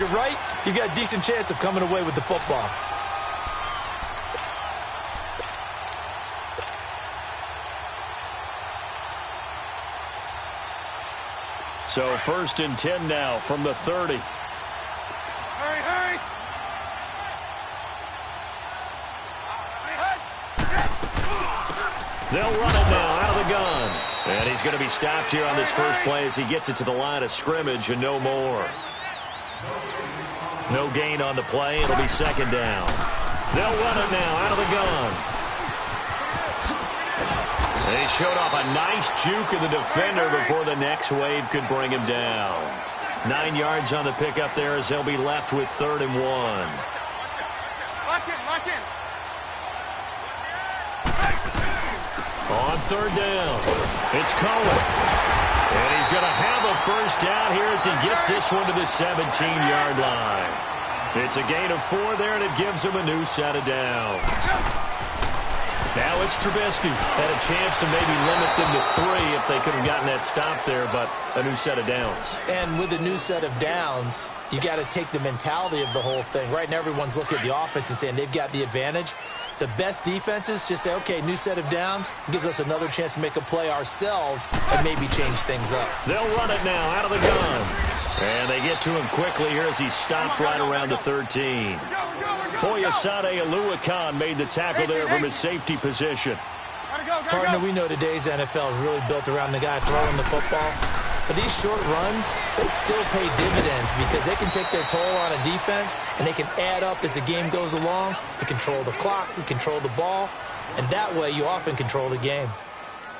you're right, you've got a decent chance of coming away with the football. So 1st and 10 now from the 30. Hurry, hurry! They'll run it now out of the gun. And he's going to be stopped here on this first play as he gets it to the line of scrimmage and no more. No gain on the play. It'll be 2nd down. They'll run it now out of the gun. They showed off a nice juke of the defender before the next wave could bring him down. 9 yards on the pickup there as they'll be left with 3rd and 1. Lock in, lock in. On 3rd down, it's Cohen. And he's going to have a first down here as he gets this one to the 17-yard line. It's a gain of 4 there, and it gives him a new set of downs. Now it's Trubisky. Had a chance to maybe limit them to 3 if they could have gotten that stop there, but a new set of downs. And with a new set of downs, you got to take the mentality of the whole thing. Right now, everyone's looking at the offense and saying they've got the advantage. The best defenses just say, okay, new set of downs. It gives us another chance to make a play ourselves and maybe change things up. They'll run it now out of the gun. And they get to him quickly here as he stopped right around the 13. Foyesade Aluakan made the tackle there from his safety position. Partner, we know today's NFL is really built around the guy throwing the football. But these short runs, they still pay dividends because they can take their toll on a defense and they can add up as the game goes along. They control the clock, they control the ball, and that way you often control the game.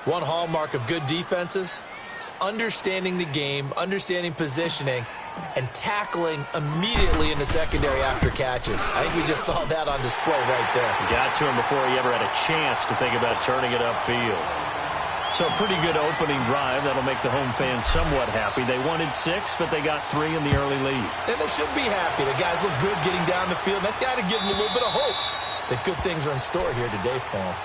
One hallmark of good defenses is understanding the game, understanding positioning, and tackling immediately in the secondary after catches. I think we just saw that on display right there. Got to him before he ever had a chance to think about turning it upfield. So a pretty good opening drive. That'll make the home fans somewhat happy. They wanted 6, but they got 3 in the early lead. And they should be happy. The guys look good getting down the field. That's got to give them a little bit of hope that good things are in store here today for them.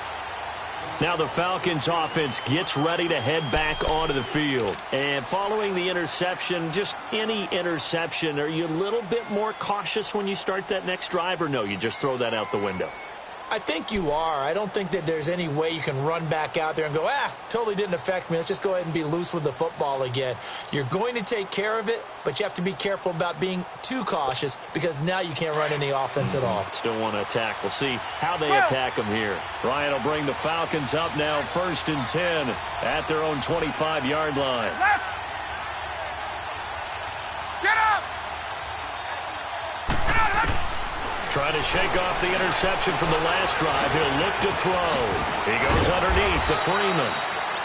Now the Falcons offense gets ready to head back onto the field. And following the interception, just any interception, are you a little bit more cautious when you start that next drive, or no, you just throw that out the window? I think you are. I don't think that there's any way you can run back out there and go, totally didn't affect me. Let's just go ahead and be loose with the football again. You're going to take care of it, but you have to be careful about being too cautious because now you can't run any offense at all. Still want to attack. We'll see how they attack them here. Ryan will bring the Falcons up now 1st and 10 at their own 25-yard line. Left. Get up! Trying to shake off the interception from the last drive. He'll look to throw. He goes underneath to Freeman.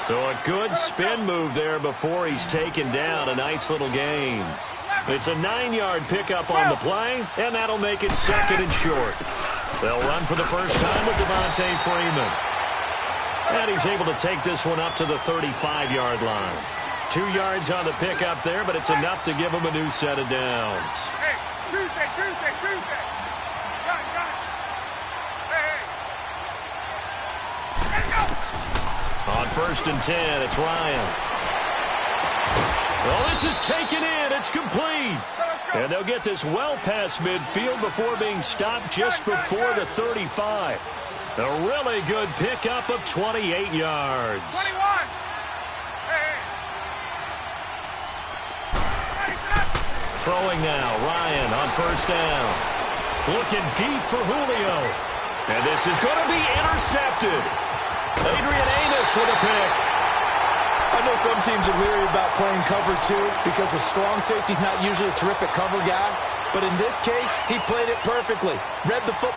So a good spin move there before he's taken down. A nice little gain. It's a 9-yard pickup on the play, and that'll make it 2nd and short. They'll run for the first time with Devontae Freeman. And he's able to take this one up to the 35-yard line. 2 yards on the pickup there, but it's enough to give him a new set of downs. Hey, Tuesday. Got it. Hey. There you go. On 1st and 10, it's Ryan. Well, this is taken in. It's complete. And they'll get this well past midfield before being stopped just before the 35. A really good pickup of 28 yards. 21. Hey. Throwing now, Ryan on 1st down. Looking deep for Julio. And this is going to be intercepted. Adrian Amos with a pick. I know some teams are leery about playing cover 2 because the strong safety's not usually a terrific cover guy. But in this case, he played it perfectly. Read the football.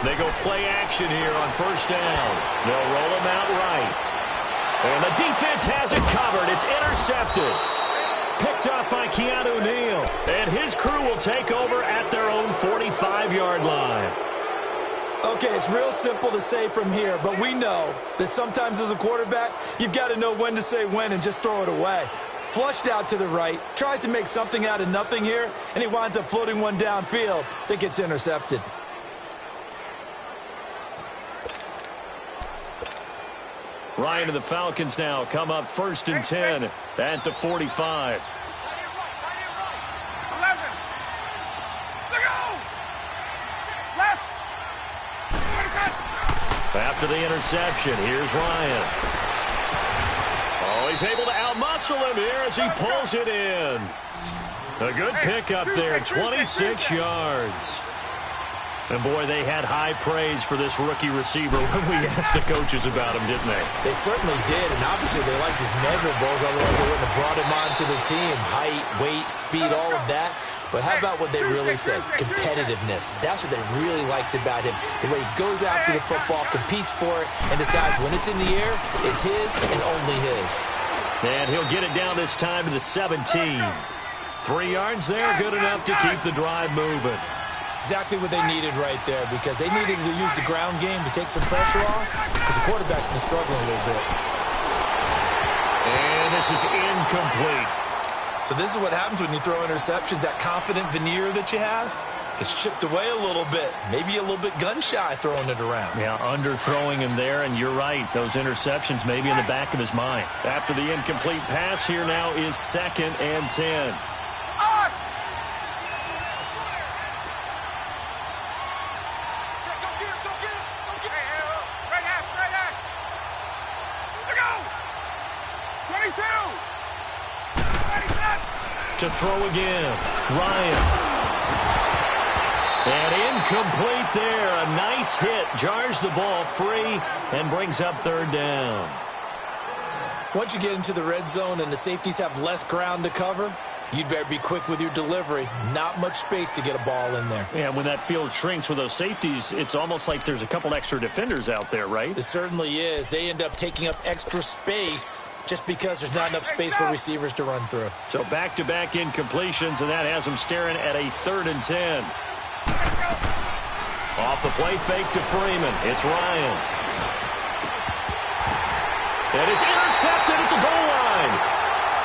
They go play action here on 1st down. They'll roll him out right. And the defense has it covered. It's intercepted. Picked up by Keanu Neal. And his crew will take over at their own 45-yard line. Okay, it's real simple to say from here, but we know that sometimes as a quarterback, you've got to know when to say when and just throw it away. Flushed out to the right, tries to make something out of nothing here, and he winds up floating one downfield that gets intercepted. Ryan and the Falcons now come up 1st and 10 at the 45. 11. Look out! Left. After the interception, here's Ryan. Oh, he's able to outmuscle him here as he pulls it in. A good pickup there, 26 yards. And, boy, they had high praise for this rookie receiver when we asked the coaches about him, didn't they? They certainly did, and obviously they liked his measurables, otherwise they wouldn't have brought him onto the team. Height, weight, speed, all of that. But how about what they really said? Competitiveness. That's what they really liked about him. The way he goes after the football, competes for it, and decides when it's in the air, it's his and only his. And he'll get it down this time to the 17. 3 yards there, good enough to keep the drive moving. Exactly what they needed right there, because they needed to use the ground game to take some pressure off, because the quarterback's been struggling a little bit. And this is incomplete. So this is what happens when you throw interceptions. That confident veneer that you have gets chipped away a little bit. Maybe a little bit gun-shy throwing it around. Yeah, underthrowing him there, and you're right. Those interceptions may be in the back of his mind. After the incomplete pass, here now is 2nd and 10. To throw again, Ryan. And incomplete there. A nice hit. Jars the ball free and brings up 3rd down. Once you get into the red zone and the safeties have less ground to cover, you'd better be quick with your delivery. Not much space to get a ball in there. Yeah, when that field shrinks with those safeties, it's almost like there's a couple extra defenders out there, right? It certainly is. They end up taking up extra space just because there's not enough space for receivers to run through. So back-to-back incompletions, and that has them staring at a 3rd and 10. Off the play fake to Freeman. It's Ryan. And it's intercepted at the goal line.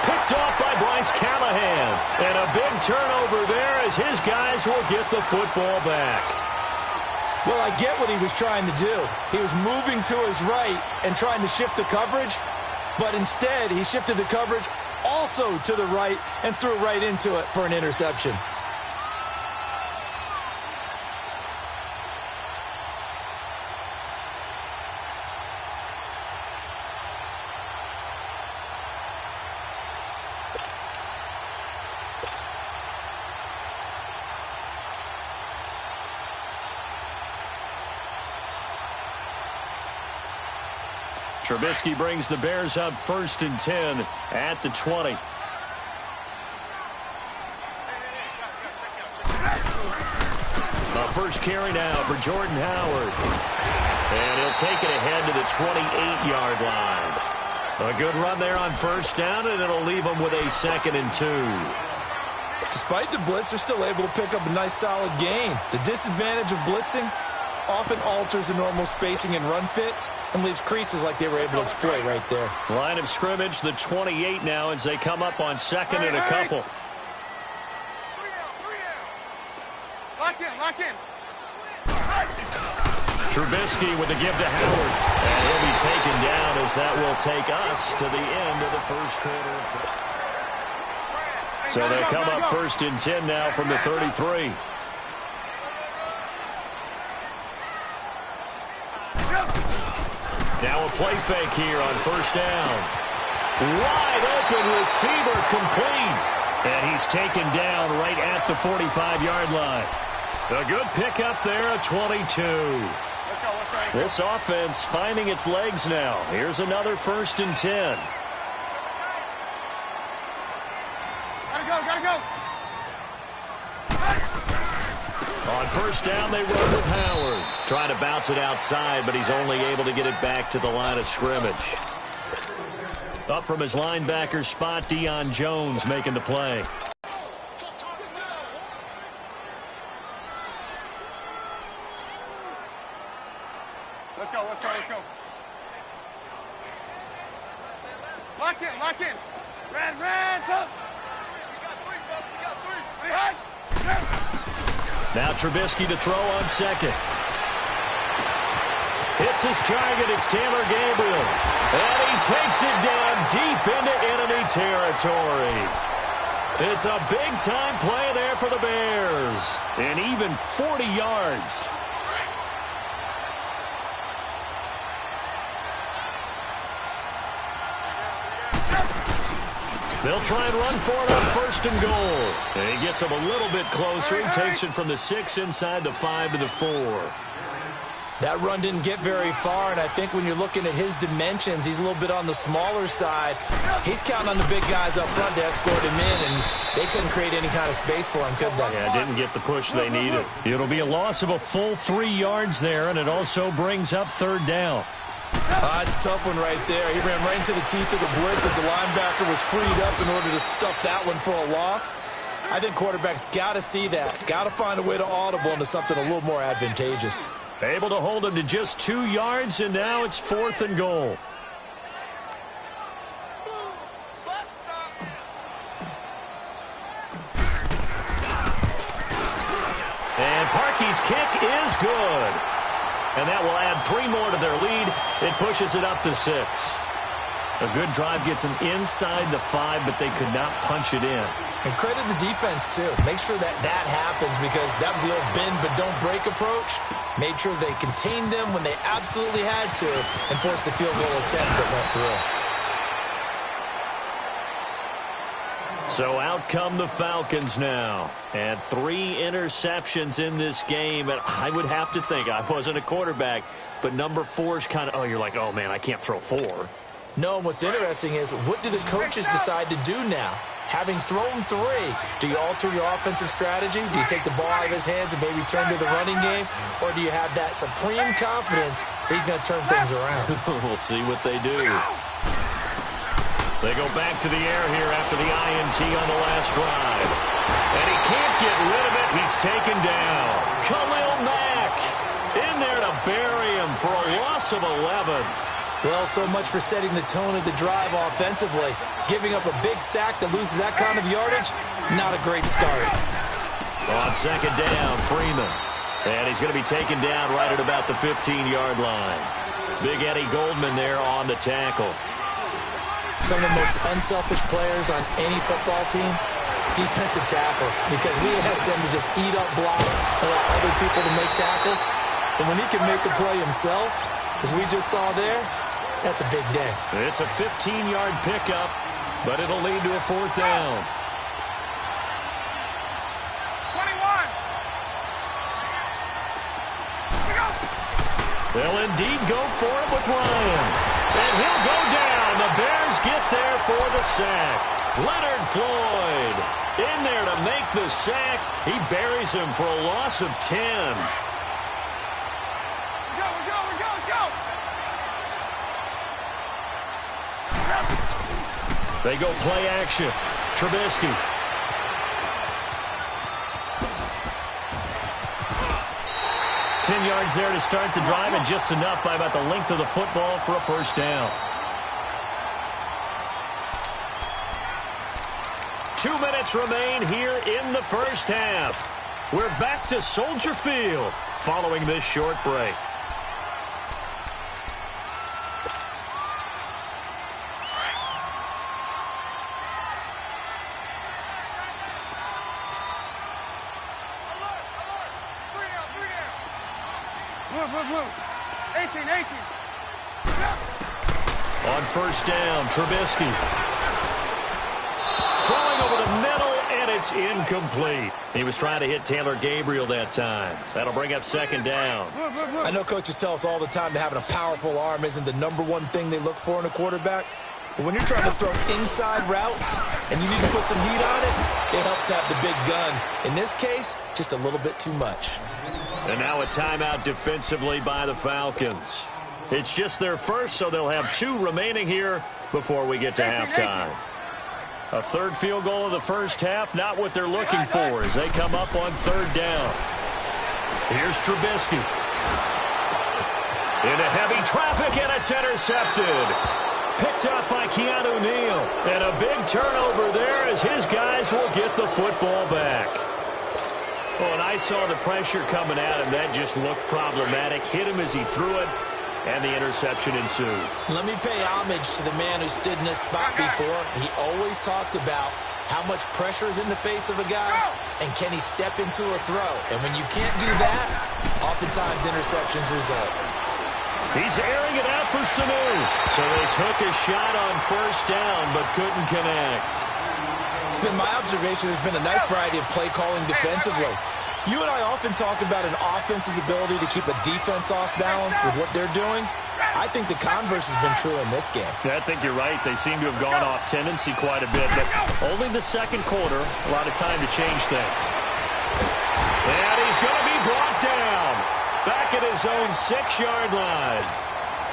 Picked off by Bryce Callahan. And a big turnover there as his guys will get the football back. Well, I get what he was trying to do. He was moving to his right and trying to shift the coverage. But instead, he shifted the coverage also to the right and threw right into it for an interception. Trubisky brings the Bears up 1st and 10 at the 20. The first carry now for Jordan Howard. And he'll take it ahead to the 28-yard line. A good run there on 1st down, and it'll leave them with a 2nd and 2. Despite the blitz, they're still able to pick up a nice, solid gain. The disadvantage of blitzing often alters the normal spacing and run fits and leaves creases like they were able to exploit right there. Line of scrimmage, the 28 now as they come up on 2nd and a couple. Lock in. Trubisky with the give to Howard. And he'll be taken down as that will take us to the end of the 1st quarter. So they come up 1st and 10 now from the 33. Now a play fake here on 1st down. Wide open receiver complete. And he's taken down right at the 45-yard line. A good pickup there, a 22. This offense finding its legs now. Here's another 1st and 10. Gotta go. On 1st down, they run with Howard. Trying to bounce it outside, but he's only able to get it back to the line of scrimmage. Up from his linebacker spot, Deion Jones making the play. Let's go. Lock in. Red, up. We got 3, folks. We got 3. Now Trubisky to throw on 2nd. Hits his target. It's Taylor Gabriel. And he takes it down deep into enemy territory. It's a big-time play there for the Bears. And even 40 yards. They'll try and run for it on 1st and goal. And he gets him a little bit closer. He takes it from the 6 inside the 5 to the 4. That run didn't get very far, and I think when you're looking at his dimensions, he's a little bit on the smaller side. He's counting on the big guys up front to escort him in, and they couldn't create any kind of space for him, could they? Yeah, didn't get the push they needed. It'll be a loss of a full 3 yards there, and it also brings up 3rd down. It's a tough one right there. He ran right into the teeth of the blitz as the linebacker was freed up in order to stuff that one for a loss. I think quarterbacks got to see that. Got to find a way to audible into something a little more advantageous. Able to hold him to just 2 yards, and now it's 4th and goal. And Parkey's kick is good. And that will add 3 more to their lead. It pushes it up to 6. A good drive gets them inside the 5, but they could not punch it in. And credit the defense, too. Make sure that happens, because that was the old bend but don't break approach. Made sure they contained them when they absolutely had to and forced the field goal attempt that went through. So out come the Falcons now. And 3 interceptions in this game. And I would have to think, I wasn't a quarterback, but number 4's kind of, you're like, oh, man, I can't throw 4. No, and what's interesting is, what do the coaches decide to do now? Having thrown 3, do you alter your offensive strategy? Do you take the ball out of his hands and maybe turn to the running game? Or do you have that supreme confidence that he's going to turn things around? We'll see what they do. They go back to the air here after the INT on the last drive. And he can't get rid of it. He's taken down. Khalil Mack in there to bury him for a loss of 11. Well, so much for setting the tone of the drive offensively. Giving up a big sack that loses that kind of yardage, not a great start. On 2nd down, Freeman. And he's going to be taken down right at about the 15-yard line. Big Eddie Goldman there on the tackle. Some of the most unselfish players on any football team, defensive tackles, because we ask them to just eat up blocks and allow other people to make tackles. But when he can make a play himself, as we just saw there, that's a big day. It's a 15-yard pickup, but it'll lead to a 4th down. 21. They'll indeed go for it with Ryan. And he'll go down. The Bears get there for the sack. Leonard Floyd in there to make the sack. He buries him for a loss of 10. They go play action. Trubisky. Ten yards there to start the drive, and just enough by about the length of the football for a 1st down. 2 minutes remain here in the 1st half. We're back to Soldier Field following this short break. Blue. 18. On 1st down, Trubisky. Throwing over the middle, and it's incomplete. He was trying to hit Taylor Gabriel that time. That'll bring up 2nd down. I know coaches tell us all the time that having a powerful arm isn't the #1 thing they look for in a quarterback. But when you're trying to throw inside routes and you need to put some heat on it, it helps have the big gun. In this case, just a little bit too much. And now a timeout defensively by the Falcons. It's just their first, so they'll have 2 remaining here before we get to halftime. A 3rd field goal of the 1st half, not what they're looking for as they come up on 3rd down. Here's Trubisky. Into heavy traffic, and it's intercepted. Picked up by Keanu Neal. And a big turnover there as his guys will get the football back. Oh, and I saw the pressure coming at him. That just looked problematic. Hit him as he threw it. and the interception ensued. Let me pay homage to the man who stood in this spot before. He always talked about how much pressure is in the face of a guy, and can he step into a throw? And when you can't do that, oftentimes interceptions result. He's airing it out for Sanu. So they took a shot on first down, but couldn't connect. It's been my observation there's been a nice variety of play calling defensively. You and I often talk about an offense's ability to keep a defense off balance with what they're doing. I think the converse has been true in this game. I think you're right. They seem to have gone off tendency quite a bit, but only the second quarter, a lot of time to change things. And he's going to be brought down back at his own 6-yard line.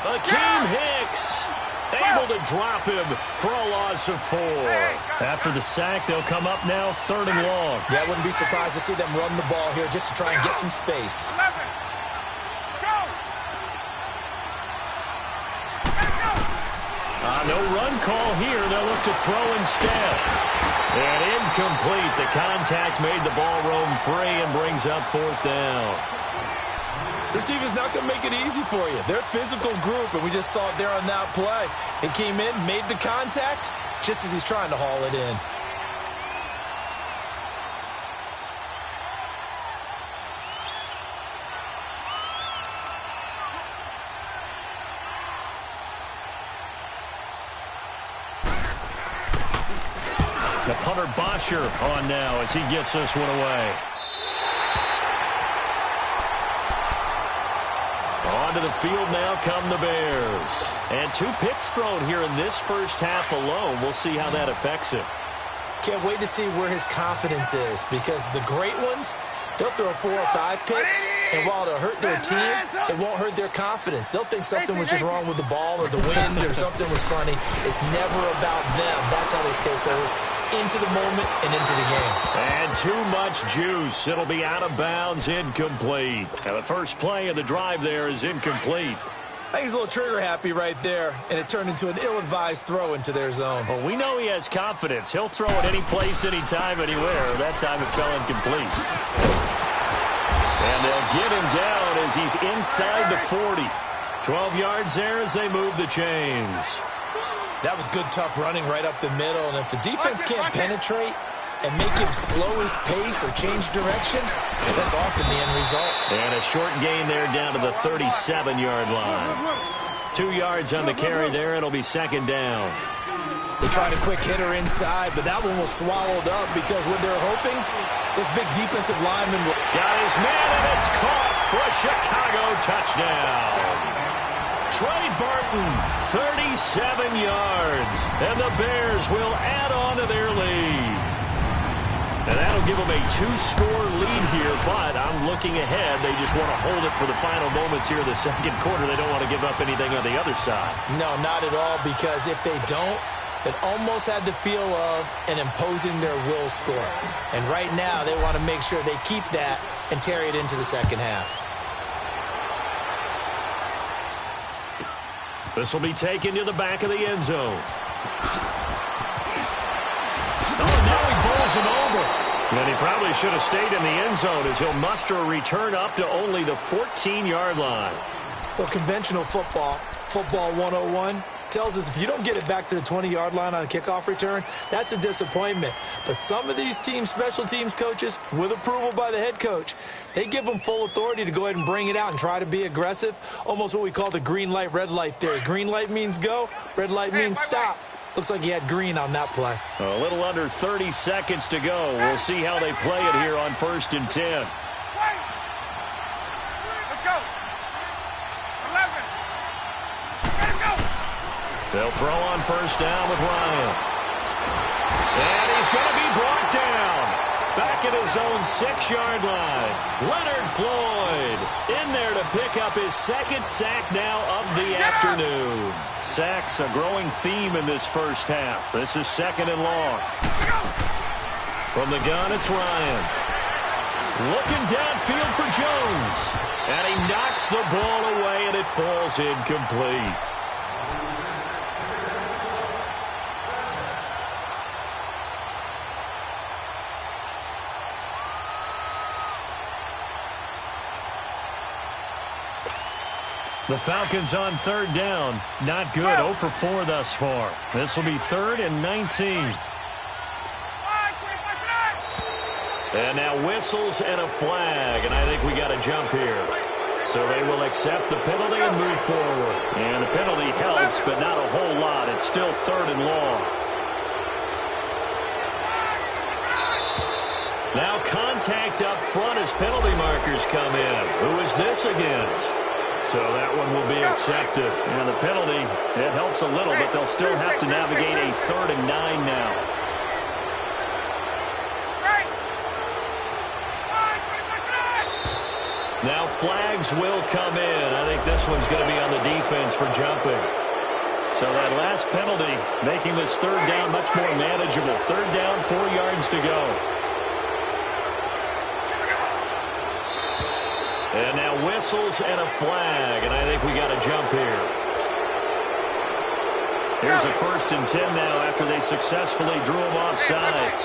Akeem Hicks able to drop him for a loss of 4. After the sack, they'll come up now 3rd and long. Yeah, I wouldn't be surprised to see them run the ball here just to try and get some space. No run call here. They'll look to throw instead. And incomplete. The contact made the ball roam free and brings up 4th down. This team is not going to make it easy for you. They're a physical group, and we just saw it there on that play. He came in, made the contact, just as he's trying to haul it in. The punter Bosher on now as he gets this one away. Onto the field now come the Bears. And 2 picks thrown here in this first half alone. We'll see how that affects him. Can't wait to see where his confidence is, because the great ones, they'll throw 4 or 5 picks, and while it'll hurt their team, it won't hurt their confidence. They'll think something was just wrong with the ball or the wind or something was funny. It's never about them. That's how they stay so into the moment and into the game. And too much juice. It'll be out of bounds, incomplete. Now the first play of the drive there is incomplete. I think he's a little trigger happy right there, and it turned into an ill-advised throw into their zone. Well, we know he has confidence. He'll throw it any place, anytime, anywhere. That time it fell incomplete. And they'll get him down as he's inside the 40. 12 yards there as they move the chains. That was good, tough running right up the middle. And if the defense can't penetrate and make him slow his pace or change direction, that's often the end result. And a short gain there down to the 37-yard line. 2 yards on the carry there. It'll be 2nd down. They tried a quick hitter inside, but that one was swallowed up because what they're hoping, those big defensive linemen will... Got his man, and it's caught for a Chicago touchdown. Trey Burton, 37 yards, and the Bears will add on to their lead. And that'll give them a 2-score lead here, but I'm looking ahead. They just want to hold it for the final moments here in the second quarter. They don't want to give up anything on the other side. No, not at all, because if they don't, it almost had the feel of an imposing their will score. And right now, they want to make sure they keep that and carry it into the second half. This will be taken to the back of the end zone. Oh, now he bowls him over. And he probably should have stayed in the end zone as he'll muster a return up to only the 14-yard line. Well, conventional football 101, tells us if you don't get it back to the 20-yard line on a kickoff return, that's a disappointment. But some of these team special teams coaches, with approval by the head coach, they give them full authority to go ahead and bring it out and try to be aggressive, almost what we call the green light, red light theory. Green light means go, red light means stop. Looks like he had green on that play. A little under 30 seconds to go. We'll see how they play it here on 1st and 10. Let's go. 11. Let's go. They'll throw on first down with Ryan. And he's going to be brought down. Back at his own 6-yard line. Leonard Floyd in there to pick up his 2nd sack now of the afternoon. Sacks a growing theme in this first half. This is 2nd and long. From the gun, it's Ryan. Looking downfield for Jones. And he knocks the ball away, and it falls incomplete. The Falcons on third down. Not good. 0 for 4 thus far. This will be 3rd and 19. And now whistles and a flag, and I think we got a jump here. So they will accept the penalty and move forward. And the penalty helps, but not a whole lot. It's still 3rd and long. Now contact up front as penalty markers come in. Who is this against? So that one will be accepted. And the penalty, it helps a little, but they'll still have to navigate a 3rd and 9 now. Now flags will come in. I think this one's going to be on the defense for jumping. So that last penalty making this 3rd down much more manageable. 3rd down, 4 yards to go. And now whistles and a flag, and I think we got a jump here. Here's a 1st and 10 now after they successfully drew him off sides.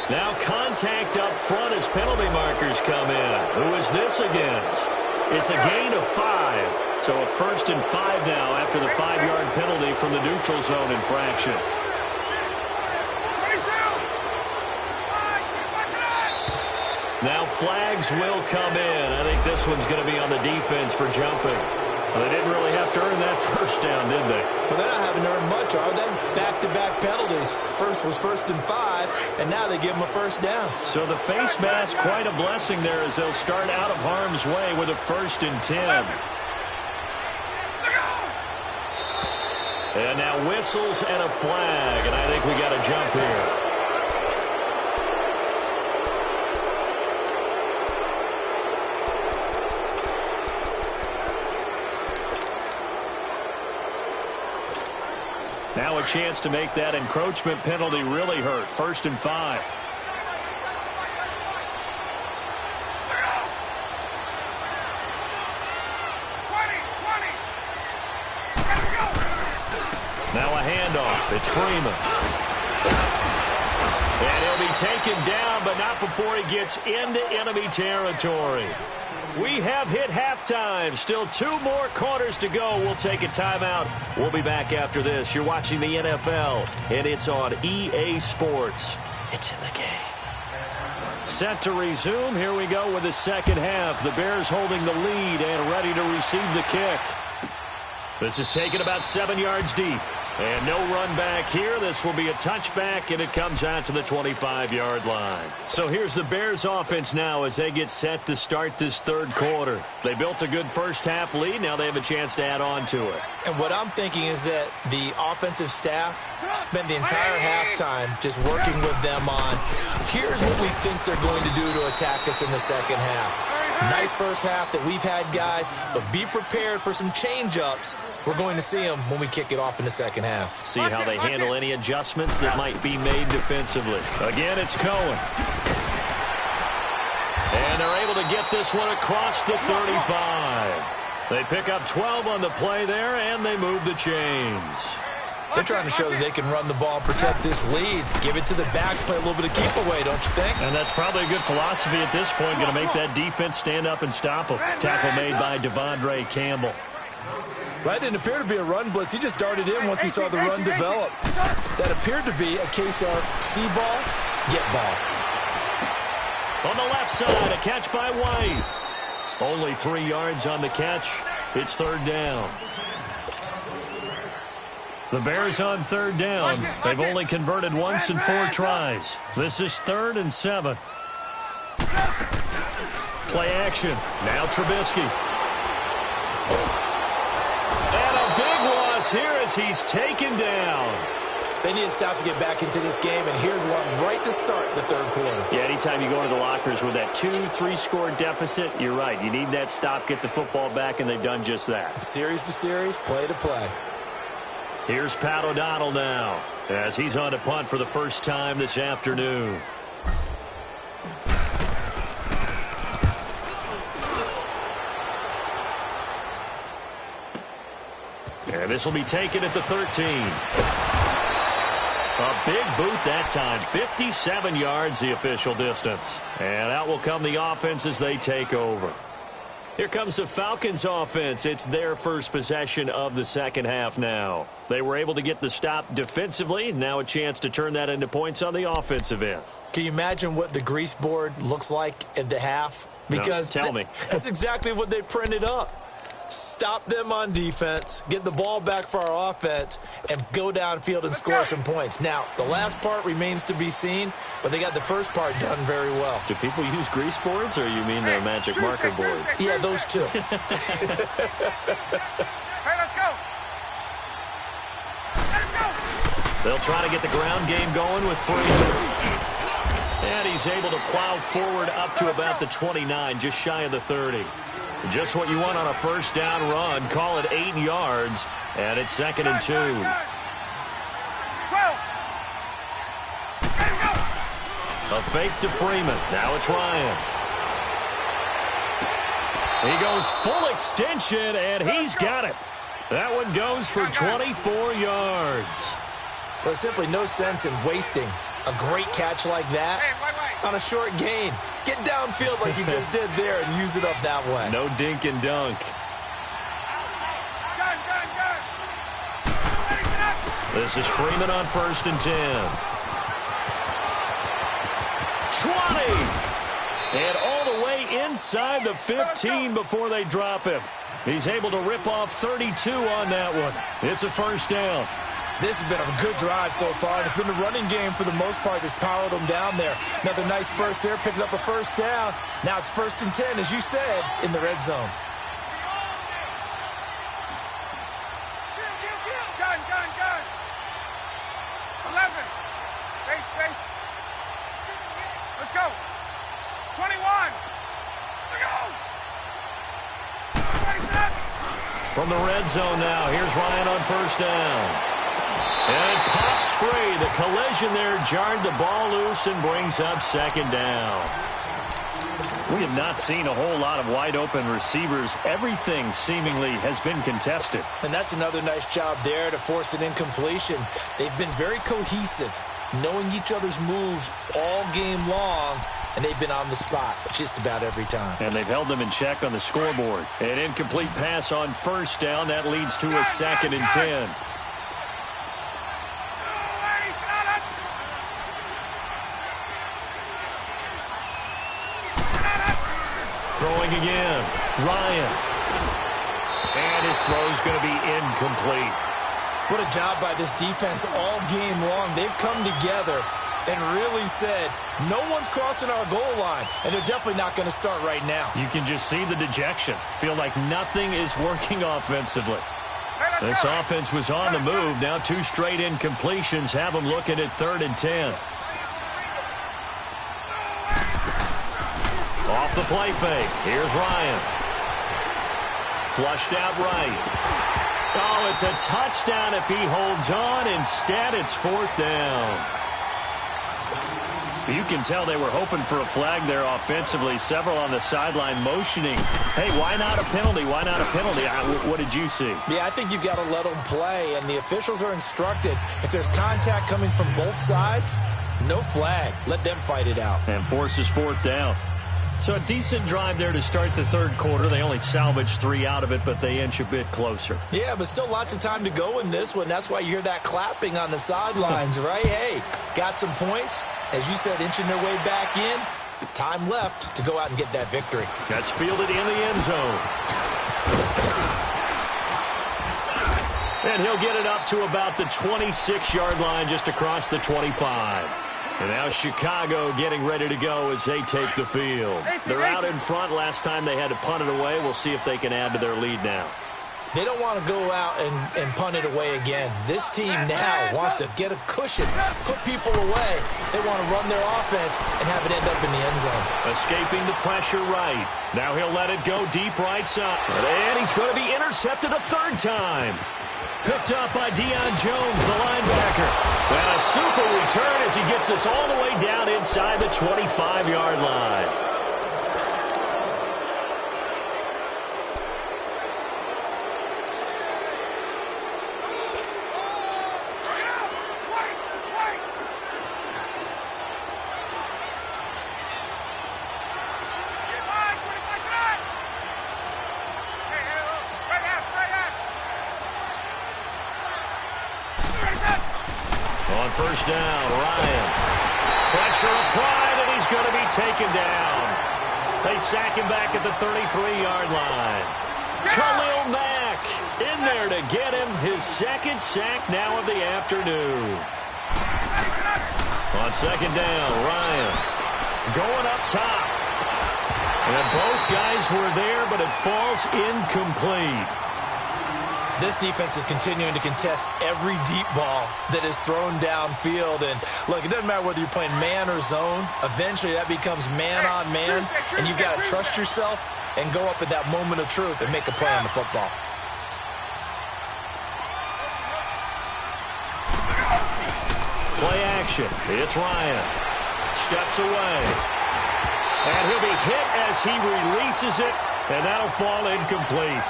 Now contact up front as penalty markers come in. Who is this against? It's a gain of 5. So a 1st and 5 now after the 5-yard penalty from the neutral zone infraction. Now flags will come in. I think this one's going to be on the defense for jumping. Well, they didn't really have to earn that 1st down, did they? Well, they're not having to earn much, are they? Back-to-back penalties. First was 1st and 5, and now they give them a 1st down. So the face mask, quite a blessing there as they'll start out of harm's way with a 1st and 10. And now whistles and a flag, and I think we got a jump here. Now a chance to make that encroachment penalty really hurt. 1st and 5. Now a handoff. It's Freeman. And he'll be taken down, but not before he gets into enemy territory. We have hit halftime. Still 2 more quarters to go. We'll take a timeout. We'll be back after this. You're watching the NFL, and it's on EA Sports. It's in the game. Set to resume. Here we go with the second half. The Bears holding the lead and ready to receive the kick. This is taken about 7 yards deep. And no run back here. This will be a touchback, and it comes out to the 25-yard line. So here's the Bears offense now as they get set to start this 3rd quarter. They built a good first-half lead. Now they have a chance to add on to it. And what I'm thinking is that the offensive staff spent the entire halftime just working with them on, here's what we think they're going to do to attack us in the second half. Nice first half that we've had, guys, but be prepared for some change-ups. We're going to see them when we kick it off in the second half. See how they handle any adjustments that might be made defensively. Again, it's Cohen. And they're able to get this one across the 35. They pick up 12 on the play there, and they move the chains. They're trying to show that they can run the ball and protect this lead. Give it to the backs, play a little bit of keep away, don't you think? And that's probably a good philosophy at this point. Going to make that defense stand up and stop them. Tackle made by Devondre Campbell. Well, that didn't appear to be a run blitz. He just darted in once he saw the run develop. That appeared to be a case of see ball, get ball. On the left side, a catch by White. Only 3 yards on the catch. It's 3rd down. The Bears on 3rd down. They've only converted once in 4 tries. This is 3rd and 7. Play action. Now Trubisky. And a big loss here as he's taken down. They need to stop to get back into this game, and here's one right to start the 3rd quarter. Yeah, anytime you go into the lockers with that 2-3 score deficit, you're right. You need that stop, get the football back, and they've done just that. Series to series, play to play. Here's Pat O'Donnell now as he's on to punt for the first time this afternoon. And this will be taken at the 13. A big boot that time. 57 yards, the official distance. And out will come the offense as they take over. Here comes the Falcons offense. It's their first possession of the second half now. They were able to get the stop defensively. Now a chance to turn that into points on the offensive end. Can you imagine what the grease board looks like at the half? Because no, tell me. That's exactly what they printed up. Stop them on defense, get the ball back for our offense, and go downfield and score some points. Now, the last part remains to be seen, but they got the first part done very well. Do people use grease boards, or you mean the magic marker boards? Yeah, those two. Hey, let's go. Let's go. They'll try to get the ground game going with Freeman. And he's able to plow forward up to about the 29, just shy of the 30. Just what you want on a first down run. Call it 8 yards, and it's 2nd and 2. 12. Let's go. A fake to Freeman. Now it's Ryan. He goes full extension, and he's got it. That one goes for 24 yards. Well, there's simply no sense in wasting a great catch like that on a short gain. Get downfield like you just did there and use it up that way. No dink and dunk. This is Freeman on 1st and 10. 20! And all the way inside the 15 before they drop him. He's able to rip off 32 on that one. It's a first down. This has been a good drive so far. It's been the running game for the most part that's powered them down there. Another nice burst there, picking up a first down. Now it's 1st and 10, as you said, in the red zone. Gun. 11. Face. Let's go. 21. Let's go. From the red zone now, here's Ryan on 1st down. And it pops free. The collision there jarred the ball loose and brings up 2nd down. We have not seen a whole lot of wide-open receivers. Everything seemingly has been contested. And that's another nice job there to force an incompletion. They've been very cohesive, knowing each other's moves all game long, and they've been on the spot just about every time. And they've held them in check on the scoreboard. An incomplete pass on 1st down. That leads to a 2nd and 10. Throwing again. Ryan. And his throw's going to be incomplete. What a job by this defense all game long. They've come together and really said, no one's crossing our goal line, and they're definitely not going to start right now. You can just see the dejection. Feel like nothing is working offensively. This offense was on the move. Now 2 straight incompletions have them looking at 3rd and 10. Off the play fake. Here's Ryan. Flushed out right. Oh, it's a touchdown if he holds on. Instead, it's 4th down. You can tell they were hoping for a flag there offensively. Several on the sideline motioning. Hey, why not a penalty? Why not a penalty? What did you see? Yeah, I think you've got to let them play, and the officials are instructed. If there's contact coming from both sides, no flag. Let them fight it out. And forces 4th down. So a decent drive there to start the 3rd quarter. They only salvaged 3 out of it, but they inch a bit closer. Yeah, but still lots of time to go in this one. That's why you hear that clapping on the sidelines, right? Hey, got some points. As you said, inching their way back in. Time left to go out and get that victory. That's fielded in the end zone. And he'll get it up to about the 26-yard line, just across the 25. And now Chicago getting ready to go as they take the field. They're out in front. Last time they had to punt it away. We'll see if they can add to their lead now. They don't want to go out and punt it away again. This team now wants to get a cushion, put people away. They want to run their offense and have it end up in the end zone. Escaping the pressure right. Now he'll let it go deep right side. And he's going to be intercepted a 3rd time. Picked up by Deion Jones, the linebacker. And a super return as he gets us all the way down inside the 25-yard line. first down. Ryan. Pressure applied, and he's going to be taken down. They sack him back at the 33-yard line. Khalil Mack in there to get him his second sack now of the afternoon. On second down, Ryan going up top. And both guys were there, but it falls incomplete. This defense is continuing to contest every deep ball that is thrown downfield. And, look, it doesn't matter whether you're playing man or zone. Eventually, that becomes man-on-man, and you've got to trust yourself and go up at that moment of truth and make a play on the football. Play action. It's Ryan. Steps away. And he'll be hit as he releases it, and that'll fall incomplete.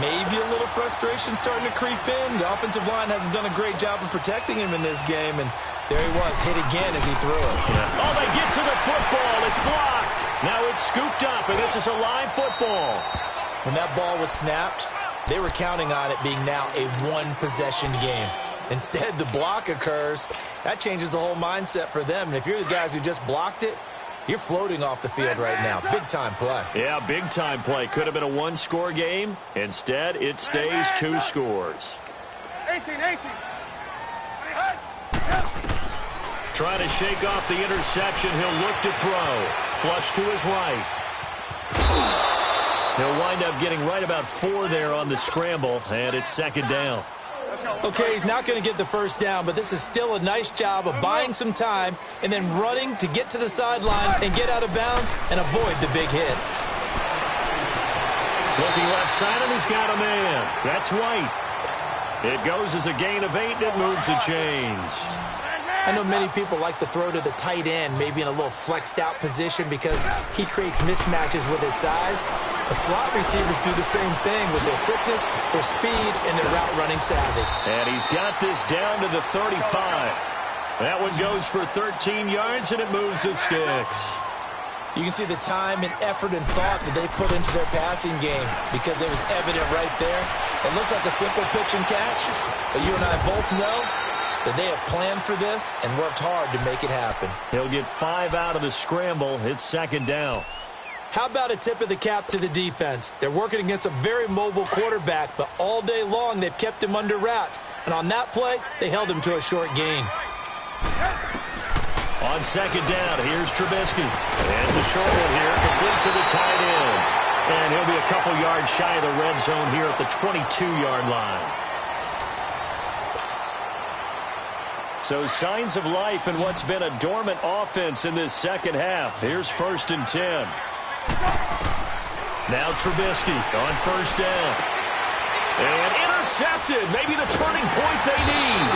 Maybe a little frustration starting to creep in. The offensive line hasn't done a great job of protecting him in this game, and there he was, hit again as he threw it. Yeah. Oh, they get to the football. It's blocked. Now it's scooped up, and this is a live football. When that ball was snapped, they were counting on it being now a one-possession game. Instead, the block occurs. That changes the whole mindset for them. And if you're the guys who just blocked it, you're floating off the field right now. Big-time play. Yeah, big-time play. Could have been a one-score game. Instead, it stays 2 scores. 18. Trying to shake off the interception. He'll look to throw. Flush to his right. He'll wind up getting right about 4 there on the scramble, and it's second down. Okay, he's not going to get the first down, but this is still a nice job of buying some time and then running to get to the sideline and get out of bounds and avoid the big hit. Looking left side, and he's got a man. That's White. It goes as a gain of 8, and it moves the chains. I know many people like to throw to the tight end, maybe in a little flexed out position because he creates mismatches with his size. The slot receivers do the same thing with their quickness, their speed, and their route running savvy. And he's got this down to the 35. That one goes for 13 yards, and it moves the sticks. You can see the time and effort and thought that they put into their passing game because it was evident right there. It looks like a simple pitch and catch, but you and I both know that they have planned for this and worked hard to make it happen. He'll get 5 out of the scramble. It's second down. How about a tip of the cap to the defense? They're working against a very mobile quarterback, but all day long they've kept him under wraps. And on that play, they held him to a short gain. On second down, here's Trubisky. And it's a short one here, complete to the tight end. And he'll be a couple yards shy of the red zone here at the 22-yard line. So signs of life in what's been a dormant offense in this second half. Here's 1st and 10. Now Trubisky on first down. And intercepted. Maybe the turning point they need.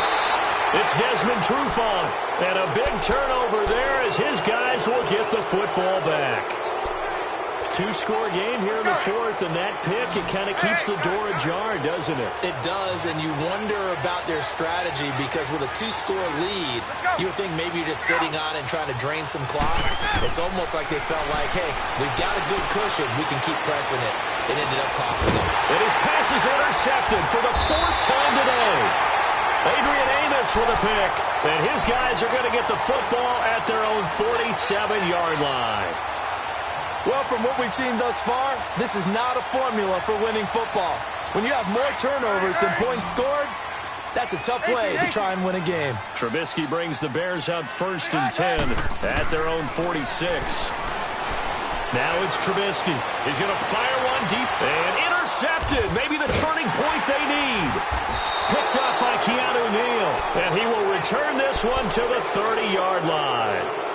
It's Desmond Trufant. And a big turnover there as his guys will get the football back. 2-score game here in the 4th, and that pick, it kind of keeps the door ajar, doesn't it? It does, and you wonder about their strategy because with a 2-score lead, you would think maybe you're just sitting on it and trying to drain some clock. It's almost like they felt like, hey, we've got a good cushion. We can keep pressing it. It ended up costing them. And his pass is intercepted for the 4th time today. Adrian Amos with a pick, and his guys are going to get the football at their own 47-yard line. Well, from what we've seen thus far, this is not a formula for winning football. When you have more turnovers than points scored, that's a tough way to try and win a game. Trubisky brings the Bears up 1st and 10 at their own 46. Now it's Trubisky. He's going to fire one deep and intercepted. Maybe the turning point they need. Picked up by Keanu Neal. And he will return this one to the 30-yard line.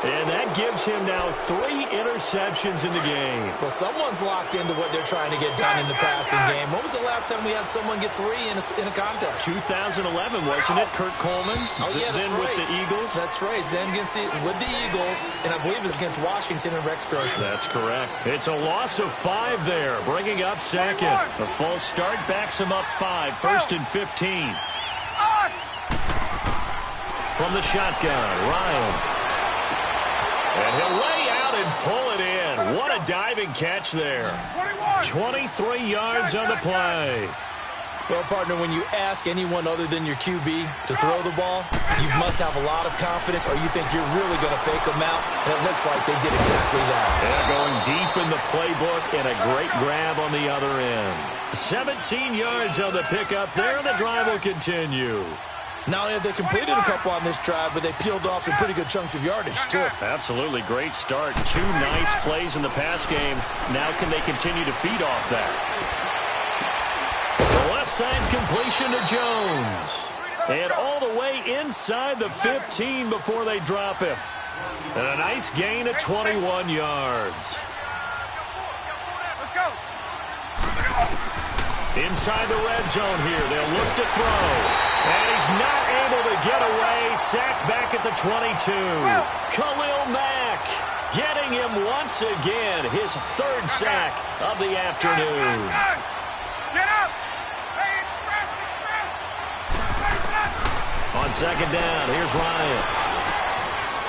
And that gives him now 3 interceptions in the game. Well, someone's locked into what they're trying to get done in the passing game. When was the last time we had someone get 3 in a contest? 2011, wasn't it? Kurt Coleman. Oh, yeah, that's then right. with the Eagles. That's right. Then with the Eagles, and I believe it's against Washington and Rex Grossman. That's correct. It's a loss of 5 there, bringing up second. The false start backs him up 5, 1st and 15. From the shotgun, Ryan. And he'll lay out and pull it in. What a diving catch there. 23 yards on the play. Well, partner, when you ask anyone other than your QB to throw the ball, you must have a lot of confidence or you think you're really going to fake them out, and it looks like they did exactly that. They're going deep in the playbook and a great grab on the other end. 17 yards on the pickup there, and the drive will continue. Not only have they completed a couple on this drive, but they peeled off some pretty good chunks of yardage, too. Absolutely great start. 2 nice plays in the pass game. Now can they continue to feed off that? The left side completion to Jones. And all the way inside the 15 before they drop him. And a nice gain of 21 yards. Let's go. Inside the red zone here. They'll look to throw. And he's not able to get away. Sacked back at the 22. Khalil Mack getting him once again. His 3rd sack of the afternoon. Get up. On 2nd down, here's Ryan.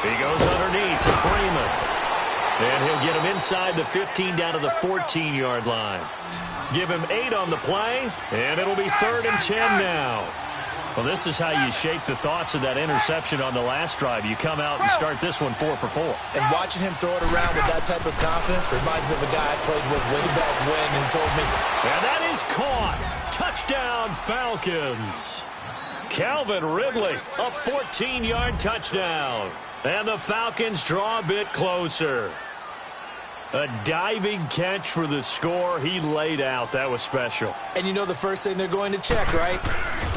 He goes underneath to Freeman. And he'll get him inside the 15 down to the 14-yard line. Give him 8 on the play, and it'll be 3rd and 10 now. Well, this is how you shake the thoughts of that interception on the last drive. You come out and start this one 4 for 4. And watching him throw it around with that type of confidence reminds me of a guy I played with way back when and told me. And that is caught. Touchdown, Falcons. Calvin Ridley, a 14-yard touchdown. And the Falcons draw a bit closer. A diving catch for the score. He laid out. That was special. And you know the first thing they're going to check, right?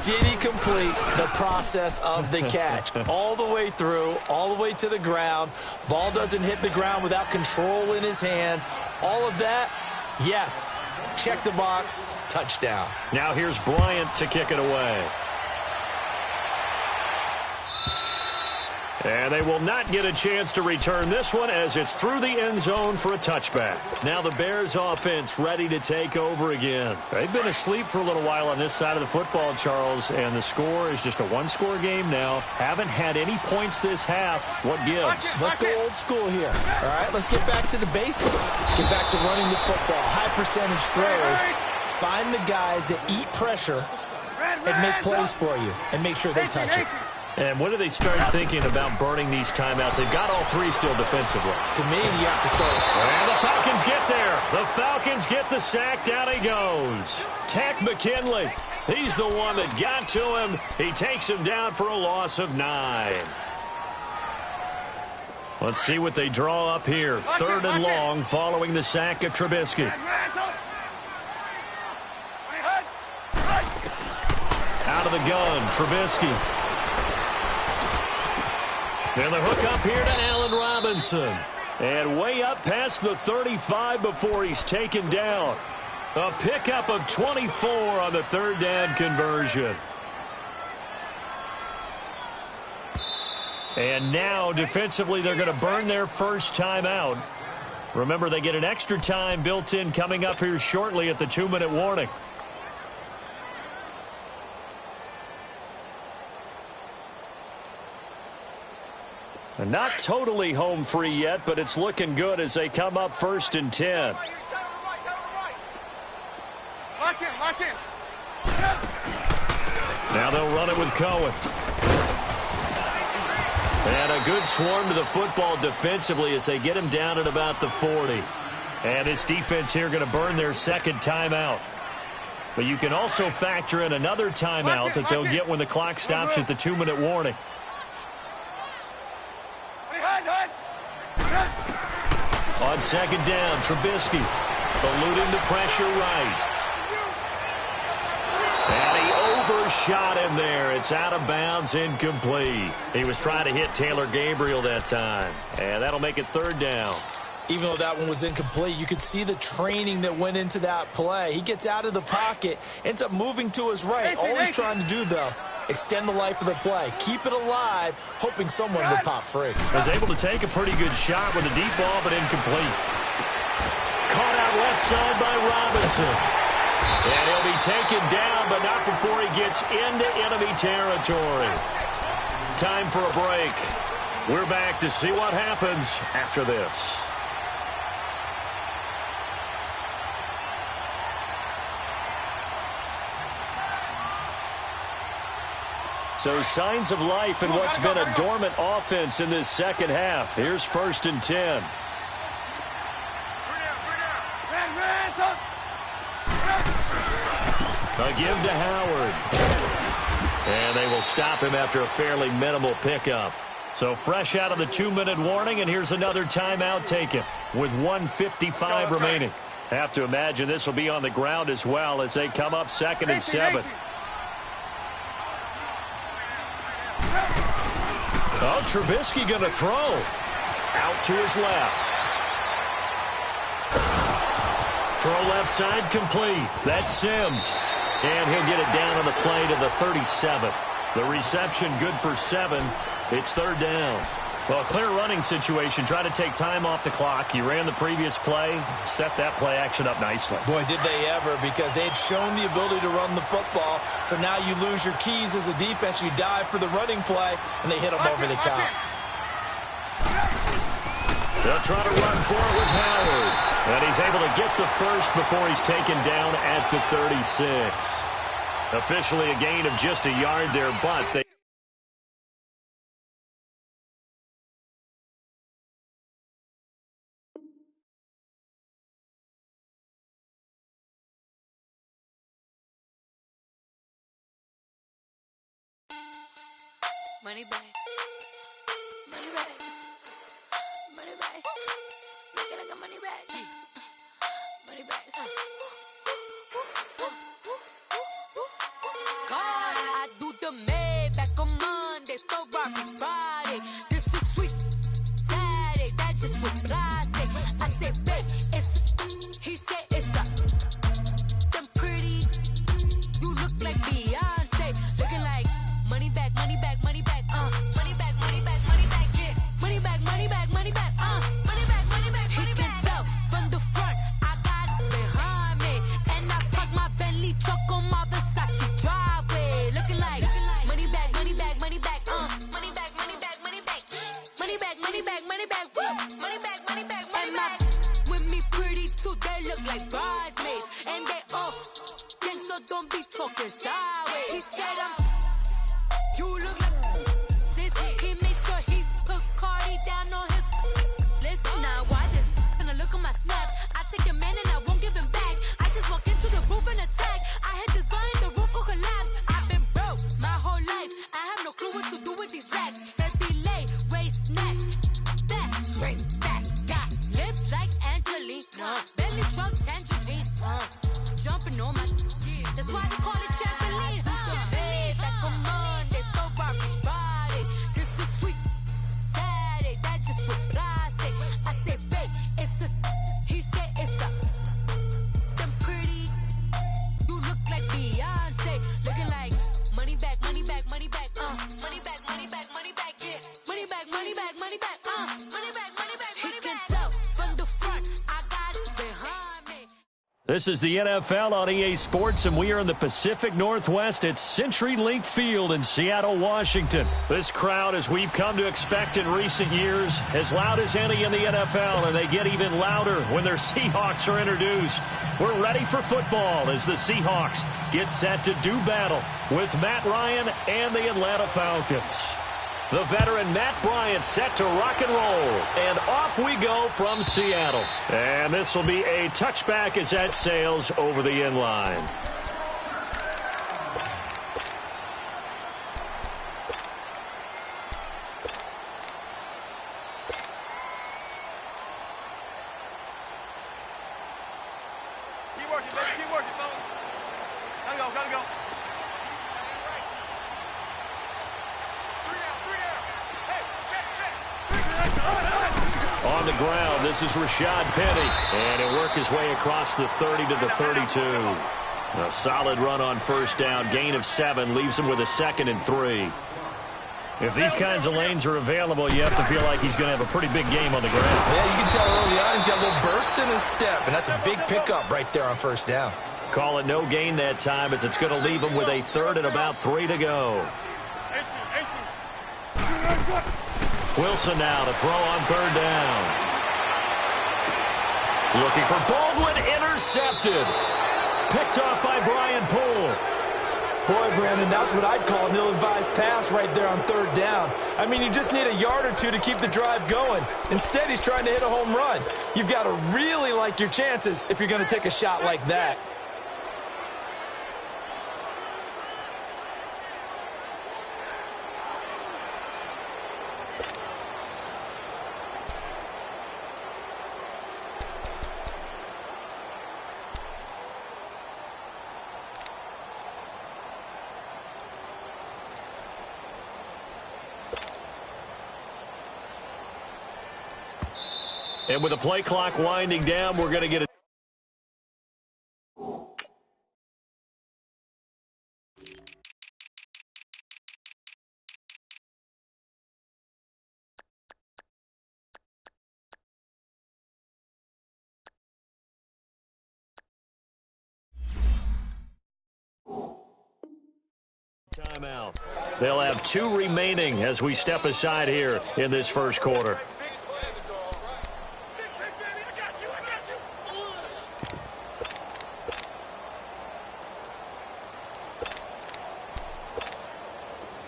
Did he complete the process of the catch? All the way through, all the way to the ground. Ball doesn't hit the ground without control in his hands. All of that, yes. Check the box, touchdown. Now here's Bryant to kick it away. And they will not get a chance to return this one as it's through the end zone for a touchback. Now the Bears offense ready to take over again. They've been asleep for a little while on this side of the football, Charles, and the score is just a 1-score game now. Haven't had any points this half. What gives? Let's go old school here. All right, let's get back to the basics. Get back to running the football, high percentage throws. Find the guys that eat pressure and make plays for you and make sure they touch it. And when do they start thinking about burning these timeouts? They've got all 3 still defensively. To me, you have to start. And the Falcons get there. The Falcons get the sack. Down he goes. Takk McKinley. He's the one that got to him. He takes him down for a loss of 9. Let's see what they draw up here. 3rd and long following the sack of Trubisky. Out of the gun, Trubisky. And the hook up here to Allen Robinson. And way up past the 35 before he's taken down. A pickup of 24 on the 3rd down conversion. And now defensively they're going to burn their first timeout. Remember, they get an extra time built in coming up here shortly at the 2-minute warning. And not totally home free yet, but it's looking good as they come up 1st and 10. Lock in, lock in. Now they'll run it with Cohen. And a good swarm to the football defensively as they get him down at about the 40. And this defense here going to burn their 2nd timeout. But you can also factor in another timeout that they'll get when the clock stops at the 2-minute warning. On 2nd down, Trubisky eluding the pressure right. And he overshot him there. It's out of bounds, incomplete. He was trying to hit Taylor Gabriel that time. And that'll make it 3rd down. Even though that one was incomplete, you could see the training that went into that play. He gets out of the pocket, ends up moving to his right. All he's trying to do, though, extend the life of the play. Keep it alive, hoping someone would pop free. Was able to take a pretty good shot with a deep ball, but incomplete. Caught out left side by Robinson. And he'll be taken down, but not before he gets into enemy territory. Time for a break. We're back to see what happens after this. So signs of life in what's been a dormant offense in this second half. Here's 1st and 10. A give to Howard. And they will stop him after a fairly minimal pickup. So fresh out of the 2-minute warning, and here's another timeout taken with 1:55 remaining. Have to imagine this will be on the ground as well as they come up 2nd and 7. Oh, Trubisky going to throw. Out to his left. Throw left side complete. That's Sims. And he'll get it down on the play to the 37. The reception good for 7. It's 3rd down. Well, a clear running situation. Try to take time off the clock. He ran the previous play, set that play action up nicely. Boy, did they ever, because they had shown the ability to run the football. So now you lose your keys as a defense. You dive for the running play, and they hit them over the top. They'll try to run for it with Howard. And he's able to get the first before he's taken down at the 36. Officially a gain of just a yard there, but they... Money back. Money back. Money back. Make it like a money back. Money back. God, I do the Maybach on Monday, Ferrari Friday. This is sweet Saturday. That's just what plastic. I said, babe, it's. He said it's a. Them pretty. You look like Beyonce. Looking like money back, money back, money back. Money back, money back, money back, yeah. Money back, money back, money back, money back, money back, money back. He can tell from the front, I got it behind me. And I park my Bentley truck on my Versace driveway. Looking like money back, money back, money back, money back, money back, money back. Money back, money back, money back, woo. Money back, money back, money back. With me pretty too, they look like bridesmaids. And they all gang, so don't be talking sideways. He said you look like this. He makes sure he put Cardi down on his list. Now why this gonna look at my snaps? I take a man and I won't give him back. I just walk into the roof and attack. I hit this guy and the roof will collapse. I've been broke my whole life. I have no clue what to do with these racks. They be late, waist snatch, back, straight back. Got lips like Angelina, belly truck tangerine, jumping on my. That's why they call it trampoline. Babe, like a Monday, Ferrari Friday. This is sweet Saturday. That's just with plastic. I said, babe, it's a. He said it's a. Them pretty. You look like Beyonce. Looking like money back, money back, money back. Money back, money back, money back, yeah. Money back, money back, money back. Money back, money back, money back. He can tell from the front, I got it behind me. This is the NFL on EA Sports, and we are in the Pacific Northwest at CenturyLink Field in Seattle, Washington. This crowd, as we've come to expect in recent years, as loud as any in the NFL, and they get even louder when their Seahawks are introduced. We're ready for football as the Seahawks get set to do battle with Matt Ryan and the Atlanta Falcons. The veteran Matt Bryant set to rock and roll. And off we go from Seattle. And this will be a touchback as that sails over the end line. Keep working, baby. Keep working, fellas. Gotta go, gotta go. On the ground, this is Rashad Penny. And he'll work his way across the 30 to the 32. A solid run on first down. Gain of 7 leaves him with a 2nd and 3. If these kinds of lanes are available, you have to feel like he's going to have a pretty big game on the ground. Yeah, you can tell early on he's got a little burst in his step, and that's a big pickup right there on first down. Call it no gain that time, as it's going to leave him with a 3rd and about 3 to go. Wilson now to throw on 3rd down. Looking for Baldwin, intercepted. Picked off by Brian Poole. Boy, Brandon, that's what I'd call an ill-advised pass right there on third down. I mean, you just need a yard or two to keep the drive going. Instead, he's trying to hit a home run. You've got to really like your chances if you're going to take a shot like that. And with the play clock winding down, we're going to get a timeout. They'll have 2 remaining as we step aside here in this first quarter.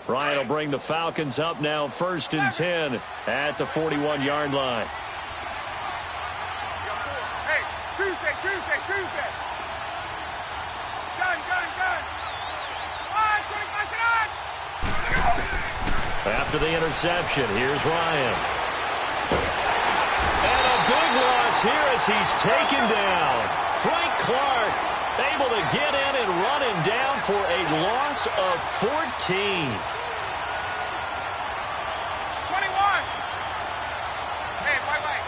Ryan will bring the Falcons up now 1st and 10 at the 41-yard line. Hey, Tuesday. Gun. After the interception, here's Ryan. And a big loss here as he's taken down. Frank Clark able to get in and run him down for a loss of 14. 21. Hey, wait.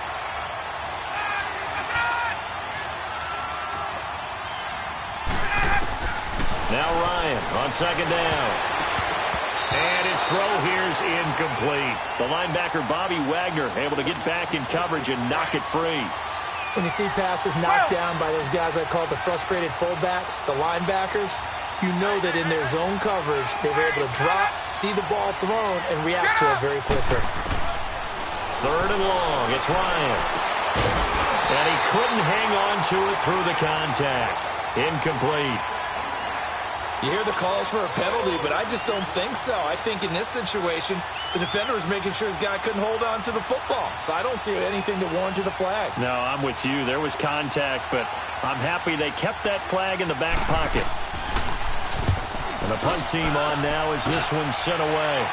Now Ryan on 2nd down. And his throw here's incomplete. The linebacker, Bobby Wagner, able to get back in coverage and knock it free. When you see passes knocked down by those guys I call the frustrated fullbacks, the linebackers, you know that in their zone coverage, they were able to drop, see the ball thrown, and react to it very quickly. 3rd and long. It's Ryan. And he couldn't hang on to it through the contact. Incomplete. You hear the calls for a penalty, but I just don't think so. I think in this situation, the defender was making sure his guy couldn't hold on to the football. So I don't see anything to warrant the flag. No, I'm with you. There was contact, but I'm happy they kept that flag in the back pocket. And the punt team on now as this one's sent away.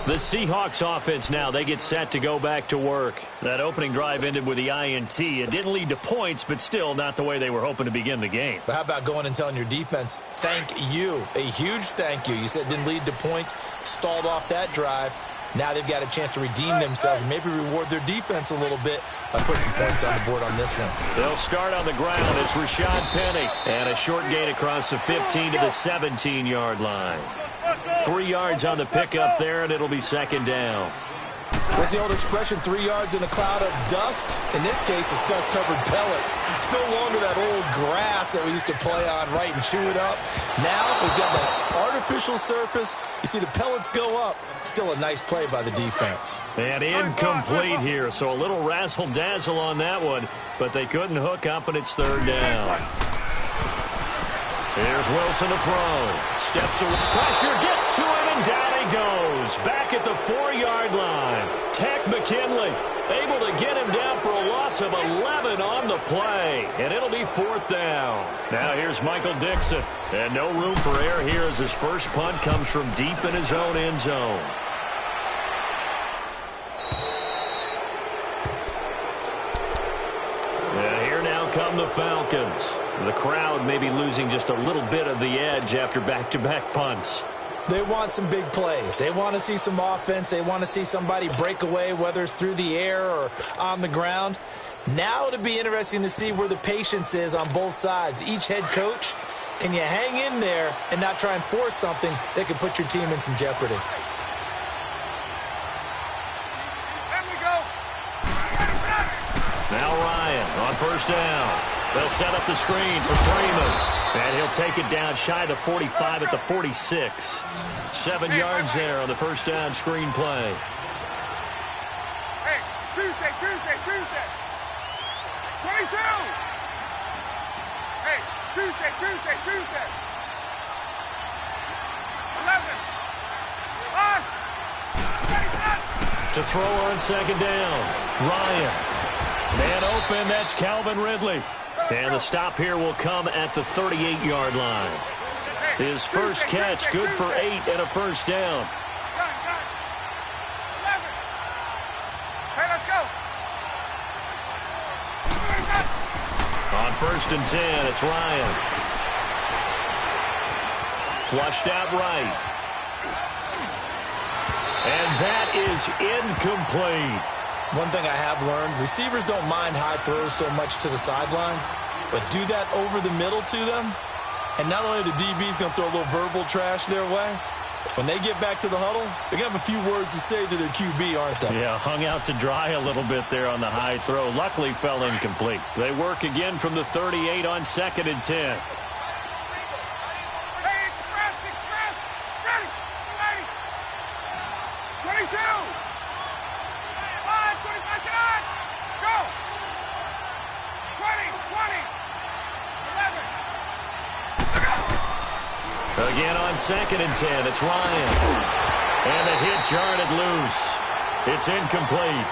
The Seahawks offense now, they get set to go back to work. That opening drive ended with the INT. It didn't lead to points, but still not the way they were hoping to begin the game. But how about going and telling your defense, thank you, a huge thank you. You said it didn't lead to points, stalled off that drive. Now they've got a chance to redeem themselves and maybe reward their defense a little bit by putting some points on the board on this one. They'll start on the ground. It's Rashad Penny. And a short gain across the 15 to the 17-yard line. 3 yards on the pickup there, and it'll be 2nd down. What's the old expression, 3 yards in a cloud of dust? In this case, it's dust-covered pellets. It's no longer that old grass that we used to play on, right, and chew it up. Now we've got that artificial surface. You see the pellets go up. Still a nice play by the defense. And incomplete here, so a little razzle-dazzle on that one, but they couldn't hook up, and it's 3rd down. Here's Wilson to throw. Steps away. Pressure gets to him, and down he goes. Back at the 4-yard line. Tech McKinley able to get him down for a loss of 11 on the play. And it'll be 4th down. Now here's Michael Dixon. And no room for error here as his first punt comes from deep in his own end zone. And here now come the Falcons. The crowd may be losing just a little bit of the edge after back-to-back punts. They want some big plays. They want to see some offense. They want to see somebody break away, whether it's through the air or on the ground. Now it'll be interesting to see where the patience is on both sides. Each head coach, can you hang in there and not try and force something that could put your team in some jeopardy? There we go. Now Ryan on 1st down. They'll set up the screen for Freeman. And he'll take it down shy of 45 at the 46. 7 yards there on the 1st down screen play. Hey, Tuesday. 22. Hey, Tuesday. 11. On. To throw on second down. Ryan. Man open, that's Calvin Ridley. And the stop here will come at the 38-yard line. His first catch, good for 8 and a first down. Gun. 11. Hey, let's go. On first and 10, it's Ryan. Flushed out right. And that is incomplete. One thing I have learned, receivers don't mind high throws so much to the sideline, but do that over the middle to them, and not only the DB's going to throw a little verbal trash their way, when they get back to the huddle, they're going to have a few words to say to their QB, aren't they? Yeah, hung out to dry a little bit there on the high throw. Luckily fell incomplete. They work again from the 38 on second and 10. Hey, express. Ready. 22. 25, get on. Go. 20. 11. Again on second and 10, it's Ryan. And the hit jarred loose. It's incomplete.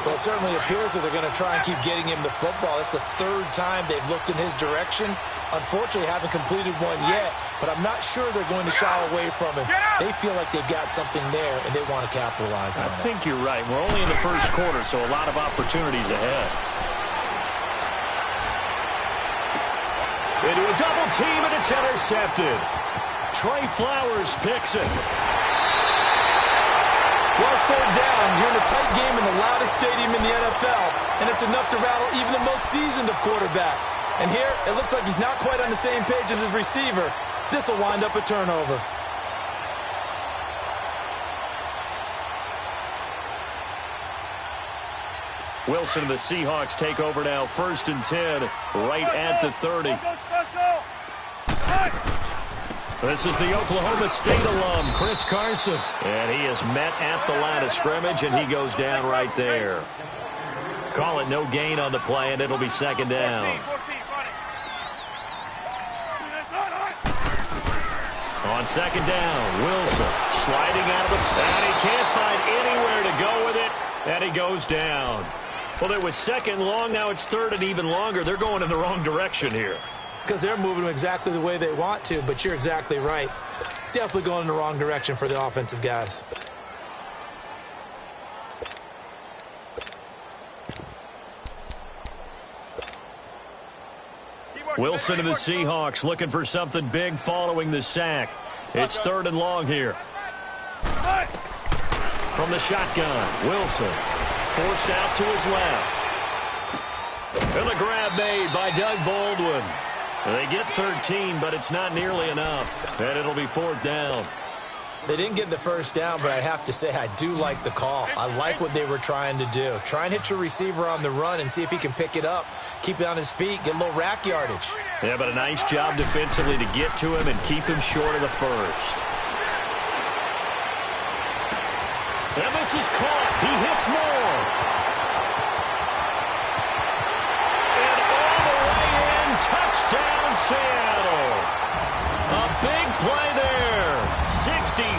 Well, it certainly appears that they're going to try and keep getting him the football. It's the third time they've looked in his direction. Unfortunately, haven't completed one yet, but I'm not sure they're going to shy away from him. They feel like they've got something there, and they want to capitalize on it. I think you're right. We're only in the first quarter, so a lot of opportunities ahead. Into a double team, and it's intercepted. Trey Flowers picks it. Well, it's third down. You're in a tight game in the loudest stadium in the NFL, and it's enough to rattle even the most seasoned of quarterbacks. And here, it looks like he's not quite on the same page as his receiver. This will wind up a turnover. Wilson and the Seahawks take over now, first and 10, right at the 30. This is the Oklahoma State alum, Chris Carson. And he is met at the line of scrimmage, and he goes down right there. Call it no gain on the play, and it'll be second down. On second down, Wilson sliding out of the... And he can't find anywhere to go with it, and he goes down. Well, it was second long, now it's third and even longer. They're going in the wrong direction here. Because they're moving exactly the way they want to, but you're exactly right. Definitely going in the wrong direction for the offensive guys. Wilson and the Seahawks looking for something big following the sack. It's third and long here. From the shotgun, Wilson forced out to his left. And the grab made by Doug Baldwin. They get 13, but it's not nearly enough. And it'll be fourth down. They didn't get the first down, but I have to say I do like the call. I like what they were trying to do. Try and hit your receiver on the run and see if he can pick it up, keep it on his feet, get a little rack yardage. Yeah, but a nice job defensively to get to him and keep him short of the first. And this is caught. He hits more. And all the way in, touchdown Seattle. A big play there. 66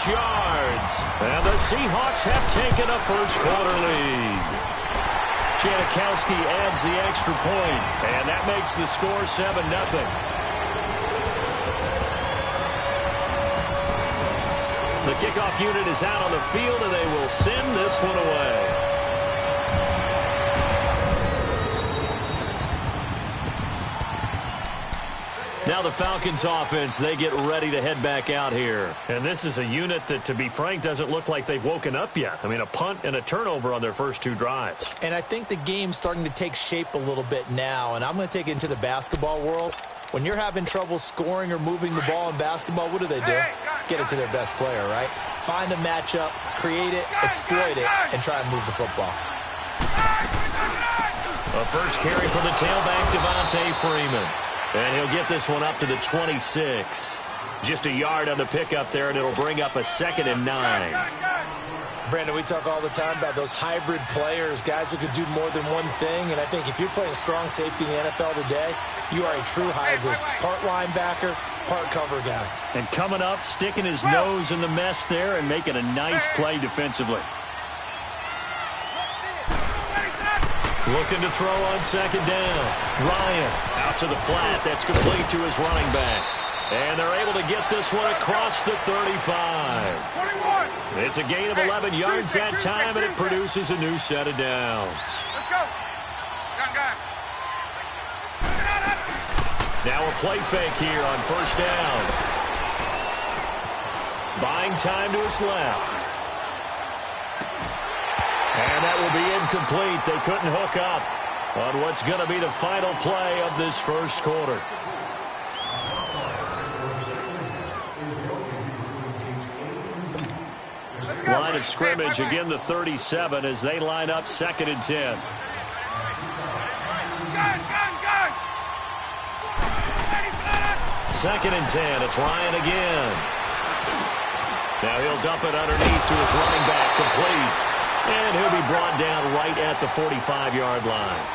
yards. And the Seahawks have taken a first quarter lead. Janikowski adds the extra point, and that makes the score 7-0. The kickoff unit is out on the field, and they will send this one away. Now the Falcons offense, they get ready to head back out here. And this is a unit that, to be frank, doesn't look like they've woken up yet. I mean, a punt and a turnover on their first two drives. And I think the game's starting to take shape a little bit now, and I'm going to take it into the basketball world. When you're having trouble scoring or moving the ball in basketball, what do? Get it to their best player, right? Find a matchup, create it, exploit it, and try and move the football. A first carry for the tailback, Devontae Freeman. And he'll get this one up to the 26. Just a yard on the pickup there, and it'll bring up a 2nd and 9. Brandon, we talk all the time about those hybrid players, guys who could do more than one thing. And I think if you're playing strong safety in the NFL today, you are a true hybrid. Part linebacker, part cover guy. And coming up, sticking his nose in the mess there and making a nice play defensively. Looking to throw on second down. Ryan out to the flat. That's complete to his running back. And they're able to get this one across the 35. 21. It's a gain of 11 yards that time, and it produces a new set of downs. Let's go. Gun. Now a play fake here on first down. Buying time to his left. And that will be incomplete. They couldn't hook up on what's going to be the final play of this first quarter. Line of scrimmage, again the 37 as they line up 2nd and 10. Gun. 2nd and 10. It's Ryan again. Now he'll dump it underneath to his running back, complete. And he'll be brought down right at the 45-yard line.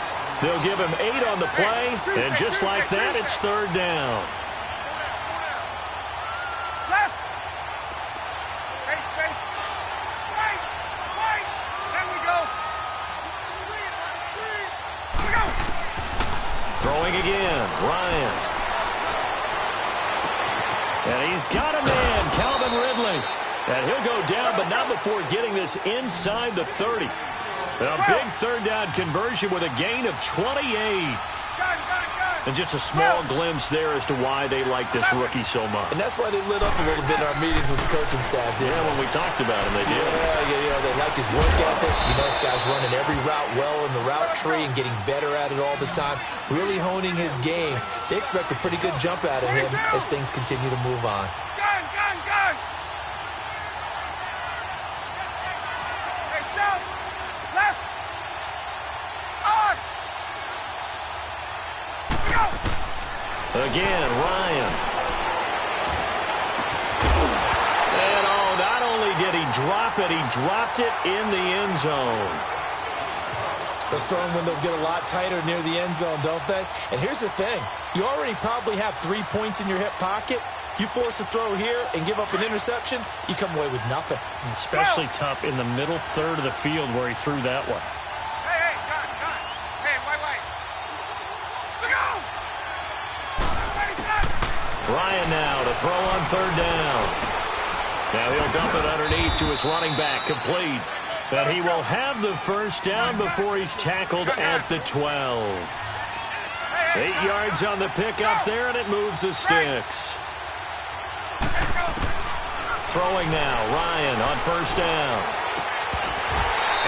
They'll give him 8 on the play, and just like that, it's 3rd down. Left. Space. Right. There we go. Throwing again, Ryan. And he's got a man, Calvin Ridley. And he'll go down, but not before getting this inside the 30. A big 3rd down conversion with a gain of 28. Gun. And just a small glimpse there as to why they like this rookie so much. And that's why they lit up a little bit in our meetings with the coaching staff. Yeah, when we talked about him, they did. Yeah, they like his work ethic. This guy's running every route well in the route tree and getting better at it all the time, really honing his game. They expect a pretty good jump out of him as things continue to move on. Gun. Hey, south. Left. On. Again, Ryan. And not only did he drop it, he dropped it in the end zone. Those throwing windows get a lot tighter near the end zone, don't they? And here's the thing. You already probably have 3 points in your hip pocket. You force a throw here and give up an interception, you come away with nothing. Especially tough in the middle third of the field where he threw that one. Hey, gun. Hey, wait. Look out! Ryan now to throw on 3rd down. Now he'll dump it underneath to his running back, complete. And he will have the first down before he's tackled at the 12. 8 yards on the pickup there, and it moves the sticks. Throwing now, Ryan on first down.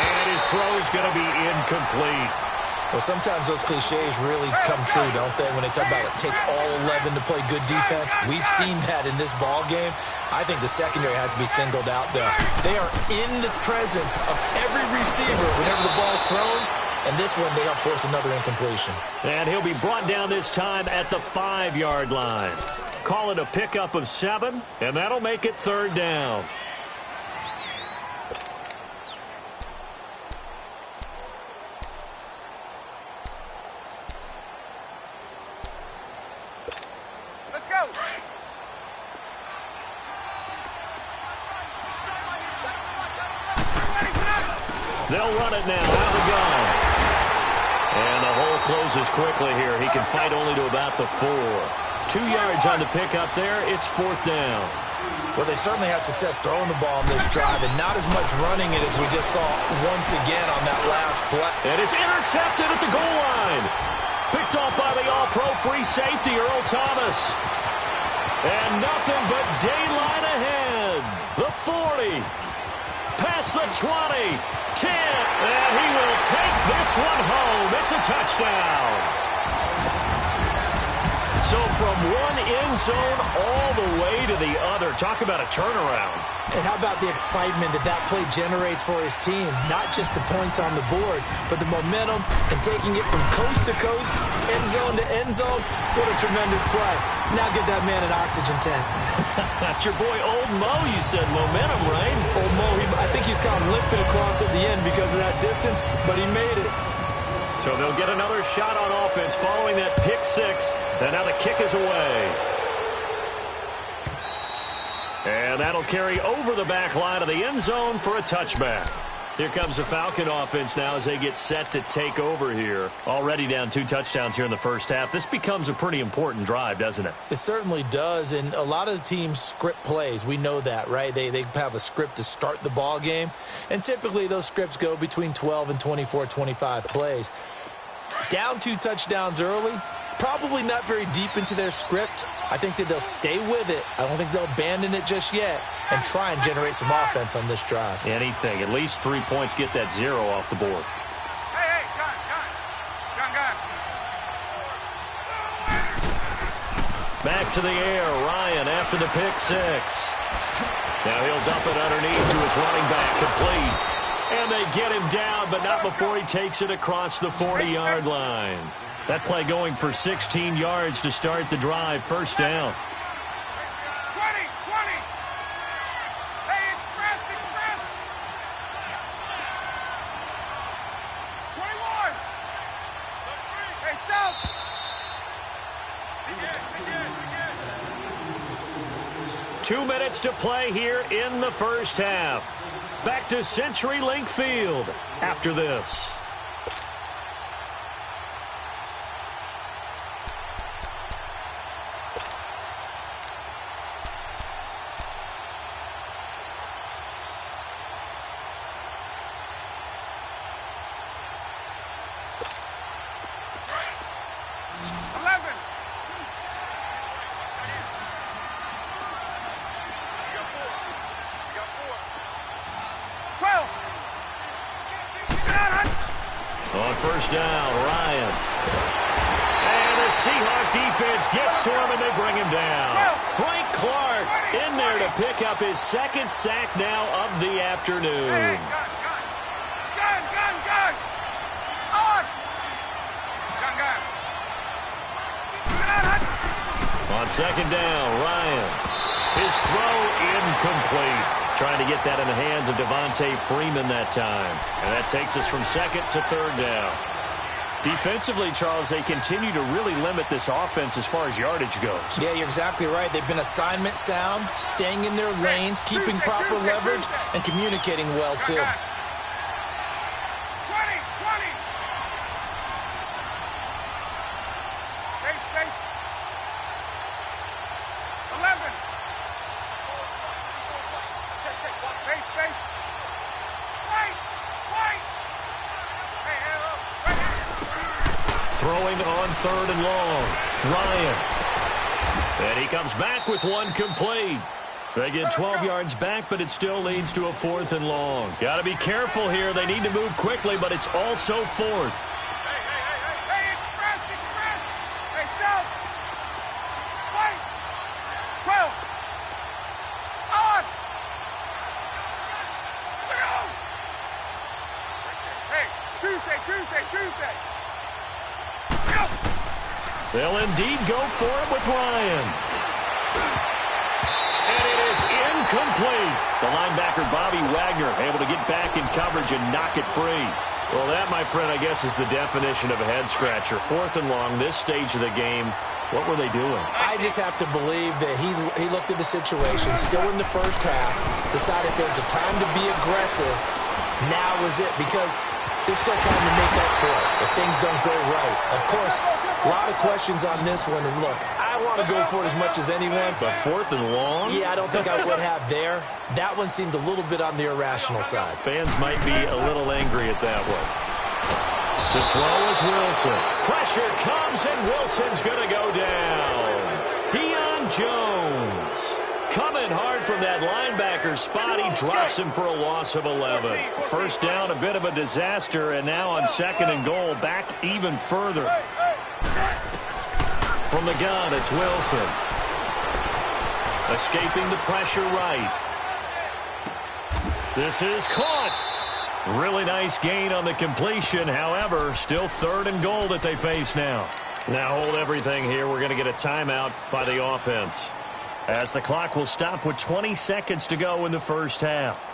And his throw's going to be incomplete. Well, sometimes those cliches really come true, don't they? When they talk about it takes all 11 to play good defense. We've seen that in this ball game. I think the secondary has to be singled out, though. They are in the presence of every receiver whenever the ball's thrown. And this one, they help force another incompletion. And he'll be brought down this time at the 5-yard line. Call it a pickup of 7, and that'll make it 3rd down. Let's go. They'll run it now. Out the gun. And the hole closes quickly here. He can fight only to about the 4. 2 yards on the pickup there. It's 4th down. Well, they certainly had success throwing the ball on this drive, and not as much running it as we just saw once again on that last play. And it's intercepted at the goal line. Picked off by the all-pro free safety, Earl Thomas. And nothing but daylight ahead. The 40. Past the 20. 10. And he will take this one home. It's a touchdown. So from one end zone all the way to the other. Talk about a turnaround. And how about the excitement that play generates for his team? Not just the points on the board, but the momentum and taking it from coast to coast, end zone to end zone. What a tremendous play. Now get that man an oxygen tank. That's your boy Old Mo, you said. Momentum, right? Old Mo, I think he's kind of limping across at the end because of that distance, but he made it. So they'll get another shot on offense following that pick six. And now the kick is away. And that'll carry over the back line of the end zone for a touchback. Here comes the Falcon offense now as they get set to take over here. Already down 2 touchdowns here in the first half. This becomes a pretty important drive, doesn't it? It certainly does, and a lot of the teams script plays. We know that, right? They have a script to start the ball game, and typically those scripts go between 12 and 24, 25 plays. Down 2 touchdowns early, probably not very deep into their script. I think that they'll stay with it. I don't think they'll abandon it just yet and try and generate some offense on this drive. Anything. At least 3 points, get that 0 off the board. Hey, gun. Back to the air. Ryan after the pick six. Now he'll dump it underneath to his running back, complete. And they get him down, but not before he takes it across the 40-yard line. That play going for 16 yards to start the drive. First down. 20. Hey, express. 21. Hey, South. Again. 2 minutes to play here in the first half. Back to CenturyLink Field after this. First down, Ryan. And the Seahawk defense gets to him, and they bring him down. Frank Clark in there to pick up his second sack now of the afternoon. Gun. On. Gun. On second down, Ryan. His throw incomplete. Trying to get that in the hands of Devontae Freeman that time. And that takes us from second to third down. Defensively, Charles, they continue to really limit this offense as far as yardage goes. Yeah, you're exactly right. They've been assignment sound, staying in their lanes, keeping proper leverage, and communicating well, too. 20. 11. Space. Wait. Throwing on third and long. Ryan. And he comes back with one complete. They get 12 yards back, but it still leads to a 4th and long. Got to be careful here. They need to move quickly, but it's also 4th. Hey, express. Hey, South. Wait. 12. On. Hey, Tuesday. They'll indeed go for it with Ryan. And it is incomplete. The linebacker, Bobby Wagner, able to get back in coverage and knock it free. Well, that, my friend, I guess is the definition of a head-scratcher. 4th and long, this stage of the game. What were they doing? I just have to believe that he looked at the situation, still in the first half, decided there's a time to be aggressive. Now is it, because there's still time to make up for it if things don't go right. Of course, a lot of questions on this one. And look, I want to go for it as much as anyone. But 4th and long? Yeah, I don't think I would have there. That one seemed a little bit on the irrational side. Fans might be a little angry at that one. To throw is Wilson. Pressure comes, and Wilson's going to go down. Deion Jones coming hard from that linebacker spot. He drops him for a loss of 11. First down, a bit of a disaster, and now on 2nd and goal, back even further. From the gun, it's Wilson. Escaping the pressure right. This is caught. Really nice gain on the completion. However, still 3rd and goal that they face now. Now hold everything here. We're going to get a timeout by the offense, as the clock will stop with 20 seconds to go in the first half.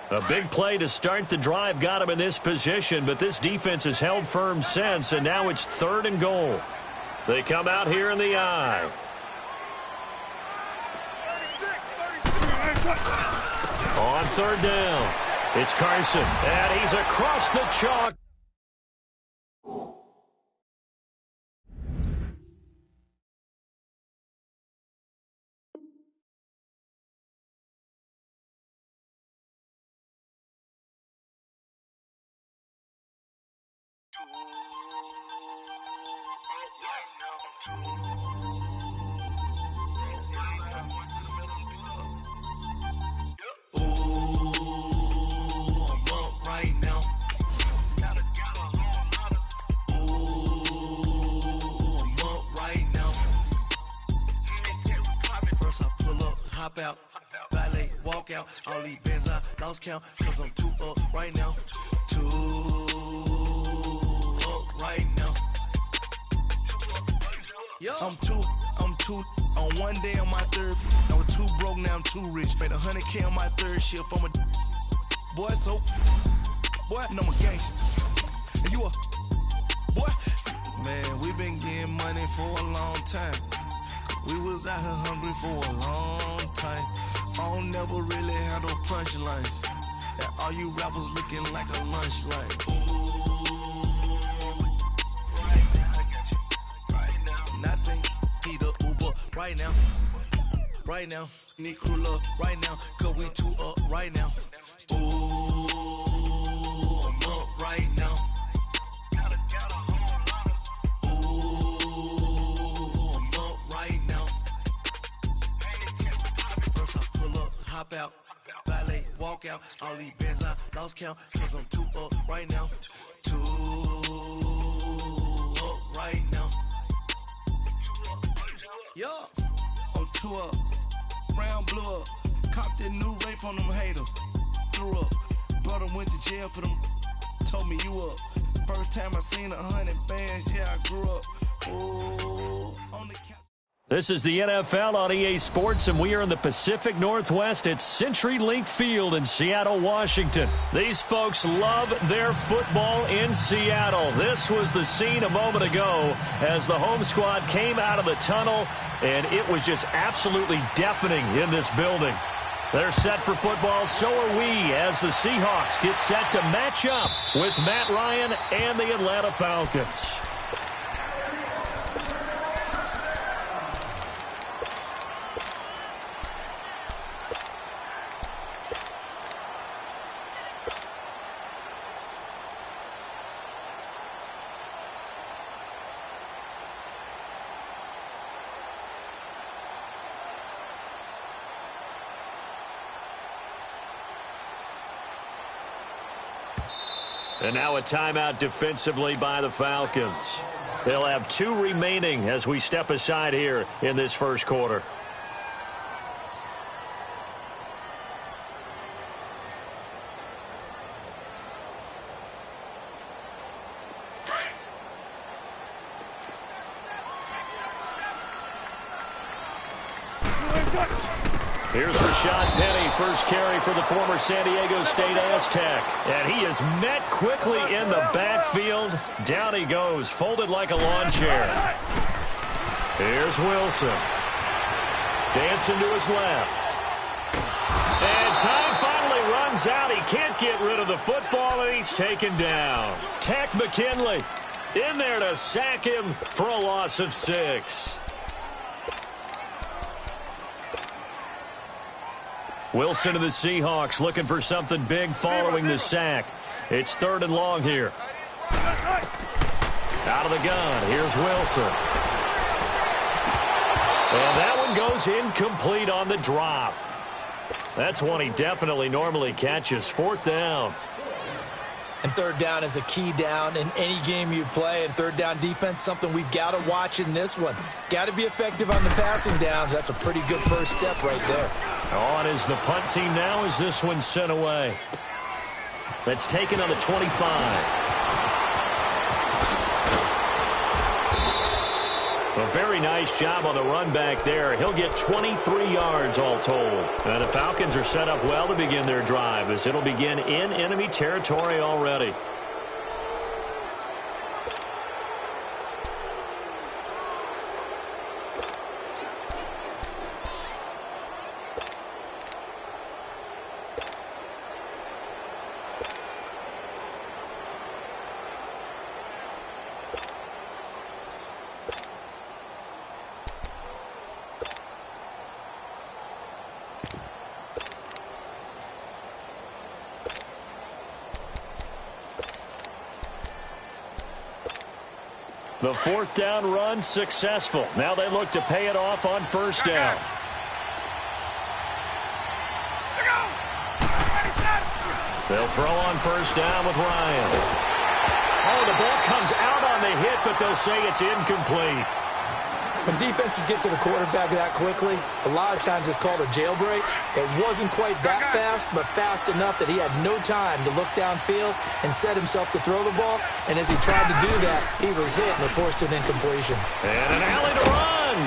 A big play to start the drive got him in this position, but this defense has held firm since, and now it's 3rd and goal. They come out here in the I. On 3rd down, it's Carson, and he's across the chalk. Out, valet, walk out, all these bands I lost count, cause I'm 2 up right now, 2 up right now, I'm two, on one day on my 3rd, I was 2 broke, now I'm 2 rich, made 100K on my 3rd shift, I'm a boy, so, boy, and I'm a gangster, and you a, boy, man, we been getting money for a long time. We was out here hungry for a long time. I don't never really have no punchlines. And all you rappers looking like a lunch line. Nothing, need a Uber right now. Right now, need crew love right now. Cause we 2 up right now. Ooh, I'm up right now. Hop out, valet, walk out, all these bands I lost count, cause I'm 2 up right now, 2 up right now, yeah, I'm 2 up, round blew up, copped that new rape on them haters, threw up, brother went to jail for them, told me you up, first time I seen 100 bands, yeah I grew up, ooh, on the couch. This is the NFL on EA Sports, and we are in the Pacific Northwest at CenturyLink Field in Seattle, Washington. These folks love their football in Seattle. This was the scene a moment ago as the home squad came out of the tunnel, and it was just absolutely deafening in this building. They're set for football, so are we, as the Seahawks get set to match up with Matt Ryan and the Atlanta Falcons. And now a timeout defensively by the Falcons. They'll have 2 remaining as we step aside here in this first quarter. Here's Rashad Penny, first carry for the former San Diego State Aztec. And he is met quickly in the backfield. Down he goes, folded like a lawn chair. Here's Wilson. Dancing to his left. And time finally runs out. He can't get rid of the football, and he's taken down. Takk McKinley in there to sack him for a loss of 6. Wilson of the Seahawks looking for something big following the sack. It's 3rd and long here. Out of the gun, here's Wilson. And that one goes incomplete on the drop. That's one he definitely normally catches. 4th down. And 3rd down is a key down in any game you play. And 3rd down defense, something we've got to watch in this one. Got to be effective on the passing downs. That's a pretty good first step right there. On is the punt team now as this one's sent away. That's taken on the 25. A very nice job on the run back there. He'll get 23 yards all told. And the Falcons are set up well to begin their drive as it'll begin in enemy territory already. The 4th down run successful. Now they look to pay it off on 1st down. They'll throw on 1st down with Ryan. Oh, the ball comes out on the hit, but they'll say it's incomplete. When defenses get to the quarterback that quickly, a lot of times it's called a jailbreak. It wasn't quite that fast, but fast enough that he had no time to look downfield and set himself to throw the ball. And as he tried to do that, he was hit and it forced an incompletion. And an alley to run.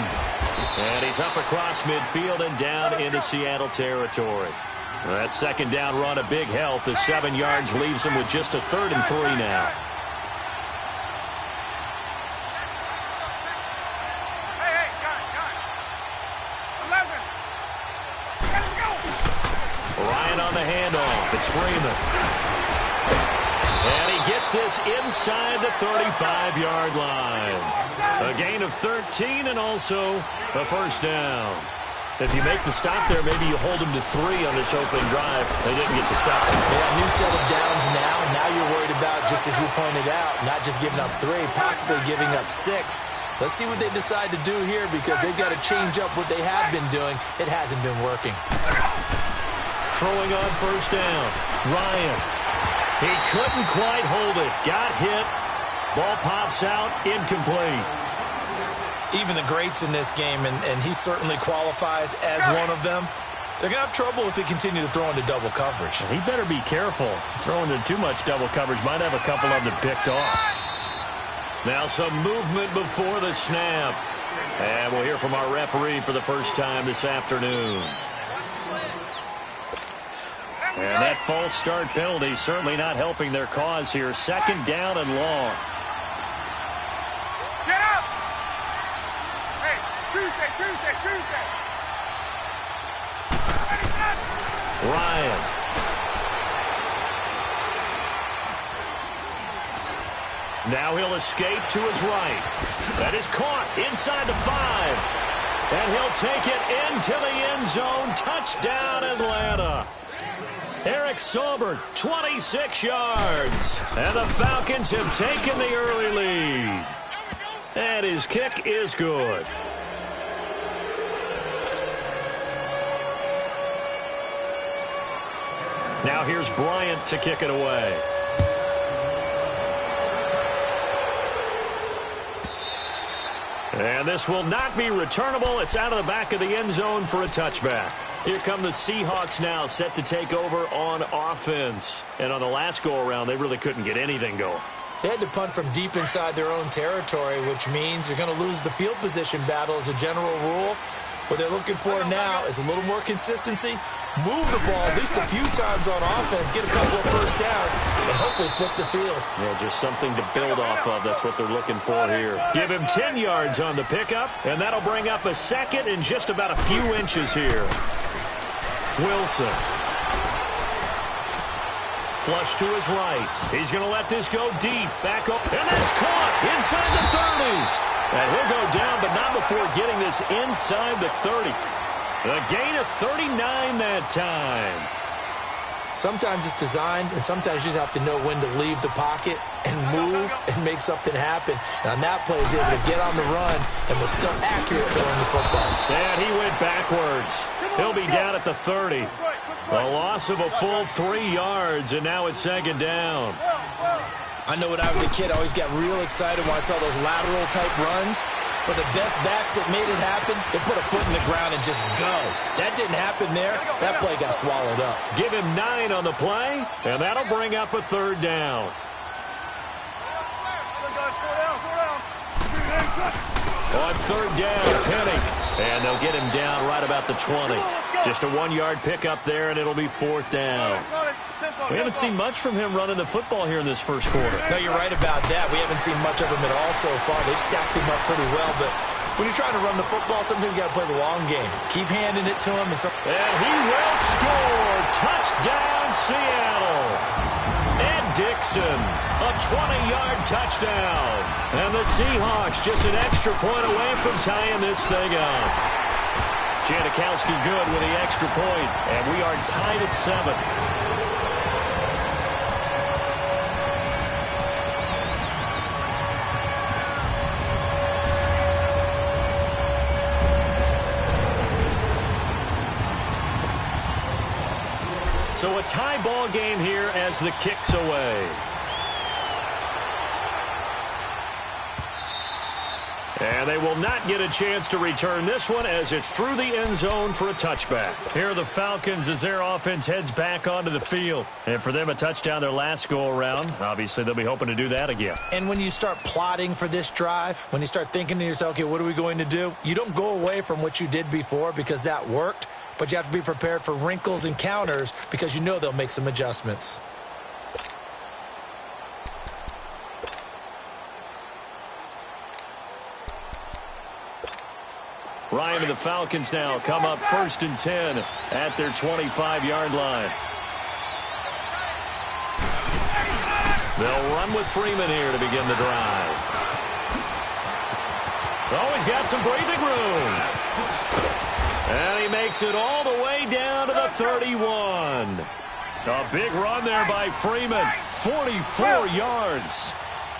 And he's up across midfield and down into Seattle territory. That 2nd down run a big help as 7 yards leaves him with just a 3rd and 3 now. It's Freeman. And he gets this inside the 35-yard line. A gain of 13 and also a 1st down. If you make the stop there, maybe you hold them to 3 on this opening drive. They didn't get the stop. Yeah, new set of downs now. Now you're worried about, just as you pointed out, not just giving up 3, possibly giving up 6. Let's see what they decide to do here because they've got to change up what they have been doing. It hasn't been working. Throwing on 1st down. Ryan. He couldn't quite hold it. Got hit. Ball pops out. Incomplete. Even the greats in this game, and he certainly qualifies as one of them, they're going to have trouble if they continue to throw into double coverage. He better be careful. Throwing into too much double coverage might have a couple of them picked off. Now some movement before the snap. And we'll hear from our referee for the first time this afternoon. And that false start penalty certainly not helping their cause here. 2nd down and long. Get up! Hey, Tuesday. Ryan. Now he'll escape to his right. That is caught inside the 5. And he'll take it into the end zone. Touchdown, Atlanta. Eric Saubert, 26 yards. And the Falcons have taken the early lead. And his kick is good. Now here's Bryant to kick it away. And this will not be returnable. It's out of the back of the end zone for a touchback. Here come the Seahawks now, set to take over on offense. And on the last go-around, they really couldn't get anything going. They had to punt from deep inside their own territory, which means you're going to lose the field position battle as a general rule. What they're looking for now is a little more consistency, move the ball at least a few times on offense, get a couple of first downs, and hopefully flip the field. Yeah, just something to build off of. That's what they're looking for here. Give him 10 yards on the pickup, and that'll bring up a 2nd and just about a few inches here. Wilson. Flush to his right. He's going to let this go deep. Back up, and that's caught inside the 30. And he'll go down, but not before getting this inside the 30. A gain of 39 that time. Sometimes it's designed, and sometimes you just have to know when to leave the pocket and move and make something happen. And on that play, he's able to get on the run and was still accurate throwing the football. And he went backwards. He'll be down at the 30. A loss of a full 3 yards, and now it's second down. I know when I was a kid, I always got real excited when I saw those lateral-type runs. But the best backs that made it happen, they put a foot in the ground and just go. That didn't happen there. That play got swallowed up. Give him 9 on the play, and that'll bring up a third down. On third down, Penny. And they'll get him down right about the 20. Just a 1-yard pickup there, and it'll be fourth down. We haven't seen much from him running the football here in this first quarter. No, you're right about that. We haven't seen much of him at all so far. They've stacked him up pretty well, but when you're trying to run the football, sometimes you got to play the long game. Keep handing it to him. And he will score. Touchdown, Seattle. Ed Dixon, a 20-yard touchdown. And the Seahawks just an extra point away from tying this thing up. Janikowski good with the extra point, and we are tied at 7. So a tie ball game here as the kick's away. And they will not get a chance to return this one as it's through the end zone for a touchback. Here are the Falcons as their offense heads back onto the field. And for them, a touchdown their last go-around. Obviously, they'll be hoping to do that again. And when you start plotting for this drive, when you start thinking to yourself, okay, what are we going to do? You don't go away from what you did before because that worked. But you have to be prepared for wrinkles and counters because you know they'll make some adjustments. Ryan and the Falcons now come up 1st and 10 at their 25-yard line. They'll run with Freeman here to begin the drive. Oh, he's got some breathing room. And he makes it all the way down to the 31. A big run there by Freeman. 44 yards.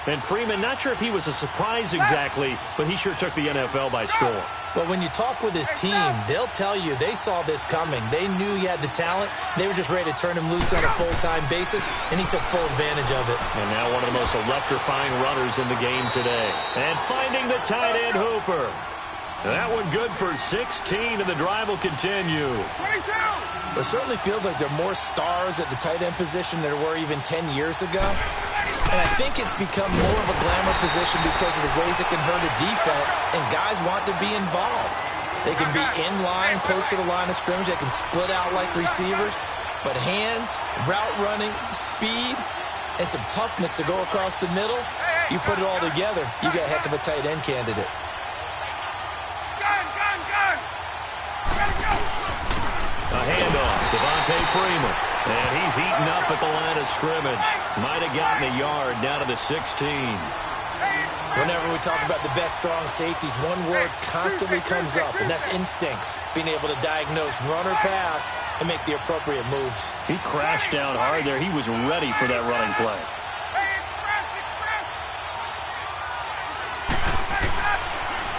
And Freeman, not sure if he was a surprise exactly, but he sure took the NFL by storm. Well, when you talk with his team, they'll tell you they saw this coming. They knew he had the talent. They were just ready to turn him loose on a full-time basis, and he took full advantage of it. And now one of the most electrifying runners in the game today. And finding the tight end, Hooper. That one good for 16, and the drive will continue. 22! It certainly feels like there are more stars at the tight end position than there were even 10 years ago. And I think it's become more of a glamour position because of the ways it can hurt a defense, and guys want to be involved. They can be in line, close to the line of scrimmage. They can split out like receivers. But hands, route running, speed, and some toughness to go across the middle, you put it all together, you got a heck of a tight end candidate. A handoff, Devontae Freeman. And he's eaten up at the line of scrimmage. Might have gotten a yard down to the 16. Whenever we talk about the best strong safeties, one word constantly comes up, and that's instincts. Being able to diagnose run or pass and make the appropriate moves. He crashed down hard there. He was ready for that running play.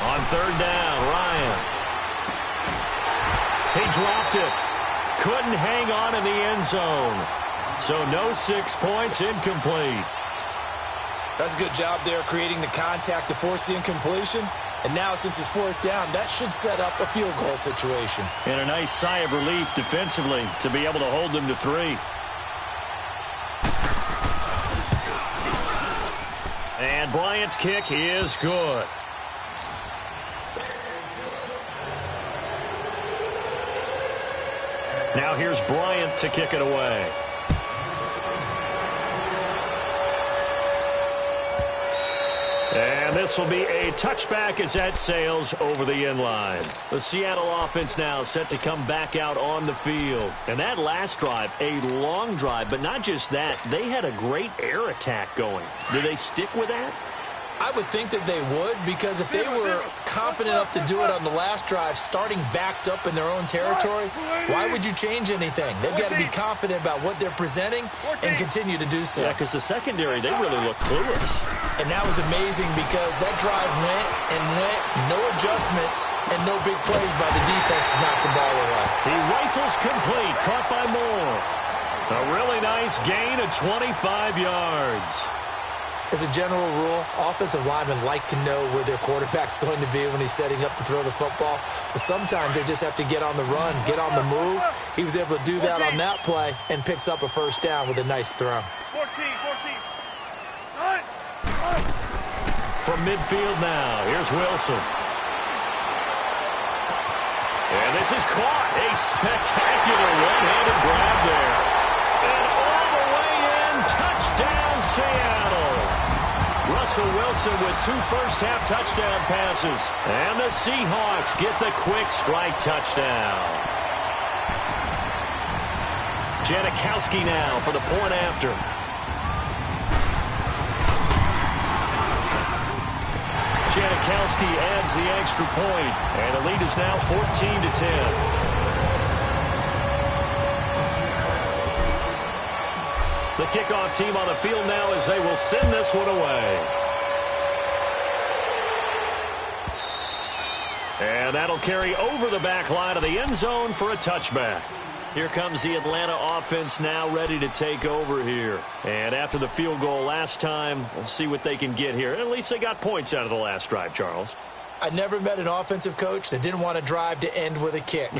On third down, Ryan. He dropped it. Couldn't hang on in the end zone. So no 6 points, incomplete. That's a good job there creating the contact to force the incompletion. And now since it's fourth down, that should set up a field goal situation. And a nice sigh of relief defensively to be able to hold them to 3. And Bryant's kick is good. Now here's Bryant to kick it away. And this will be a touchback as that sails over the end line. The Seattle offense now set to come back out on the field. And that last drive, a long drive, but not just that. They had a great air attack going. Do they stick with that? I would think that they would, because if they were confident enough to do it on the last drive, starting backed up in their own territory, why would you change anything? They've got to be confident about what they're presenting and continue to do so. Yeah, because the secondary, they really look clueless. And that was amazing because that drive went and went, no adjustments, and no big plays by the defense to knock the ball away. He rifles complete, caught by Moore. A really nice gain of 25 yards. As a general rule, offensive linemen like to know where their quarterback's going to be when he's setting up to throw the football. But sometimes they just have to get on the run, get on the move. He was able to do that on that play and picks up a first down with a nice throw. 14. From midfield now, here's Wilson. And this is caught. A spectacular one-handed grab there. And all the way in, touchdown Seattle. Russell Wilson with 2 first-half touchdown passes. And the Seahawks get the quick strike touchdown. Janikowski now for the point after. Janikowski adds the extra point, and the lead is now 14-10. The kickoff team on the field now as they will send this one away. And that'll carry over the back line of the end zone for a touchback. Here comes the Atlanta offense now ready to take over here. And after the field goal last time, we'll see what they can get here. At least they got points out of the last drive, Charles. I never met an offensive coach that didn't want to drive to end with a kick.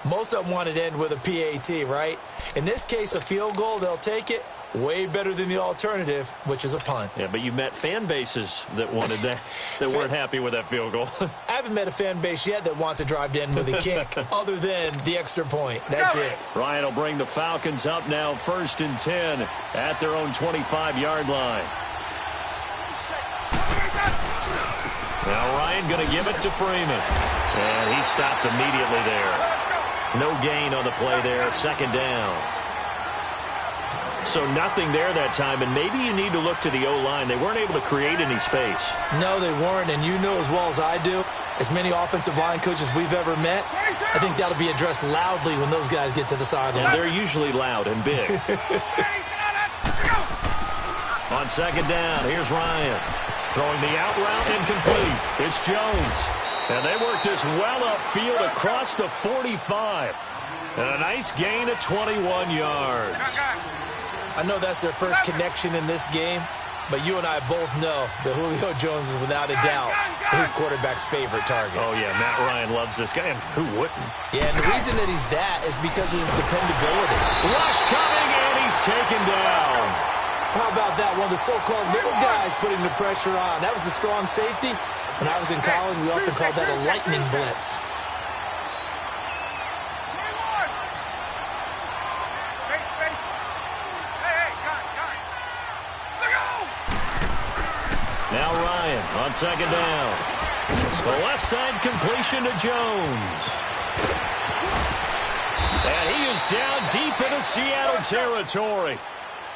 Most of them wanted to end with a PAT, right? In this case, a field goal, they'll take it. Way better than the alternative, which is a punt. Yeah, but you met fan bases that wanted that, that weren't happy with that field goal. I haven't met a fan base yet that wants to drive to end with a kick, other than the extra point. That's it. Ryan will bring the Falcons up now 1st and 10 at their own 25-yard line. Now Ryan going to give it to Freeman. And he stopped immediately there. No gain on the play there, 2nd down. So nothing there that time, and maybe you need to look to the O-line. They weren't able to create any space. No, they weren't, and you know as well as I do, as many offensive line coaches we've ever met, I think that'll be addressed loudly when those guys get to the sideline. And they're usually loud and big. On 2nd down, here's Ryan. Throwing the out route incomplete. It's Jones. And they work this well upfield across the 45. And a nice gain of 21 yards. I know that's their first connection in this game, but you and I both know that Julio Jones is without a doubt his quarterback's favorite target. Oh, yeah, Matt Ryan loves this guy, and who wouldn't? Yeah, and the reason that he's that is because of his dependability. Rush coming, and he's taken down. How about that? One of the so-called little guys putting the pressure on. That was the strong safety. When I was in college, we often called that a lightning blitz. Now Ryan on 2nd down. The left side completion to Jones. And he is down deep into Seattle territory.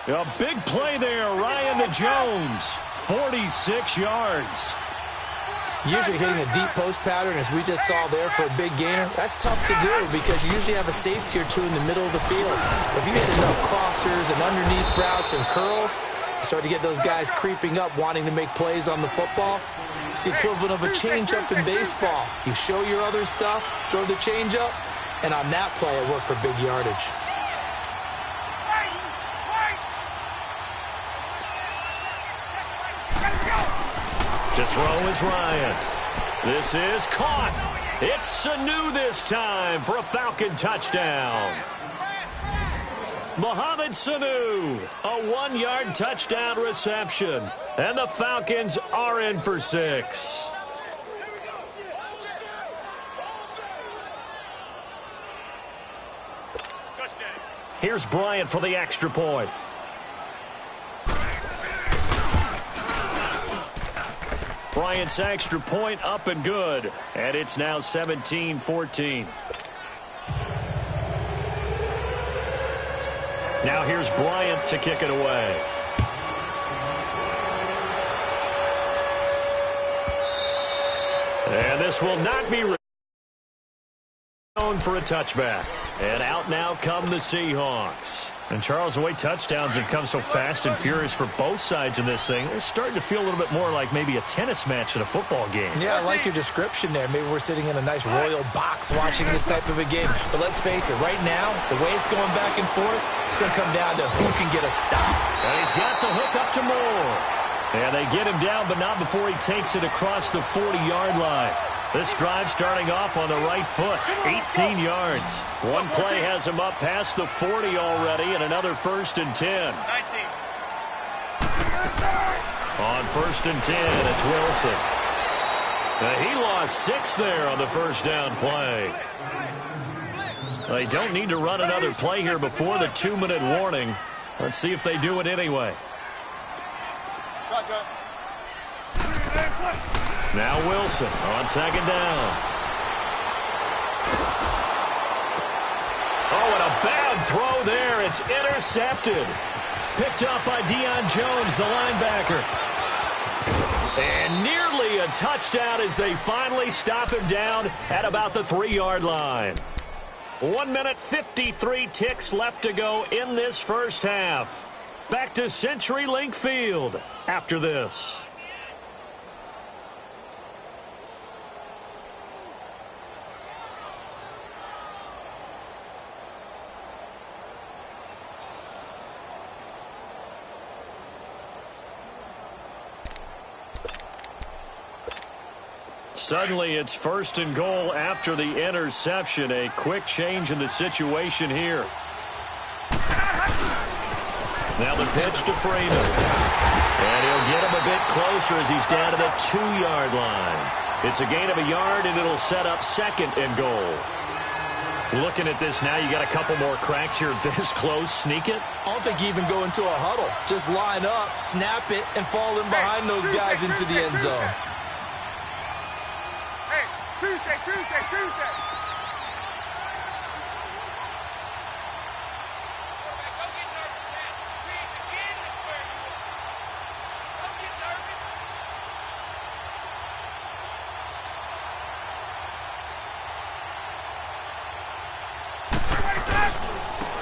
A big play there, Ryan to Jones. 46 yards. Usually hitting a deep post pattern, as we just saw there for a big gainer, that's tough to do because you usually have a safety or two in the middle of the field. If you hit enough crossers and underneath routes and curls, you start to get those guys creeping up, wanting to make plays on the football. It's the equivalent of a changeup in baseball. You show your other stuff, throw the changeup, and on that play, it worked for big yardage. To throw is Ryan. This is caught. It's Sanu this time for a Falcon touchdown. Mohamed Sanu, a 1-yard touchdown reception. And the Falcons are in for 6. Here's Bryant for the extra point. Bryant's extra point up and good. And it's now 17-14. Now here's Bryant to kick it away. And this will not be known for a touchback. And out now come the Seahawks. And, Charles, the way touchdowns have come so fast and furious for both sides in this thing, it's starting to feel a little bit more like maybe a tennis match than a football game. Yeah, I like your description there. Maybe we're sitting in a nice royal box watching this type of a game. But let's face it, right now, the way it's going back and forth, it's going to come down to who can get a stop. And he's got the hook up to Moore. And they get him down, but not before he takes it across the 40-yard line. This drive starting off on the right foot, 18 yards. One play has him up past the 40 already, and another 1st and 10. 19. On 1st and 10, it's Wilson. He lost 6 there on the first down play. They don't need to run another play here before the 2-minute warning. Let's see if they do it anyway. Now Wilson on 2nd down. Oh, and a bad throw there. It's intercepted. Picked up by Deion Jones, the linebacker. And nearly a touchdown as they finally stop him down at about the 3-yard line. 1 minute, 53 ticks left to go in this first half. Back to CenturyLink Field after this. Suddenly, it's 1st and goal after the interception. A quick change in the situation here. Now the pitch to Freeman. And he'll get him a bit closer as he's down to the 2-yard line. It's a gain of a yard, and it'll set up 2nd and goal. Looking at this now, you got a couple more cracks here this close. Sneak it? I don't think you even go into a huddle. Just line up, snap it, and fall in behind those guys into the end zone. Tuesday.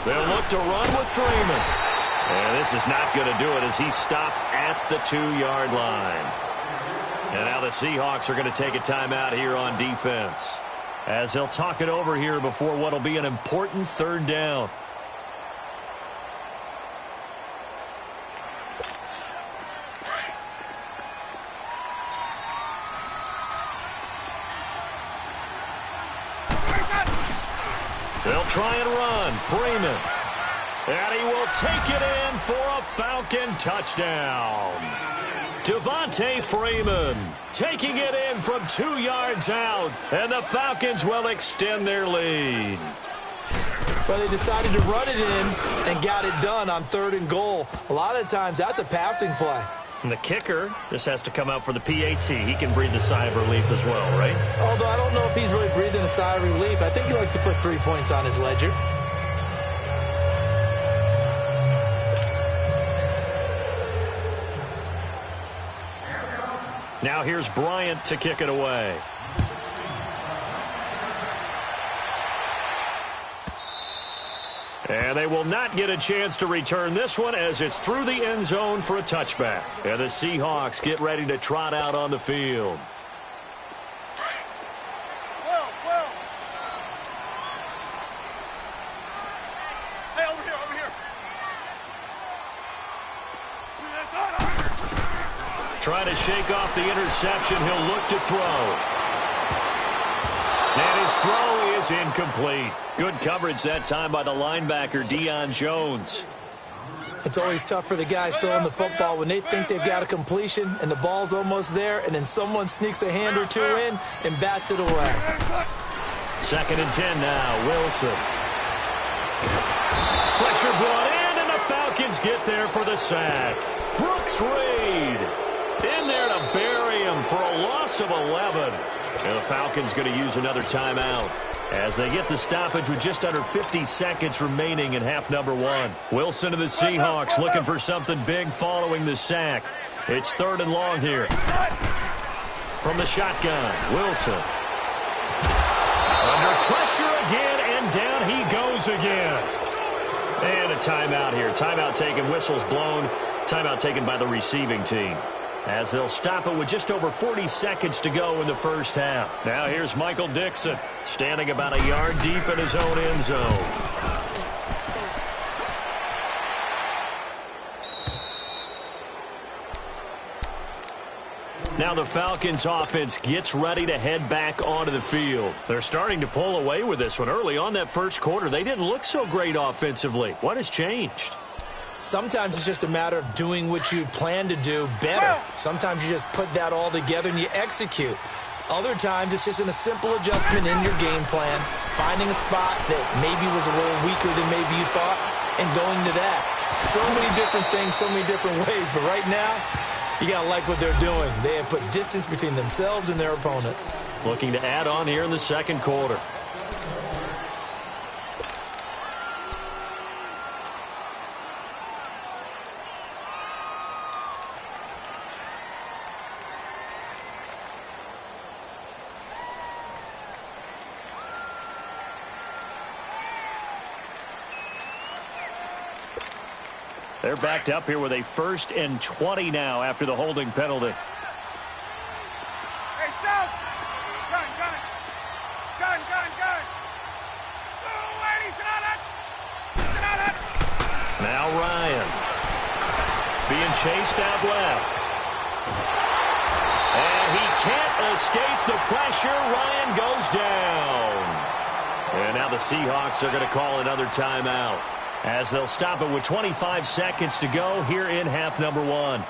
They'll look to run with Freeman. And this is not going to do it as he's stopped at the 2-yard line. And now the Seahawks are going to take a timeout here on defense, as they'll talk it over here before what will be an important 3rd down. They'll try and run. Freeman. And he will take it in for a Falcon touchdown. Devontae Freeman taking it in from 2 yards out, and the Falcons will extend their lead. Well, they decided to run it in and got it done on 3rd and goal. A lot of times, that's a passing play. And the kicker just has to come out for the PAT. He can breathe a sigh of relief as well, right? Although I don't know if he's really breathing a sigh of relief. I think he likes to put 3 points on his ledger. Now here's Bryant to kick it away. And they will not get a chance to return this one as it's through the end zone for a touchback. And the Seahawks get ready to trot out on the field. Hey, over here. Trying to shake off the interception. He'll look to throw. And his throw is incomplete. Good coverage that time by the linebacker, Deion Jones. It's always tough for the guys throwing the football when they think they've got a completion and the ball's almost there, and then someone sneaks a hand or two in and bats it away. 2nd and 10 now. Wilson. Pressure brought in, and the Falcons get there for the sack. Brooks Reed in there to bury him for a loss of 11. And the Falcons going to use another timeout as they get the stoppage with just under 50 seconds remaining in half number 1. Wilson to the Seahawks looking for something big following the sack. It's 3rd and long here. From the shotgun, Wilson. Under pressure again, and down he goes again. And a timeout here. Timeout taken, whistles blown. Timeout taken by the receiving team, as they'll stop it with just over 40 seconds to go in the first half. Now here's Michael Dixon, standing about a yard deep in his own end zone. Now the Falcons offense gets ready to head back onto the field. They're starting to pull away with this one. Early on that first quarter, they didn't look so great offensively. What has changed? Sometimes it's just a matter of doing what you plan to do better. Sometimes you just put that all together and you execute. Other times it's just a simple adjustment in your game plan, finding a spot that maybe was a little weaker than maybe you thought, and going to that. So many different things, so many different ways, but right now, you got to like what they're doing. They have put distance between themselves and their opponent. Looking to add on here in the second quarter. They're backed up here with a 1st and 20 now after the holding penalty. Hey, South! Gun! Oh, ladies, sit on it! Now Ryan. Being chased out left. And he can't escape the pressure. Ryan goes down. And now the Seahawks are going to call another timeout, as they'll stop it with 25 seconds to go here in half number 1.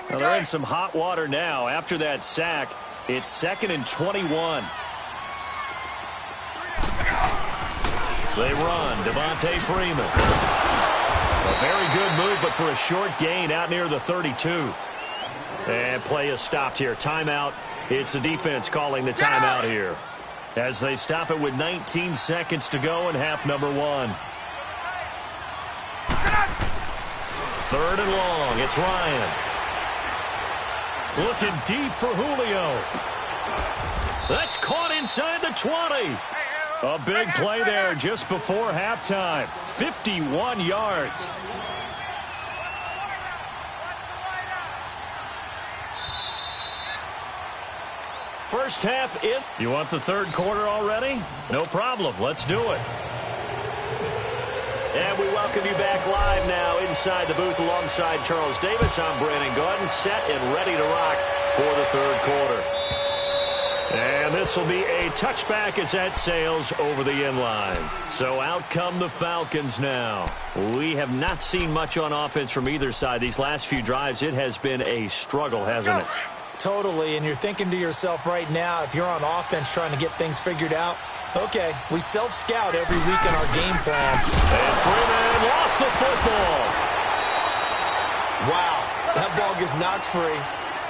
Well, they're in some hot water now. After that sack, it's 2nd and 21. They run. Devontae Freeman. A very good move, but for a short gain out near the 32. And play is stopped here. Timeout. It's the defense calling the timeout here, as they stop it with 19 seconds to go in half number 1. 3rd and long. It's Ryan. Looking deep for Julio. That's caught inside the 20. A big play there just before halftime. 51 yards. First half in. You want the third quarter already? No problem. Let's do it. And we welcome you back live now inside the booth alongside Charles Davis. I'm Brandon Gordon, set and ready to rock for the third quarter. And this will be a touchback as that sails over the end line. So out come the Falcons now. We have not seen much on offense from either side. These last few drives, it has been a struggle, hasn't it? Totally, and you're thinking to yourself right now, if you're on offense trying to get things figured out, okay, we self-scout every week in our game plan. And Freeman lost the football. Wow, that ball gets knocked free,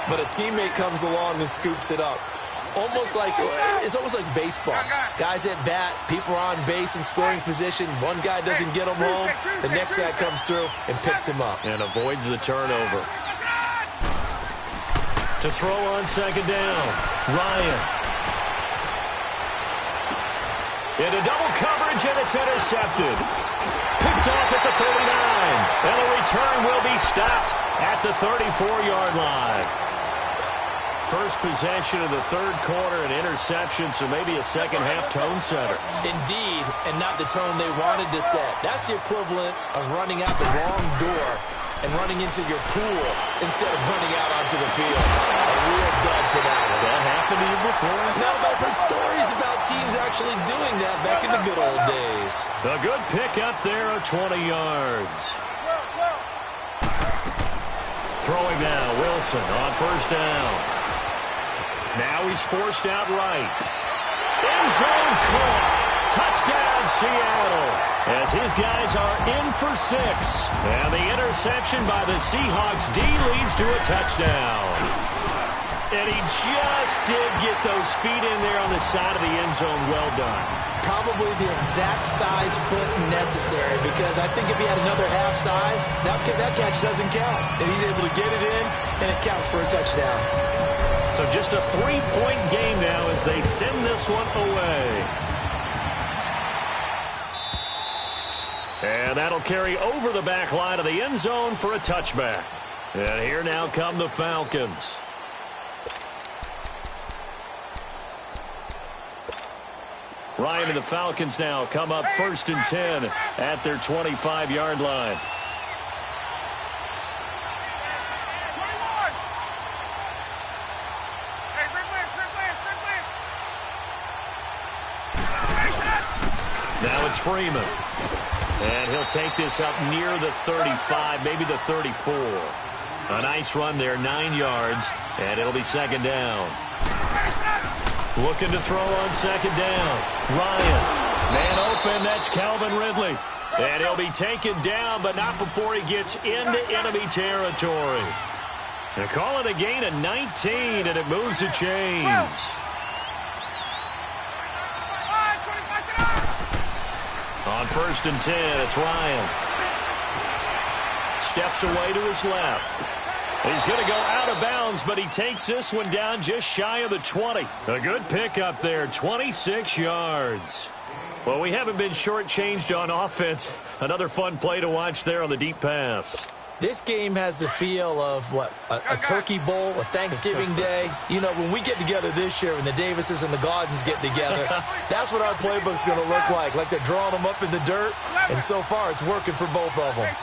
but a teammate comes along and scoops it up. It's almost like baseball. Guys at bat, people are on base in scoring position. One guy doesn't get him home. The next guy comes through and picks him up. And avoids the turnover. To throw on second down, Ryan. Into double coverage, and it's intercepted. Picked off at the 39. And the return will be stopped at the 34-yard line. First possession of the third quarter, an interception, so maybe a second-half tone setter. Indeed, and not the tone they wanted to set. That's the equivalent of running out the wrong door and running into your pool instead of running out onto the field. A real dud for that one. Has that happened to you before? No, I've heard stories about teams actually doing that back in the good old days. A good pick up there of 20 yards. Throwing now, Wilson on first down. Now he's forced out right. End zone caught. Touchdown, Seattle. As his guys are in for 6. And the interception by the Seahawks D leads to a touchdown. And he just did get those feet in there on the side of the end zone. Well done. Probably the exact size foot necessary, because I think if he had another half size, that catch doesn't count. And he's able to get it in, and it counts for a touchdown. So just a 3-point game now as they send this one away. And that'll carry over the back line of the end zone for a touchback. And here now come the Falcons. Ryan and the Falcons now come up 1st and 10 at their 25-yard line. Now it's Freeman. And he'll take this up near the 35, maybe the 34. A nice run there, 9 yards, and it'll be 2nd down. Looking to throw on 2nd down. Ryan. Man open, that's Calvin Ridley. And he'll be taken down, but not before he gets into enemy territory. They call it a gain of 19, and it moves the chains. On 1st and 10, it's Ryan. Steps away to his left. He's going to go out of bounds, but he takes this one down just shy of the 20. A good pickup there, 26 yards. Well, we haven't been shortchanged on offense. Another fun play to watch there on the deep pass. This game has the feel of, a turkey bowl, a Thanksgiving day. You know, when we get together this year, when the Davises and the Gaudens get together, that's what our playbook's going to look like. Like they're drawing them up in the dirt, and so far it's working for both of them.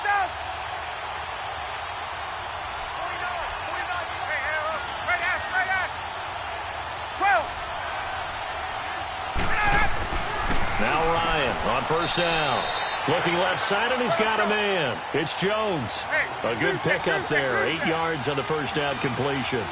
Now Ryan on 1st down. Looking left side, and he's got a man. It's Jones. A good pickup there. 8 yards on the 1st down completion.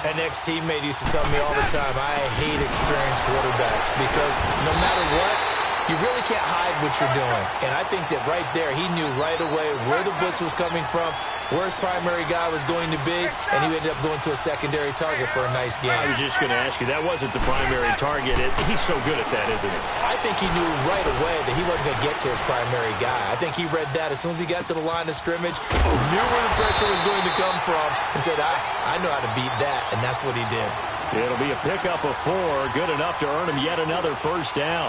An ex-teammate used to tell me all the time, I hate experienced quarterbacks because no matter what, you really can't hide what you're doing. And I think that right there, he knew right away where the blitz was coming from, where his primary guy was going to be, and he ended up going to a secondary target for a nice game. I was just going to ask you, that wasn't the primary target. He's so good at that, isn't he? I think he knew right away that he wasn't going to get to his primary guy. I think he read that as soon as he got to the line of scrimmage, knew where the pressure was going to come from, and said, I know how to beat that, and that's what he did. It'll be a pickup of 4, good enough to earn him yet another 1st down.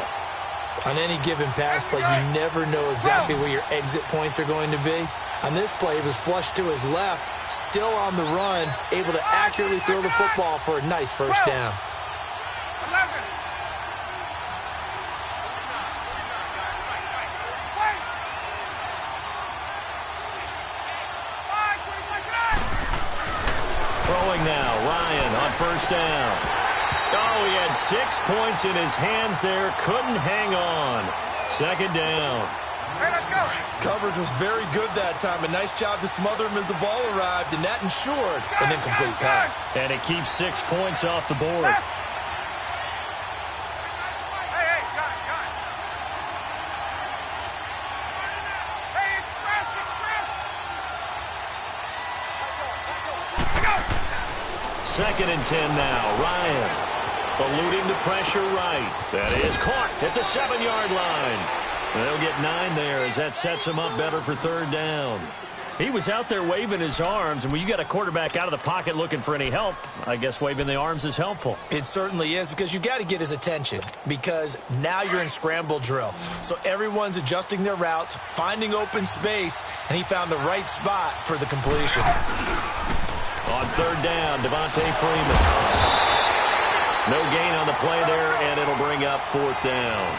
On any given pass play, you never know exactly where your exit points are going to be. On this play, he was flushed to his left, still on the run, able to accurately throw the football for a nice 1st down. 11. Throwing now, Ryan on 1st down. Oh, he had 6 points in his hands there, couldn't hang on. 2nd down. Hey, let's go. Coverage was very good that time. A nice job to smother him as the ball arrived, and that ensured an incomplete pass. And it keeps 6 points off the board. Hey, got it. Hey, express. Let's go. 2nd and 10 now, Ryan. Eluding the pressure right. That is caught at the 7-yard line. They'll get 9 there as that sets him up better for 3rd down. He was out there waving his arms, and when you got a quarterback out of the pocket looking for any help, I guess waving the arms is helpful. It certainly is, because you got to get his attention, because now you're in scramble drill. So everyone's adjusting their routes, finding open space, and he found the right spot for the completion. On 3rd down, Devontae Freeman. No gain on the play there, and it'll bring up 4th down.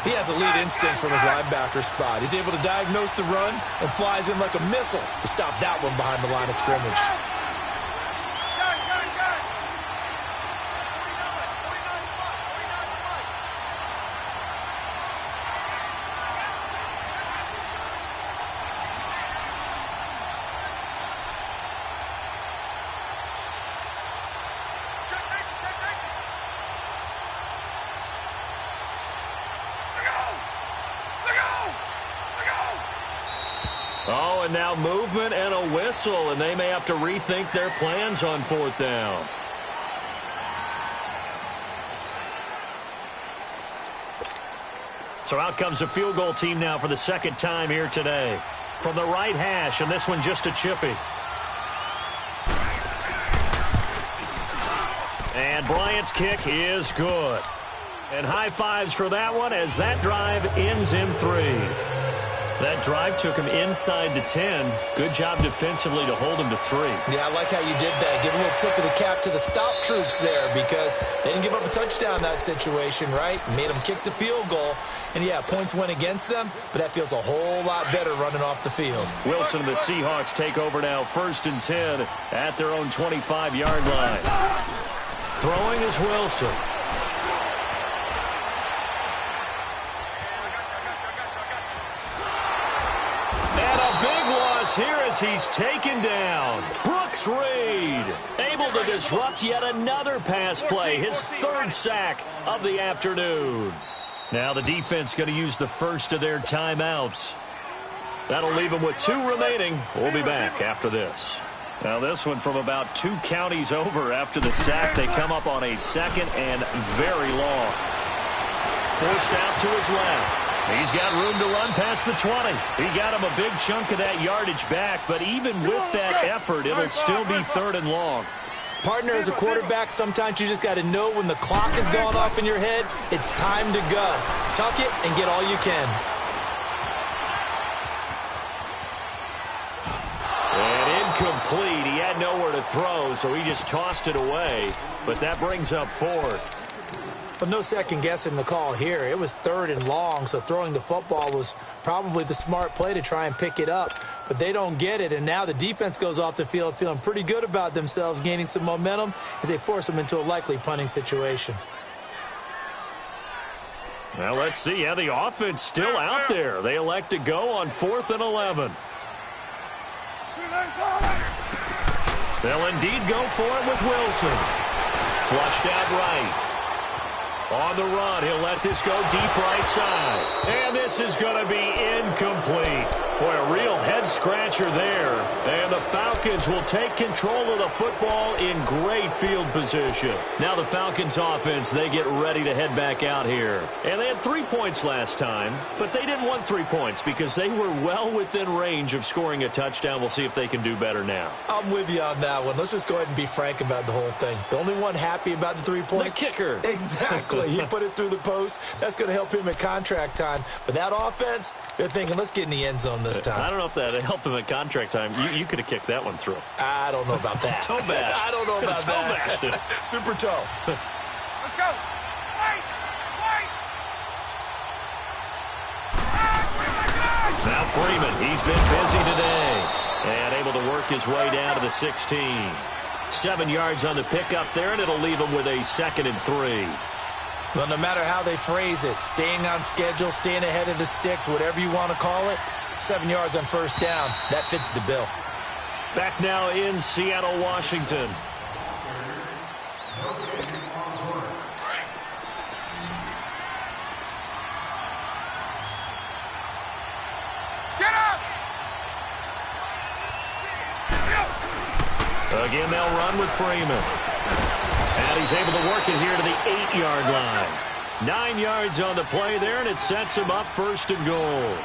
He has elite instincts from his linebacker spot. He's able to diagnose the run and flies in like a missile to stop that one behind the line of scrimmage. and now movement and a whistle, and they may have to rethink their plans on 4th down. So out comes a field goal team now for the 2nd time here today. From the right hash, and this one just a chippy. And Bryant's kick is good. And high fives for that one as that drive ends in 3. That drive took him inside the 10. Good job defensively to hold him to 3. Yeah, I like how you did that. Give a little tip of the cap to the stop troops there because they didn't give up a touchdown in that situation, right? Made them kick the field goal. And, yeah, points went against them, but that feels a whole lot better running off the field. Wilson and the Seahawks take over now 1st and 10 at their own 25-yard line. Throwing is Wilson. Here as he's taken down. Brooks Reed able to disrupt yet another pass play. His 3rd sack of the afternoon. Now the defense going to use the first of their timeouts. That'll leave them with 2 remaining. We'll be back after this. Now this one from about 2 counties over after the sack. They come up on a 2nd and very long. Forced out to his left. He's got room to run past the 20. He got him a big chunk of that yardage back, but even with that effort, it'll still be 3rd and long. Partner, as a quarterback, sometimes you just got to know when the clock is going off in your head, it's time to go. Tuck it and get all you can. And incomplete. He had nowhere to throw, so he just tossed it away. But that brings up 4th. But no second guessing the call here. It was 3rd and long, so throwing the football was probably the smart play to try and pick it up. But they don't get it, and now the defense goes off the field feeling pretty good about themselves, gaining some momentum as they force them into a likely punting situation. Well, let's see. Yeah, the offense still out there. They elect to go on 4th and 11. They'll indeed go for it with Wilson. Flushed out right. On the run, he'll let this go deep right side. And this is going to be incomplete. Boy, a real head-scratcher there. And the Falcons will take control of the football in great field position. Now the Falcons offense, they get ready to head back out here. And they had 3 points last time, but they didn't want 3 points because they were well within range of scoring a touchdown. We'll see if they can do better now. I'm with you on that one. Let's just go ahead and be frank about the whole thing. The only one happy about the 3-point? The kicker. Exactly. He put it through the post. That's going to help him at contract time. But that offense, they're thinking, let's get in the end zone this time. I don't know if that helped him at contract time. You could have kicked that one through. I don't know about that. Toe bash. I don't know about toe bashed it. Super toe. Let's go. Wait. Now Freeman, he's been busy today. And able to work his way down to the 16. 7 yards on the pickup there, and it'll leave him with a 2nd and 3. Well, no matter how they phrase it, staying on schedule, staying ahead of the sticks, whatever you want to call it, 7 yards on 1st down, that fits the bill. Back now in Seattle, Washington. Get up! Again, they'll run with Freeman. And he's able to work it here to the 8-yard line. 9 yards on the play there, and it sets him up 1st and goal.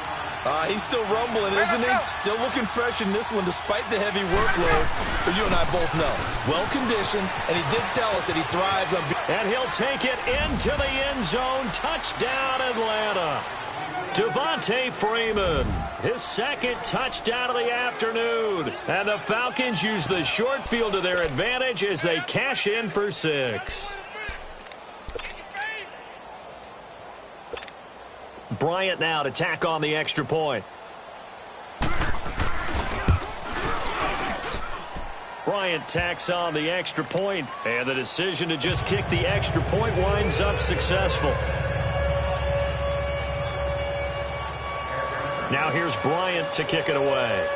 He's still rumbling, isn't he? Still looking fresh in this one despite the heavy workload. But you and I both know, well-conditioned, and he did tell us that he thrives on... And he'll take it into the end zone. Touchdown, Atlanta. Devontae Freeman, his 2nd touchdown of the afternoon. And the Falcons use the short field to their advantage as they cash in for 6. Bryant now to tack on the extra point. Bryant tacks on the extra point, and the decision to just kick the extra point winds up successful. Now here's Bryant to kick it away.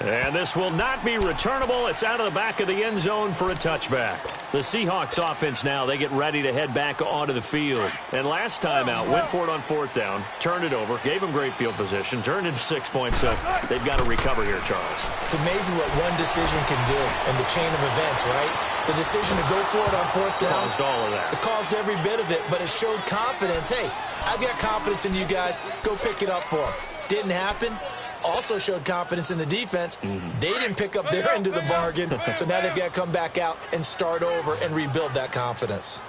And this will not be returnable. It's out of the back of the end zone for a touchback. The Seahawks offense now, they get ready to head back onto the field. And last time out, went for it on fourth down, turned it over, gave them great field position, turned into 6 points. So they've got to recover here, Charles. It's amazing what one decision can do in the chain of events, right? The decision to go for it on fourth down. Caused all of that. It caused every bit of it, but it showed confidence. Hey, I've got confidence in you guys. Go pick it up for them. Didn't happen. Also showed confidence in the defense. They didn't pick up their end of the bargain, so now they've got to come back out and start over and rebuild that confidence.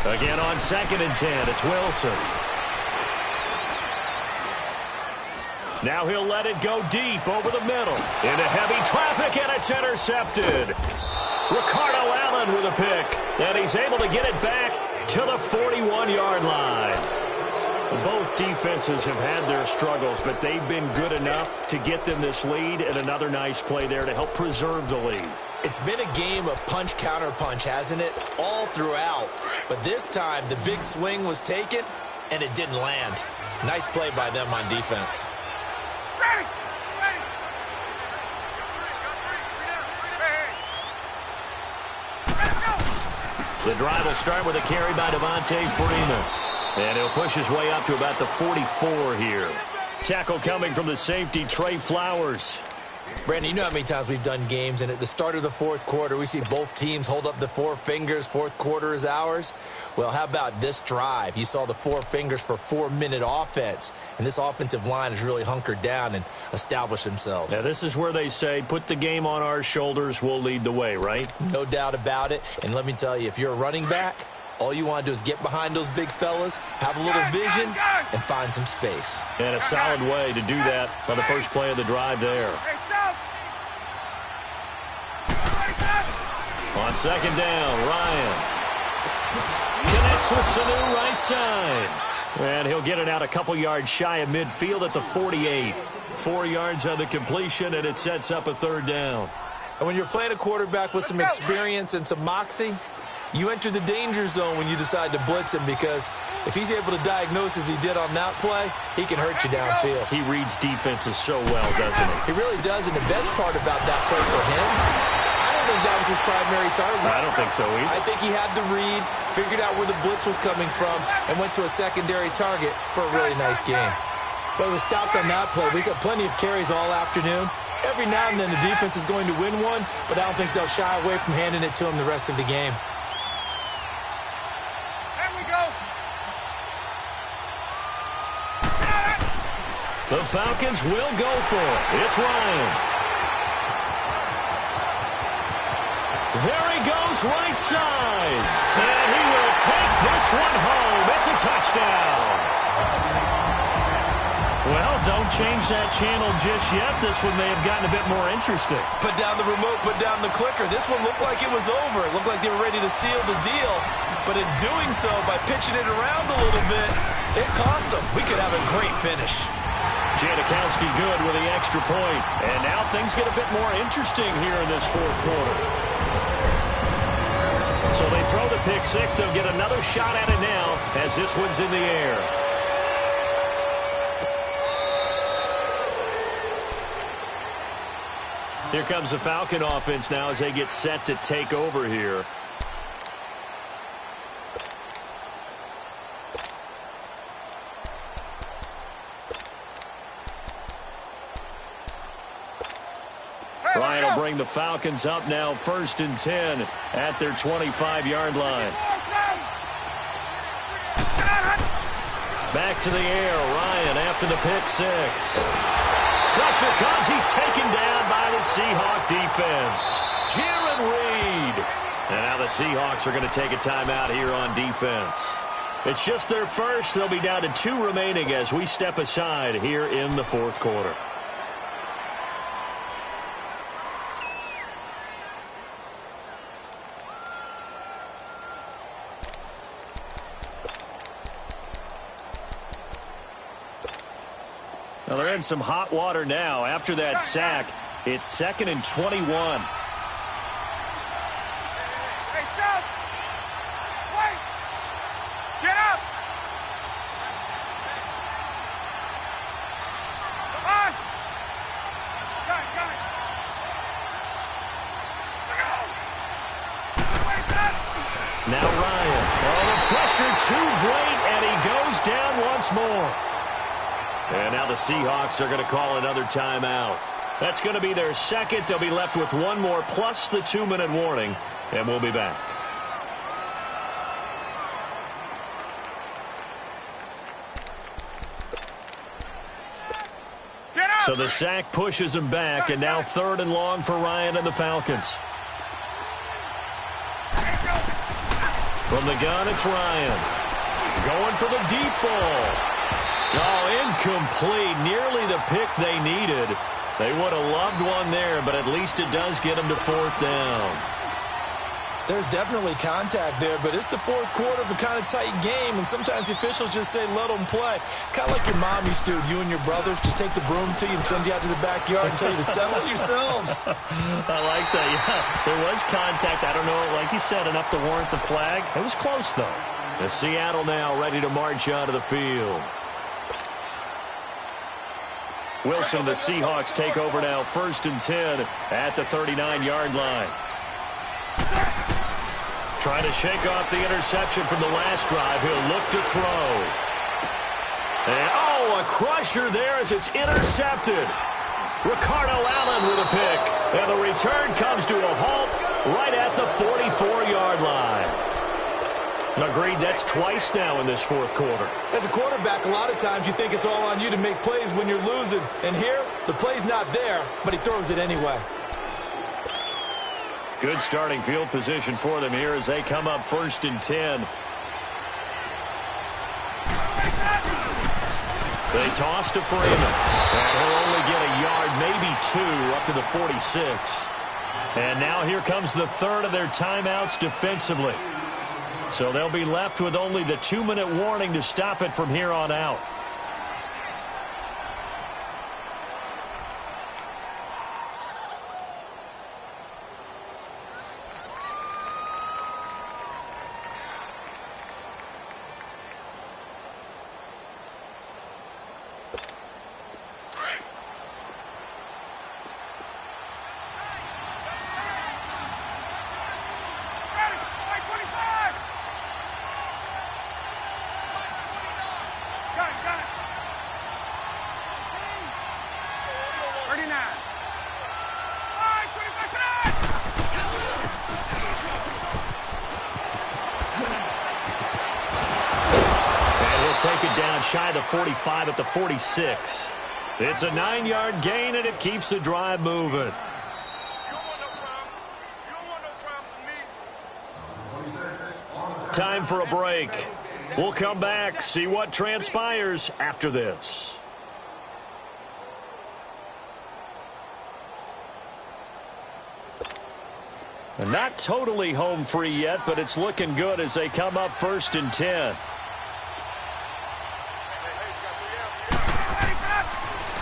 Again on 2nd and 10, it's Wilson. Now he'll let it go deep over the middle. Into heavy traffic, and it's intercepted. Ricardo Allen with a pick, and he's able to get it back to the 41-yard line. Both defenses have had their struggles, but they've been good enough to get them this lead, and another nice play there to help preserve the lead. It's been a game of punch-counter-punch, hasn't it? All throughout. But this time, the big swing was taken, and it didn't land. Nice play by them on defense. The drive will start with a carry by Devontae Freeman. And he'll push his way up to about the 44 here. Tackle coming from the safety, Trey Flowers. Brandon, you know how many times we've done games, and at the start of the fourth quarter, we see both teams hold up the four fingers, fourth quarter is ours. Well, how about this drive? You saw the four fingers for 4-minute offense, and this offensive line has really hunkered down and established themselves. Now, this is where they say, put the game on our shoulders, we'll lead the way, right? No doubt about it, and let me tell you, if you're a running back, all you want to do is get behind those big fellas, have a little vision, and find some space. And a solid way to do that on the first play of the drive there. On 2nd down, Ryan connects with Sanu right side. And he'll get it out a couple yards shy of midfield at the 48. 4 yards on the completion, and it sets up a 3rd down. And when you're playing a quarterback with some experience and some moxie, you enter the danger zone when you decide to blitz him, because if he's able to diagnose as he did on that play, he can hurt you downfield. He reads defenses so well, doesn't he? He really does, and the best part about that play for him, I don't think that was his primary target. I don't think so either. I think he had the read, figured out where the blitz was coming from, and went to a secondary target for a really nice game. But it was stopped on that play. He's had plenty of carries all afternoon. Every now and then the defense is going to win one, but I don't think they'll shy away from handing it to him the rest of the game. The Falcons will go for it. It's Ryan. There he goes, right side. And he will take this one home. It's a touchdown. Well, don't change that channel just yet. This one may have gotten a bit more interesting. Put down the remote, put down the clicker. This one looked like it was over. It looked like they were ready to seal the deal. But in doing so, by pitching it around a little bit, it cost them. We could have a great finish. Janikowski good with the extra point. And now things get a bit more interesting here in this fourth quarter. So they throw the pick six. They'll get another shot at it now as this one's in the air. Here comes the Falcon offense now as they get set to take over here. Ryan will bring the Falcons up now, 1st and 10 at their 25-yard line. Back to the air, Ryan after the pick six. Pressure comes, he's taken down by the Seahawk defense. Jaron Reed. And now the Seahawks are going to take a timeout here on defense. It's just their first. They'll be down to 2 remaining as we step aside here in the fourth quarter. Well, they're in some hot water now. After that sack, it's 2nd and 21. Hey, South! Wait! Get up! Come on! Now Ryan. Oh, the pressure too great, and he goes down once more. And now the Seahawks are going to call another timeout. That's going to be their second. They'll be left with one more plus the 2-minute warning, and we'll be back. So the sack pushes him back, and now 3rd and long for Ryan and the Falcons. From the gun, it's Ryan. Going for the deep ball. Oh, incomplete. Nearly the pick they needed. They would have loved one there, but at least it does get them to 4th down. There's definitely contact there, but it's the 4th quarter of a kind of tight game, and sometimes the officials just say, let them play. Kind of like your mom used to, you and your brothers, just take the broom to you and send you out to the backyard and tell you to settle it yourselves. I like that, yeah. There was contact. I don't know, like you said, enough to warrant the flag. It was close, though. The Seattle now ready to march onto the field. Wilson, the Seahawks take over now, 1st and 10 at the 39-yard line. Trying to shake off the interception from the last drive. He'll look to throw. And, oh, a crusher there as it's intercepted. Ricardo Allen with a pick. And the return comes to a halt right at the 44-yard line. Agreed, that's twice now in this 4th quarter. As a quarterback, a lot of times you think it's all on you to make plays when you're losing. And here, the play's not there, but he throws it anyway. Good starting field position for them here as they come up 1st and 10. They toss to Freeman. And he'll only get a yard, maybe 2, up to the 46. And now here comes the 3rd of their timeouts defensively. So they'll be left with only the 2-minute warning to stop it from here on out. Take it down shy of the 45 at the 46. It's a 9-yard gain, and it keeps the drive moving. Time for a break. We'll come back, see what transpires after this. Not totally home free yet, but it's looking good as they come up 1st and 10.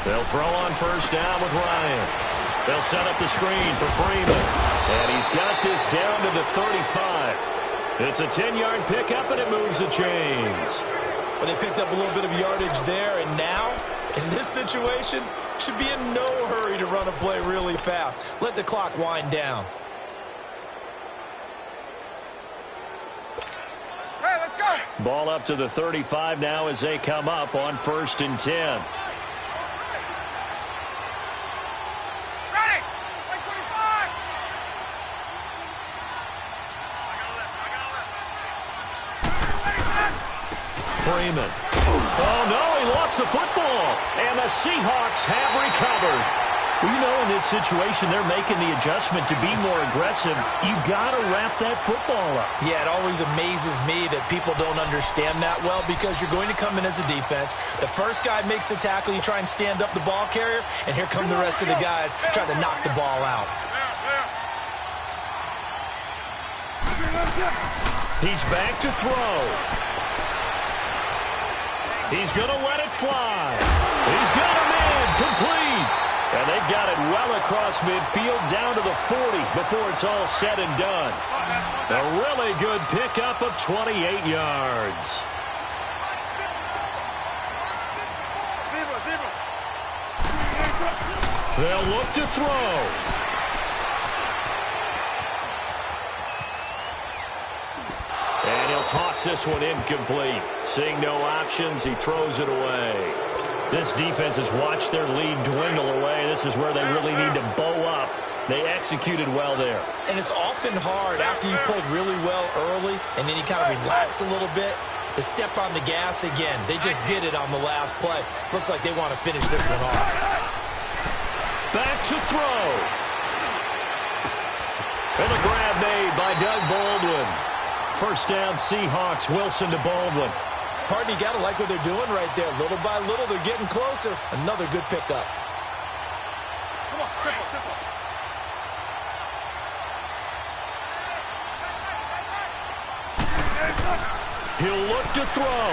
They'll throw on 1st down with Ryan. They'll set up the screen for Freeman. And he's got this down to the 35. It's a 10-yard pickup, and it moves the chains. Well, they picked up a little bit of yardage there, and now, in this situation, should be in no hurry to run a play really fast. Let the clock wind down. Hey, let's go. Ball up to the 35 now as they come up on 1st and 10. Freeman. Oh, no, he lost the football. And the Seahawks have recovered. Well, you know, in this situation, they're making the adjustment to be more aggressive. You got to wrap that football up. Yeah, it always amazes me that people don't understand that well because you're going to come in as a defense. The first guy makes the tackle, you try and stand up the ball carrier, and here come the rest of the guys trying to knock the ball out. He's back to throw. He's going to let it fly. He's got a man complete. And they've got it well across midfield down to the 40 before it's all said and done. A really good pickup of 28 yards. They'll look to throw. He'll toss this one incomplete. Seeing no options, he throws it away. This defense has watched their lead dwindle away. This is where they really need to bow up. They executed well there. And it's often hard after you've played really well early and then you kind of relax a little bit to step on the gas again. They just did it on the last play. Looks like they want to finish this one off. Back to throw. And the grab made by Doug Baldwin. First down, Seahawks. Wilson to Baldwin. Partner, you got to like what they're doing right there. Little by little, they're getting closer. Another good pickup. Come on, triple. He'll look to throw.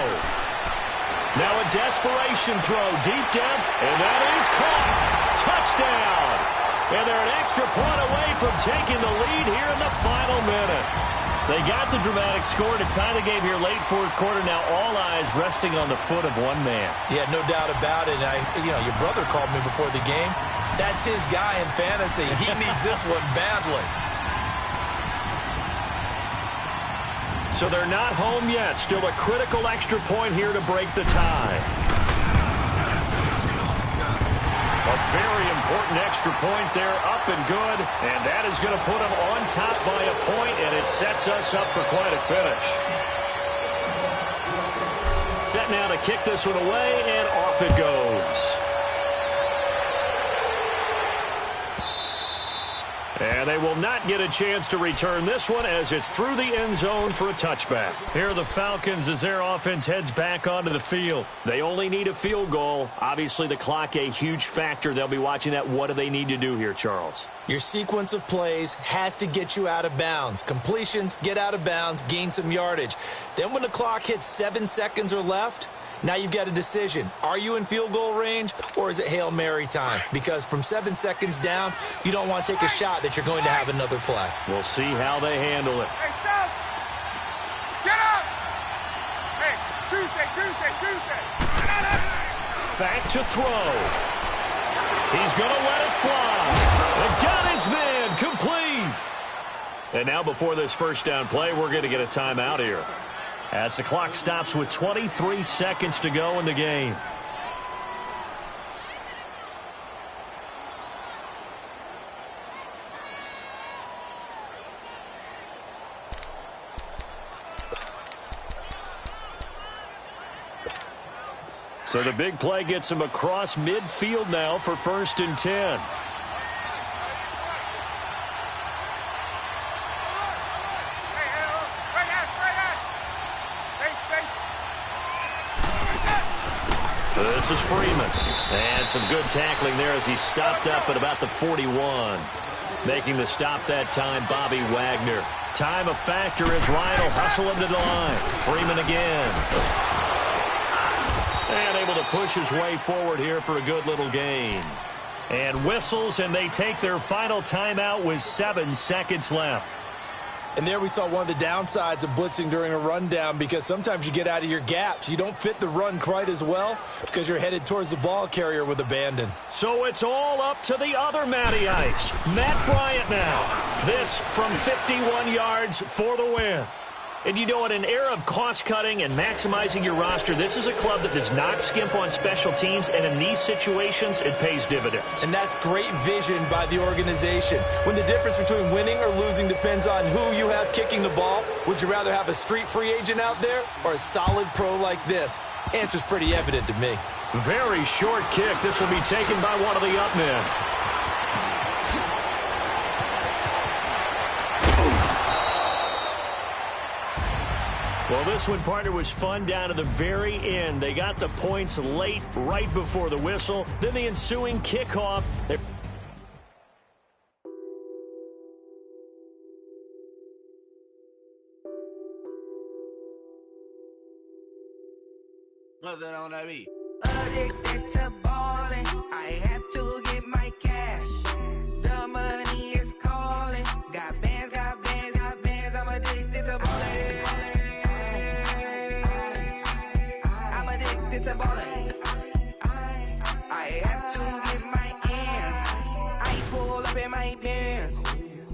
Now a desperation throw, deep depth, and that is caught. Touchdown. And they're an extra point away from taking the lead here in the final minute. They got the dramatic score to tie the game here late fourth quarter. Now all eyes resting on the foot of one man. Yeah, no doubt about it. Your brother called me before the game. That's his guy in fantasy. He needs this one badly. So they're not home yet. Still a critical extra point here to break the tie. A very important extra point there, up and good. And that is going to put them on top by a point, and it sets us up for quite a finish. Set now to kick this one away, and off it goes. And they will not get a chance to return this one as it's through the end zone for a touchback. Here are the Falcons as their offense heads back onto the field. They only need a field goal. Obviously, the clock a huge factor. They'll be watching that. What do they need to do here, Charles? Your sequence of plays has to get you out of bounds. Completions, get out of bounds, gain some yardage. Then when the clock hits 7 seconds or left, now you've got a decision. Are you in field goal range or is it Hail Mary time? Because from 7 seconds down, you don't want to take a shot that you're going to have another play. We'll see how they handle it. Hey, South! Get up! Hey, Tuesday! Back to throw. He's going to let it fly. And got his man complete. And now before this first down play, we're going to get a timeout here, as the clock stops with 23 seconds to go in the game. So the big play gets him across midfield now for 1st and 10. This is Freeman. And some good tackling there as he stopped up at about the 41. Making the stop that time, Bobby Wagner. Time a factor as Ryan will hustle him to the line. Freeman again. And able to push his way forward here for a good little gain. And whistles, and they take their final timeout with 7 seconds left. And there we saw one of the downsides of blitzing during a rundown, because sometimes you get out of your gaps. You don't fit the run quite as well because you're headed towards the ball carrier with abandon. So it's all up to the other Matty Ice. Matt Bryant now. This from 51 yards for the win. And you know, in an era of cost-cutting and maximizing your roster, this is a club that does not skimp on special teams, and in these situations, it pays dividends. And that's great vision by the organization. When the difference between winning or losing depends on who you have kicking the ball, would you rather have a street free agent out there or a solid pro like this? Answer's pretty evident to me. Very short kick. This will be taken by one of the up men. Well, this one, partner, was fun down to the very end. They got the points late, right before the whistle. Then the ensuing kickoff. What's that on that beat? Addicted to ballin', I have to get my cash. The money is calling. Got bands, I'm addicted to ballin'. I'm addicted to ballin'. I have to get my ends. I pull up in my Benz.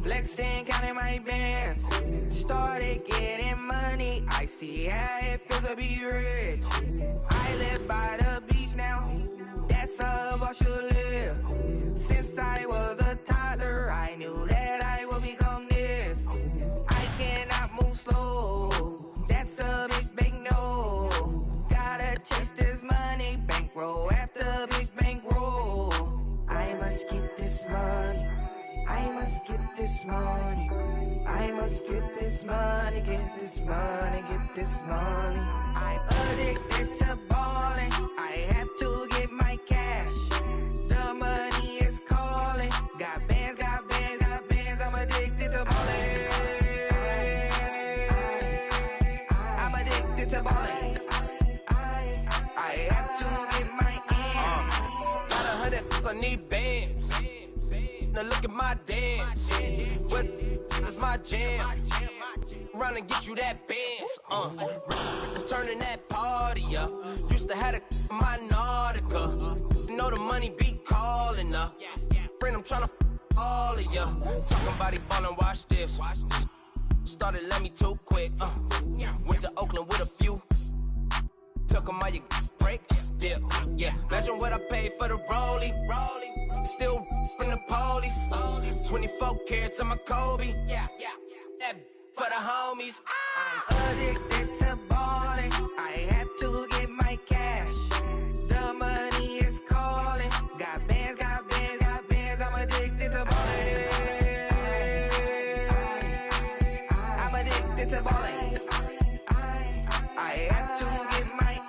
Flexing, counting my bands. Started getting money. I see how it feels to be rich. I live by the beach now. That's how I should live. Since I was a toddler, I knew that I would become this. I cannot move slow. That's a big no. Gotta chase this money, bankroll after big bankroll. I must get this money. I must get this money. I must get this money, get this money, get this money. I'm addicted to balling. I have to get my cash. The money is calling. Got bands, got bands, got bands. I'm addicted to balling. I'm addicted to balling. I have to get my ends. Got 100, I need bands. Now look at my dance. What is my jam? Run and get you that bands. Turning that party up. Used to have a my Nautica. Know the money be calling up. Friend, I'm tryna all of ya. Talking about he ballin', watch this. Started let me too quick. Went to Oakland with a few. Took him all your break. Dip. Yeah. Imagine what I paid for the rollie. Still from the police. 24 carats on my Kobe. Yeah. That for the homies. I'm addicted to balling. I have to get my cash. The money is calling. Got bands, got bands, got bands. I'm addicted to balling. I'm addicted to balling. I have to get my ends.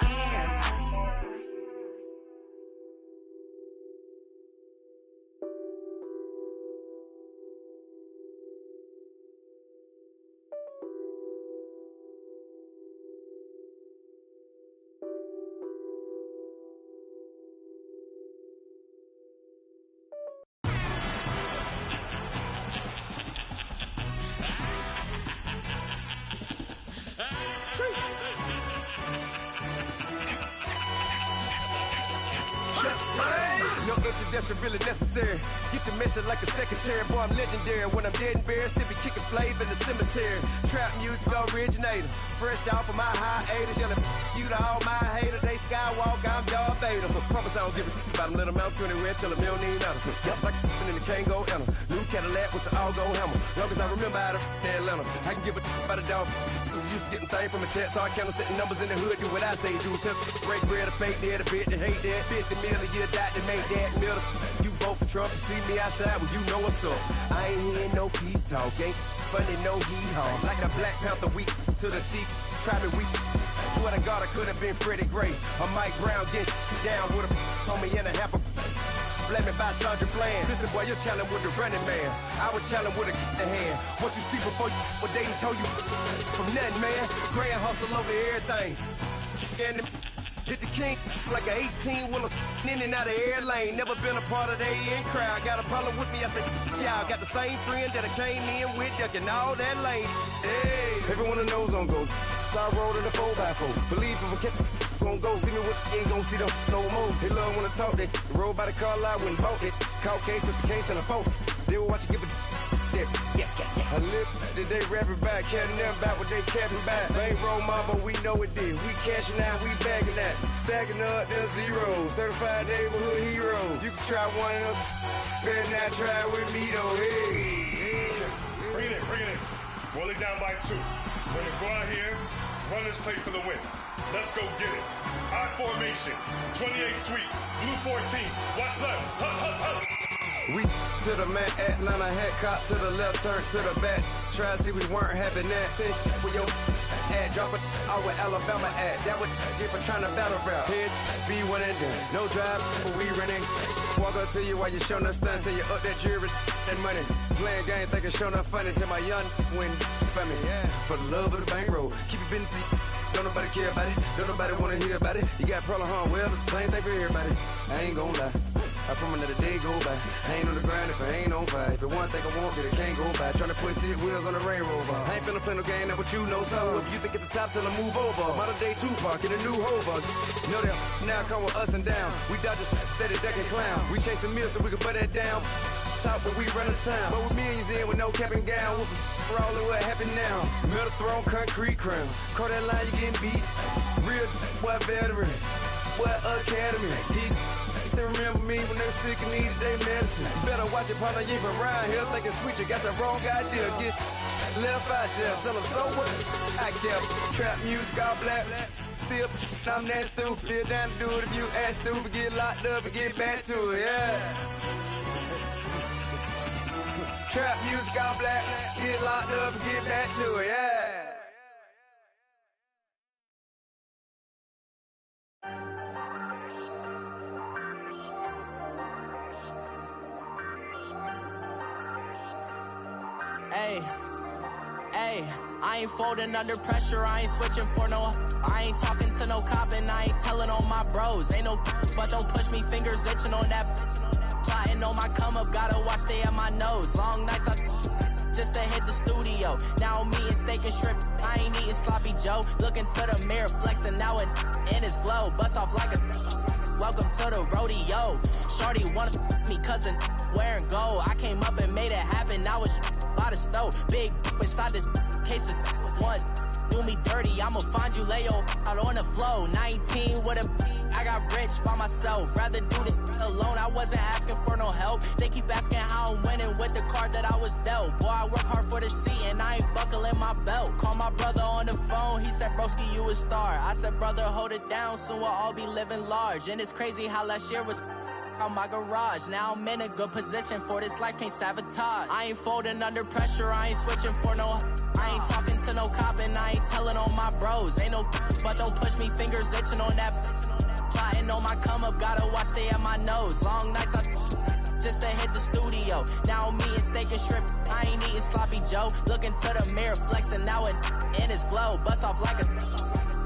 No introduction really necessary. Get the message like a secretary. Boy, I'm legendary. When I'm dead and buried, still be kicking flavor in the cemetery. Trap music originator. Fresh off of my hiatus. Yelling you to all my haters. They skywalk, I'm Darth Vader. Promise I don't give a about them. Let them out 20 red till them don't need nothing. Yup, like and the can't go enter. New Cadillac with an all-gold hammer. Long as I remember out of Atlanta. I can give a about a dog. Used to getting things from a text, so I count setting numbers in the hood. Do what I say, do. Break bread, a fake dead, a bit to hate that. 50 million, you die to make that middle. You vote for Trump, you see me outside, well, you know what's up. I ain't hearing no peace talk, ain't funny, no hee-haw. Like the Black Panther weak to the teeth, try me weak. Swear to God, I could have been Freddie Gray. Or Mike Brown getting down with a homie and a half a. Let me buy Sandra Bland. Listen, boy, you're challenging with the running man. I was challenging with a in hand. What you see before you what they done told you from nothing, man. Grand hustle over everything. And hit the king like an 18-wheeler in and out of air lane. Never been a part of the in crowd. Got a problem with me, I said, y'all got the same friend that I came in with, ducking all that lane. Hey, everyone knows on go. I rolled in a 4x4. Believe if a kid gon' go see me with ain't gon' see them no more. They love when I talk, they roll by the car lot when bought it. Caught case at the case and a phone. They will watch you give a dip. I live that they rapping back, carrying them back what they capping back. Bankroll mama, we know it did. We cashing out, we bagging that. Stacking up, there's zero. Certified neighborhood hero. You can try one of them, better not try with me though. Hey. Bring it in. Roll it down by 2. We're gonna go out here, run this play for the win. Let's go get it. I formation, 28 sweeps, blue 14. Watch left. Hup. We to the man, Atlanta hat caught to the left, turn to the back. Try to see we weren't having that. Send with your ad, drop it out with Alabama ad. That would get for trying to battle rap. Head, be one and done. No drive, but we running. Walk up to you while you showing us stunts. Till you up that jewelry and money. Playing game, thinking showing up funny. Till my young win for me. Yeah. For the love of the bankroll. Keep it busy. Don't nobody care about it. Don't nobody wanna hear about it. You got problem, huh? Well, it's the same thing for everybody. I ain't gon' lie. I promise that a day go by. I ain't on the grind if I ain't on fire. If it one thing I want, then it can't go by. Tryna put 6 wheels on the Range Rover. I ain't finna play no game, that what you know. So if you think at the top, tell them move over. Modern day Tupac in a new hover. Know that now come with us and down. We dodge it, steady ducking clown. We chasing meals so we can put that down. top, but we run the town. But with millions in with no cap and gown, with rolling, what happened now? Metal throne, concrete crown. Call that line, you getting beat. Real boy veteran, boy academy. Deep. Still remember me when they sick and needed their medicine. Better watch it, partner, you from around here thinking sweet, you got the wrong idea. Get left out there, tell them so what I kept. Trap music, all black. Still, I'm that stupid. Still down to do it if you ask stupid. Get locked up and get back to it, yeah. Trap music, all black. Get locked up and get back to it, yeah. Hey, I ain't folding under pressure, I ain't switching for no. I ain't talking to no cop and I ain't telling on my bros. Ain't no but don't push me, fingers itching on that. Plotting on my come up, gotta watch stay at my nose. Long nights just to hit the studio. Now I'm eating steak and shrimp, I ain't eating sloppy Joe. Looking to the mirror, flexing now and in his glow. Bust off like a welcome to the rodeo. Shorty wanna me cousin wearing gold. I came up and made it happen, I was by the stove. Big inside this cases once do me dirty, I'ma find you lay your out on the floor. 19 with a I got rich by myself, rather do this alone. I wasn't asking for no help, they keep asking how I'm winning with the card that I was dealt. Boy, I work hard for the seat and I ain't buckling my belt. Call my brother on the phone, he said broski you a star. I said brother hold it down, soon we'll all be living large. And it's crazy how last year was on my garage. Now I'm in a good position for this life, can't sabotage. I ain't folding under pressure, I ain't switching for no. I ain't talking to no cop and I ain't telling on my bros. Ain't no but don't push me, fingers itching on that. Plotting on my come up, gotta watch stay at my nose. Long nights just to hit the studio. Now I'm eating steak and shrimp, I ain't eating sloppy Joe. Looking to the mirror, flexing now and in his glow. Bust off like a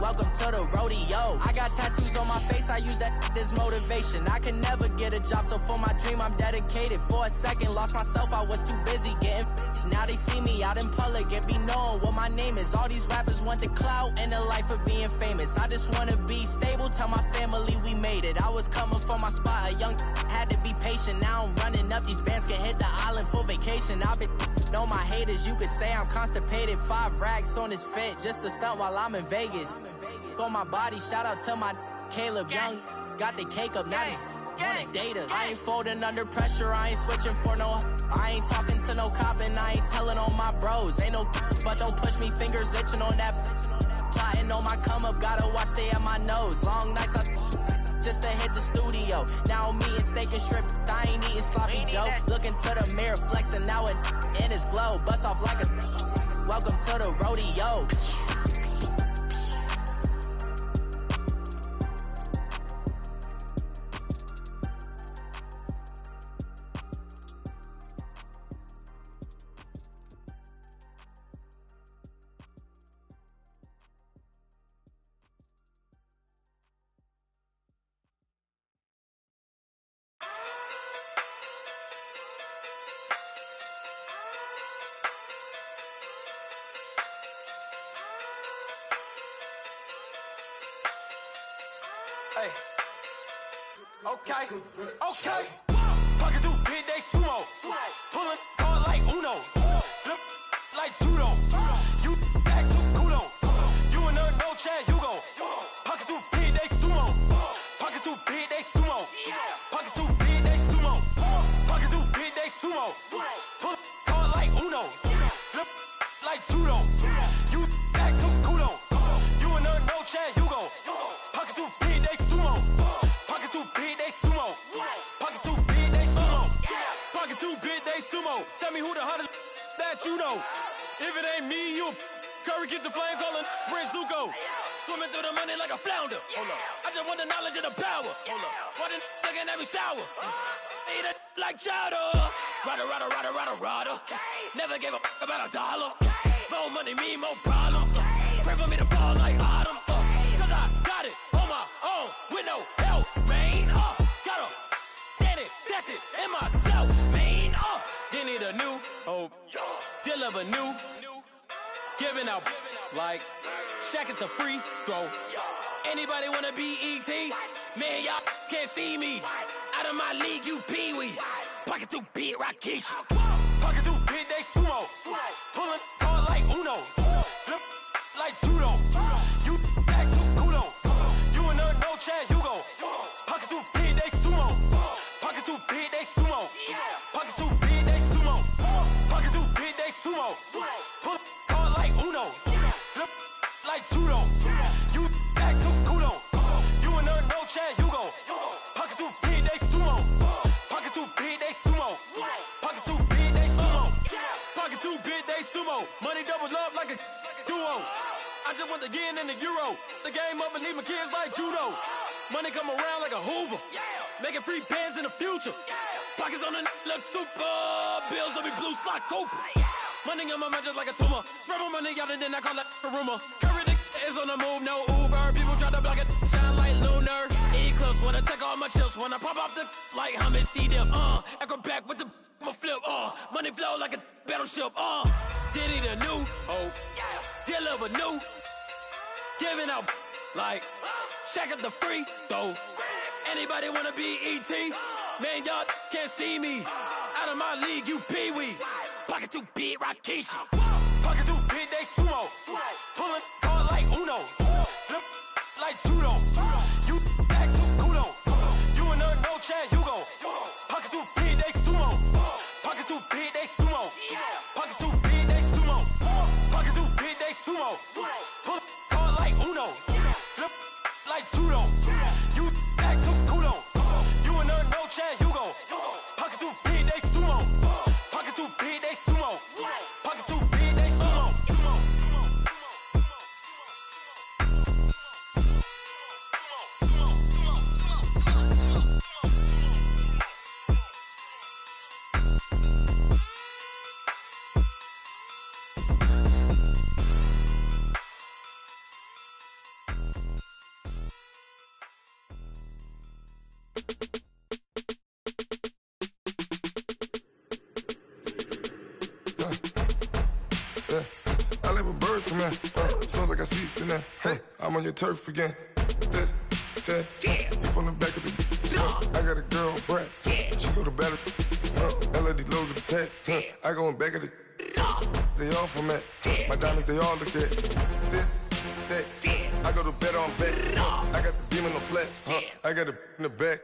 welcome to the rodeo. I got tattoos on my face, I use that as motivation. I can never get a job, so for my dream I'm dedicated. For a second, lost myself, I was too busy getting busy. Now they see me out in public and be knowing what my name is. All these rappers want the clout and the life of being famous. I just wanna be stable, tell my family we made it. I was coming from my spot, a young had to be patient. Now I'm running up, these bands can hit the island for vacation. I've been know my haters, you could say I'm constipated. 5 racks on his fit, just to stunt while I'm in Vegas. On my body, shout out to my Caleb Young. Got the cake up, now he's wanna date us. I ain't folding under pressure, I ain't switching for no. I ain't talking to no cop and I ain't telling on my bros. Ain't no but don't push me, fingers itching on that. Plotting on my come up, gotta watch stay at my nose. Long nights just to hit the studio. Now I'm eating steak and shrimp, I ain't eating sloppy Joe. Looking to the mirror, flexing now and in his glow. Bust off like a welcome to the rodeo. Hey. Okay. Pocket through big day sumo. Pulling card like Uno. Flip like judo. You act too cool on. You and her no Chad Hugo. Pocket through big day sumo. Pocket through big day sumo. Pocket through big day sumo. Pocket through big day sumo. Pull card like Uno. Flip like judo. You act too cool on. You and her no Chad Hugo. Pocket through big day sumo. Pocket too big, they sumo. Pocket too big, they sumo. Pocket too big, they sumo. Tell me who the hottest that you know. If it ain't me, you Curry get the flame calling Prince Zuko. Swimming through the money like a flounder. Hold up. I just want the knowledge and the power. Hold up. Why the looking at me sour? Eat it like chowder. Rada. Never gave a about $1. More money, me, more problems. Pray for me to fall like autumn. Cause I got it on my own with no help, man. Gotta get it, that's it, in myself, man. They need a new hope, deliver new, giving out like Shaq at the free throw. Anybody wanna be ET? Man, y'all can't see me. Out of my league, you pee-wee. Pocket too big, Rakeisha. Pocket too big, they sumo. Pulling card like Uno. Flip like judo. You act too kudo. You and her no Chad Hugo. Pocket too big, they sumo. Pocket too big, they sumo. Pocket too big, they sumo. Pocket too big, they sumo. Pull card like Uno. Flip like judo. You act too kudo. You and her no Chad Hugo. Pocket too big, they sumo. Pocket too big, they sumo. Pocket too big, they sumo. Pocket too big, they sumo. Money doubles up like a duo. I just want the yen and the euro. The game up and leave my kids like judo. Money come around like a Hoover. Making free bands in the future. Pockets on the look super. Bills on me blue slot Cooper. Money on my mind just like a tumor. Spread my money out and then I call that a rumor. Curry the is on the move, no Uber. People try to block it, shine like lunar. Eclipse when I take all my chips. When I pop off the like hummus C-dip. Echo back with the flip. Money flow like a battleship. Diddy the new. Deliver new. Giving out like Shaq at the free throw. Anybody wanna be ET? Man, y'all can't see me. Out of my league, you pee-wee. Pocket too big, Rakeisha. Pocket too big, they sumo. Pulling card like Uno. Flip like judo. You act too kudo. You and her no Chad Hugo. Pocket too big, they sumo. Pocket too big, they sumo. Pocket too big, they sumo. Pocket too big, they sumo. Pull card like Uno. Flip like judo. You act too kudo. You and her no Chad Hugo. Pocket too big, they sumo. Pocket too big, they sumo. Pocket too big, they sumo. I let my birds come in. Sounds like I seats in there. Hey, I'm on your turf again. This, that, you from the back of the. I got a girl, Brad. She go to battle. LED logo the tag. I go in back of the. They all from that. My diamonds, they all look at. This, that. I go to bed on bed. I got the beam on the flats. I got it in the back.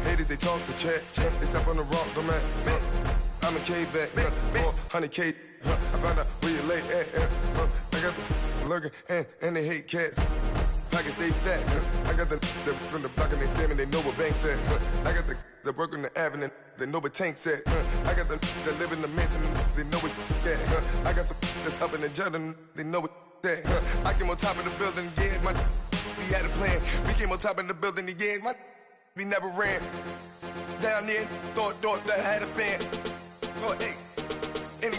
Haters, they talk the chat. They step on the rock, the man. I'm a K-back. 400K. I found out where you lay at. I got the lurking and they hate cats. Pockets stay fat. I got the from the block and they screaming, they know what banks at. I got the work on the avenue, they know what tanks at. I got the that live in the mansion, they know what that. I got some that's up in the Jordan, they know what that. I came on top of the building, yeah, my we had a plan. We came on top of the building, yeah, my we never ran. Down there, thought that had a fan. Oh, hey, any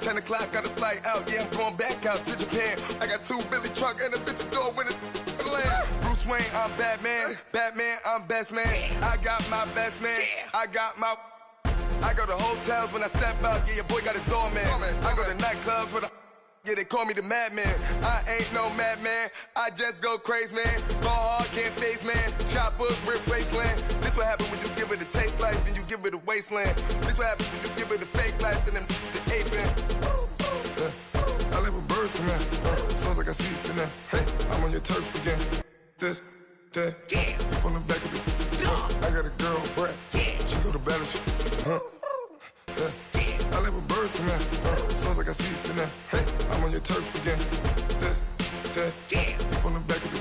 10 o'clock, got a flight out, yeah, I'm going back out to Japan. I got 2 Billy truck and a bitch door with a land. Bruce Wayne, I'm Batman. Batman, I'm best man. I got my best man. I got my. I go to hotels when I step out, yeah, your boy got a doorman. I go to nightclubs with a. Yeah, they call me the madman. I ain't no madman. I just go crazy, man. Go hard, can't face, man. Choppers, rip wasteland. This what happen when you give it a taste life, then you give it a wasteland. This what happen when you give it a fake life, and then the ape in. I let my birds come in. Sounds like I seats in there. Hey, I'm on your turf again. This, that, you from the back of the. I got a girl, Brad. She go to battle. I let my birds come in. Sounds like I seats in there. Hey, I'm on your turf again. This, that, you from the back of the.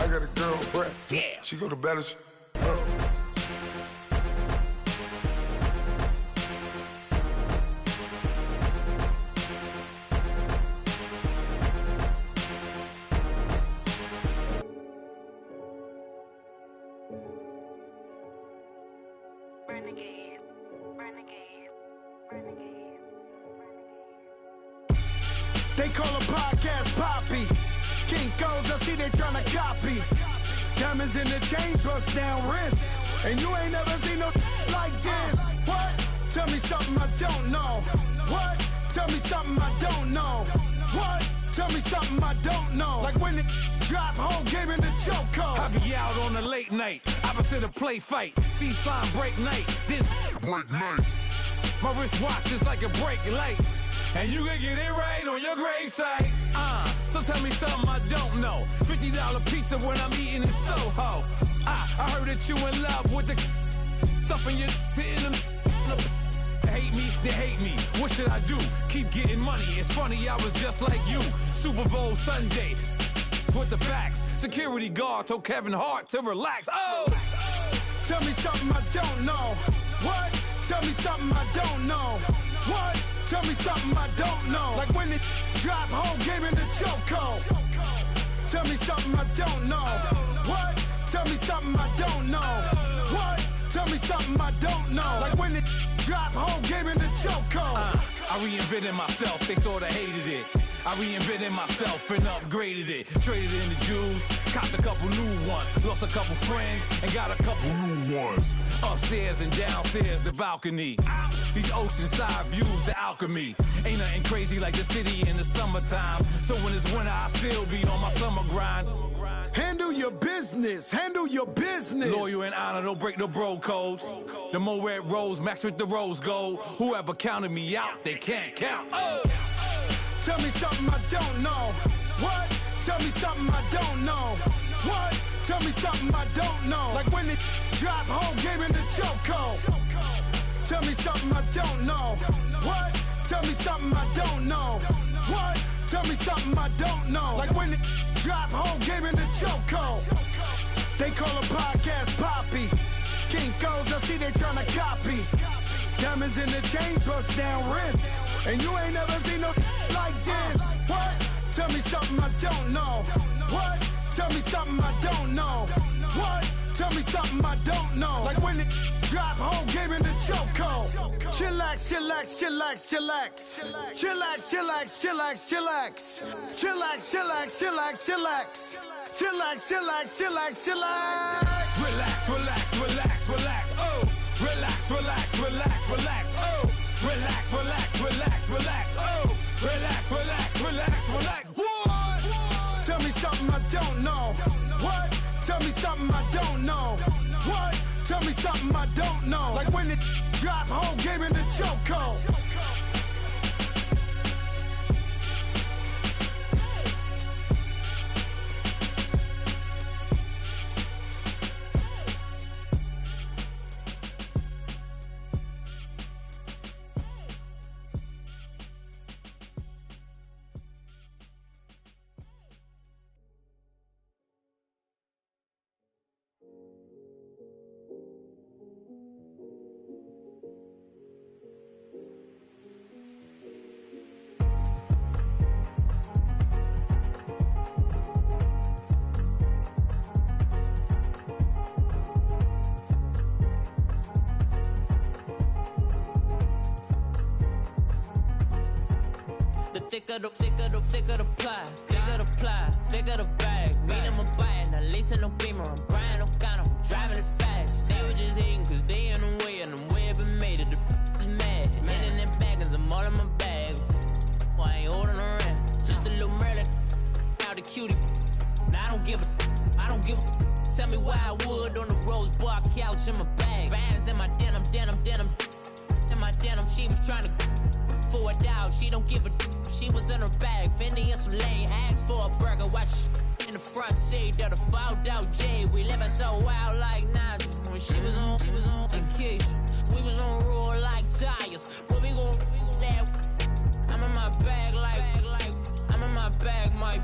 I got a girl, Brad. She go to battle. They call a podcast Poppy. King Coles, I see they tryna copy. Diamonds in the chains, bust down wrists. And you ain't never seen no like this. What? Tell me something I don't know. What? Tell me something I don't know. What? Tell me something I don't know. Like when it drop home, game in the chokehold. I be out on a late night, opposite a play fight. See sign break night, this break night. My wristwatch is like a brake light, and you can get it right on your gravesite. So tell me something I don't know. $50 pizza when I'm eating in Soho. I heard that you in love with the stuff in your hate me, they hate me. What should I do? Keep getting money. It's funny, I was just like you. Super Bowl Sunday with the facts. Security guard told Kevin Hart to relax. Oh! Tell me something I don't know. What? Tell me something I don't know. What? Tell me something I don't know. Like when it drop home, game in the chokehold. Tell me something I don't know. What? Tell me something I don't know. What? Tell me something I don't know. Like when it drop home, game in the chokehold. I reinvented myself, they sorta hated it. I reinvented myself and upgraded it. Traded in the Jews, copped a couple new ones. Lost a couple friends and got a couple new ones. Upstairs and downstairs, the balcony. These oceanside views, the alchemy. Ain't nothing crazy like the city in the summertime. So when it's winter, I still be on my summer grind. Handle your business, handle your business. Loyal and honor, don't break the bro codes. The more red rose match with the rose gold. Whoever counted me out, they can't count. Oh! Tell me something I don't know. What? Tell me something I don't know. What? Tell me something I don't know. Like when it drop home, game in the chokehold. Tell me something I don't know. What? Tell me something I don't know. What? Tell me something I don't know. Like when it drop home, game in the chokehold. They call a podcast Poppy. King goes, I see they tryna copy. Diamonds in the chains, bust down wrists. And you ain't never seen no like this. What? Tell me something I don't know. What? Tell me something I don't know. What? Tell me something I don't know. Like when it drop home, game in the chokehold. Chillax, chillax, chillax, chillax. Chillax, chillax, chillax, chillax. Chillax, chillax, chillax, chillax. Chillax, chillax, chillax, chillax. Relax, relax, relax, relax. Oh! Relax, relax, relax, relax. Oh! Relax, relax, relax, relax. Oh! Relax, relax, relax, relax. What? Tell me something I don't know. What? Tell me something I don't know. What? Tell me something I don't know. Like when it drop home, game in the chokehold. Thicker the pie, thicker the bag. Meet them a bite, not leasing no beamer. I'm Brian O'Connor, I'm driving it fast. They were just hating cause they in the way, and the way I've been made it, the is mad. Man in them baggers, I'm all in my bag. Well, I ain't holding around. Just a little Merlin, out the cutie. Now I don't give a. Tell me why I would on the rose bar couch in my bag. Bands in my denim. In my denim, she was trying to for a doubt. She don't give a. She was in her bag, Fendi and some lane. Asked for a burger, watch in the front seat of the fouled out J. We living so wild like Nas. When she was on vacation, we was on roll like tires. Where we gon' laugh? I'm in my bag like I'm in my bag, my.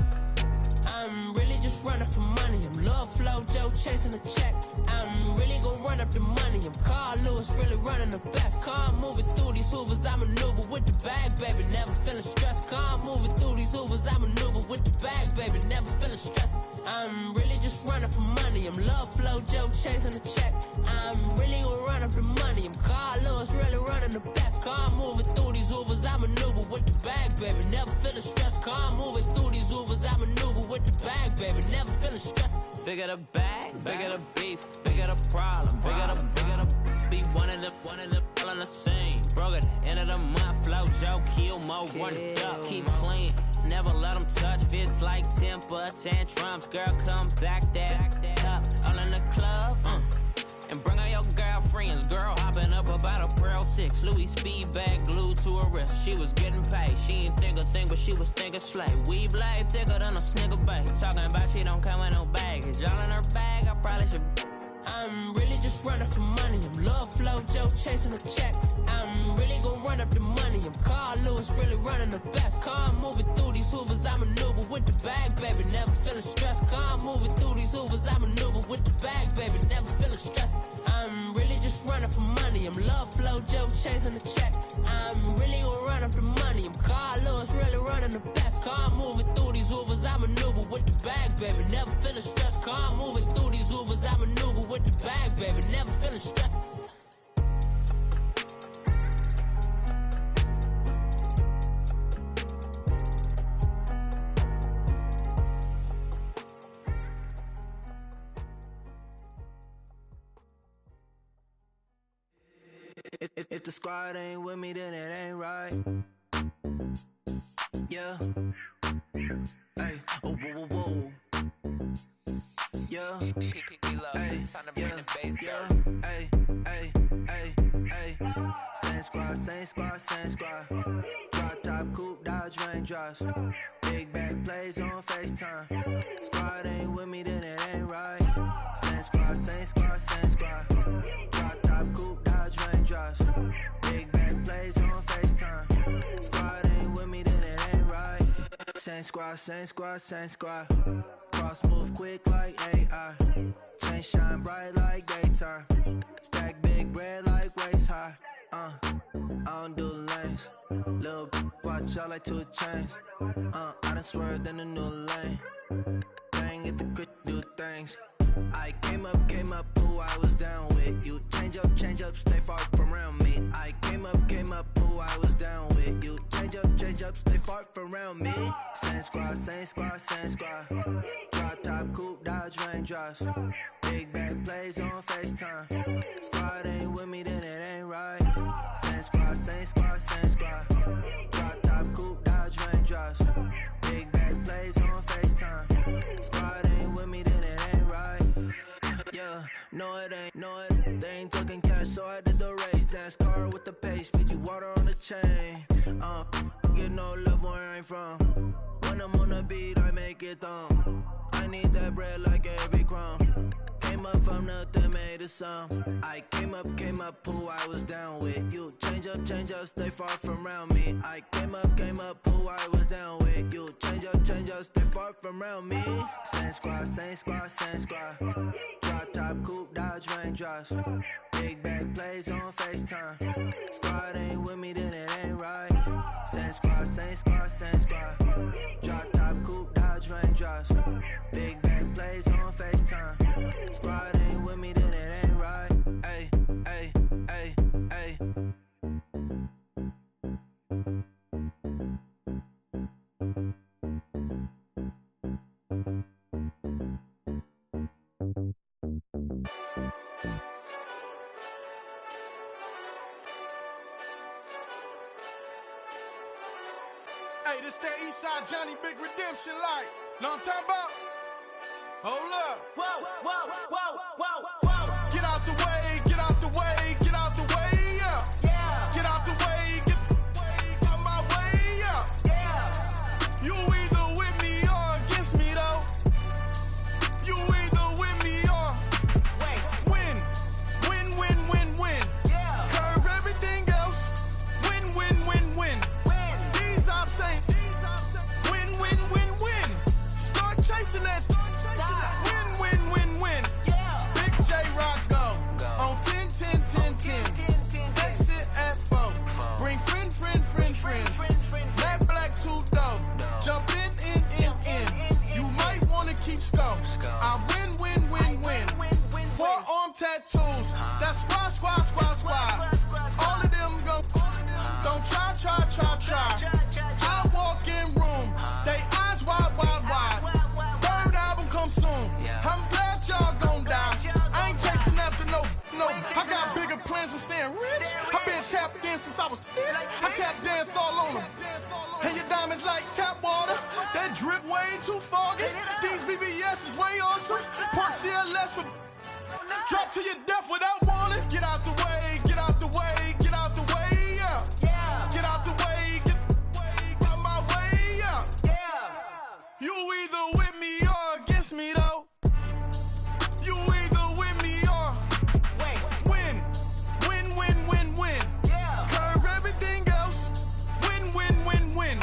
I'm really just running for money. I'm Love Flow Joe chasing the check. I'm really gon' run up the money. I'm Carl Lewis, really running the best. Car moving through these Hoovers, I maneuver with the bag, baby. Never feeling stressed. Car moving through these Hoovers, I maneuver with the bag, baby. Never feeling stressed. I'm really just running for money. I'm Love Flow Joe chasing the check. I'm really gon' run up the money. I'm Carl Lewis, really running the best. Car moving through these Hoovers, I maneuver with the bag, baby. Never feeling stressed. Car moving through these Hoovers, I maneuver with the bag, baby. Never feeling stressed. Bigger the bag, bigger the beef, bigger the problem, bigger the beat. One of them, all in the same. Broke at the end of the month, Flow Joe, kill mo, run it up, keep playing. Never let them touch, fits like temper tantrums. Girl, come back that up, all in the club, and bring her your girlfriends. Girl hopping up about a Pearl 6 Louis speed bag glued to her wrist. She was getting paid, she ain't think a thing, but she was thinking slay. We blade thicker than a snicker bag. Talking about she don't come with no baggage. All in her bag, I probably should. I'm really just running for money. I'm love flow, Joe chasing a check. I'm really gonna run up the money. I'm Carl Lewis, really running the best. Car moving through these Hoovers, I maneuver with the bag, baby. Never feeling stressed. Car moving through these Hoovers, I maneuver with the bag, baby. Never feeling stressed. I'm really just running for money. I'm love flow, Joe chasing a check. I'm really gonna run up the money. I'm Carl Lewis, really running the best. Car moving through these Hoovers, I maneuver with the bag, baby. Never feeling stressed. Car moving through these Hoovers, I maneuver with the bag, baby, never feeling stress. If the squad ain't with me, then it ain't right. Yeah. Hey, oh, whoa, whoa, whoa. Yeah, hey, yeah, hey, hey, hey, hey. Same squad, same squad, same squad. Drop top, coupe, Dodge raindrops. Big back plays on FaceTime. Squad ain't with me, then it ain't right. Same squad, same squad, same squad. Drop top, coupe, Dodge raindrops. Big back plays on FaceTime. Squad ain't with me, then it ain't right. Same squad, same squad, same squad. Cross move quick like AI. Chain shine bright like daytime. Stack big bread like waist high. I don't do lanes. Little watch out like 2 chains. I done swerved in a new lane. Bang at the crit, do things. I came up, who I was down with. You change up, stay far from around me. I came up, who I was down with. You change up, stay far from around me. Same squad, same squad, same squad. Drop top, coupe, Dodge raindrops. Big back plays on FaceTime. Squad ain't with me, then it ain't right. Same squad, same squad, same squad. Drop top, coupe, Dodge raindrops. Big back plays on FaceTime. Squad ain't with me, then it ain't right. Yeah, no it ain't, they ain't talking cash, so I did the race. NASCAR with the pace, feed you water on the chain. Get no love where I'm from. When I'm on the beat, I make it thumb. I need that bread like every crumb. Came up from nothing, made a sum. I came up, who I was down with. You change up, stay far from around me. I came up, who I was down with. You change up, stay far from around me. Same squad, same squad, same squad. Drop top, coupe, Dodge raindrops. Big back plays on FaceTime. Squad ain't with me, then it ain't right. Same squad, same squad, same squad. Drop top, coupe, Dodge raindrops. Big back plays on FaceTime. Squad ain't with me, then it ain't right. Ay, ay, ay, ay. Hey, this that Eastside Johnny Big Redemption like. Know what I'm talking about? Hold up. Whoa, whoa, whoa, whoa, whoa. Get out the way, get out the way, get out the way, yeah. Yeah. Get out the way, get out my way, yeah. Yeah. You either with me or against me, though. You either with me or win. Win. Yeah. Curve everything else. Win. These ops ain't. Win. Start chasing that. Win. Yeah. Big J Rock go. On 10. Exit at 4. Bring friends. Matt Black 2 dope. Jump in. You might wanna keep scope. I win. 4-arm tattoos. That's squad. All of them go. Don't try. I walk in room. They eyes wide. Third album come soon. I'm glad y'all gon' die. I ain't chasing after no. I got bigger plans than staying rich. I been tapped in since I was 6. I tap dance all on them. And your diamonds like tap water. is way awesome. Park CLS for drop to your death without warning. Get out the way, get out the way, get out the way, yeah. Get out the way, get out my way, yeah. You either with me or against me though. You either with me or win. Win. Curve everything else. Win.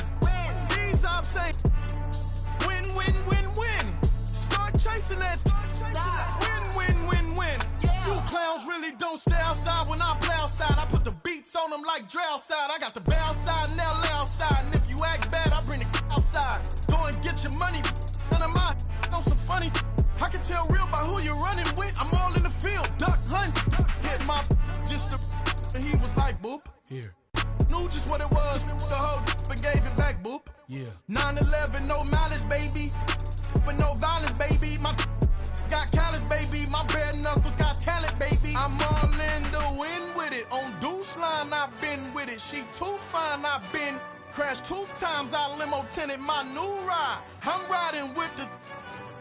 These ops ain't win. Start chasing that. Win. You clowns really don't stay outside when I play outside. I put the beats on them like Dre outside. I got the bow outside and LA outside. And if you act bad, I bring the outside. Go and get your money. None of my know some funny. I can tell real by who you're running with. I'm all in the field. Duck hunt. Hit my just the and he was like boop. Here. Knew just what it was. The whole but gave it back boop. Yeah. 9/11, no malice, baby. But no violence, baby. My got callous, baby. My bare knuckles got talent, baby. I'm all in the wind with it. On Deuce line, I've been with it. She too fine, I've been crashed 2 times. I limo tinted my new ride. I'm riding with the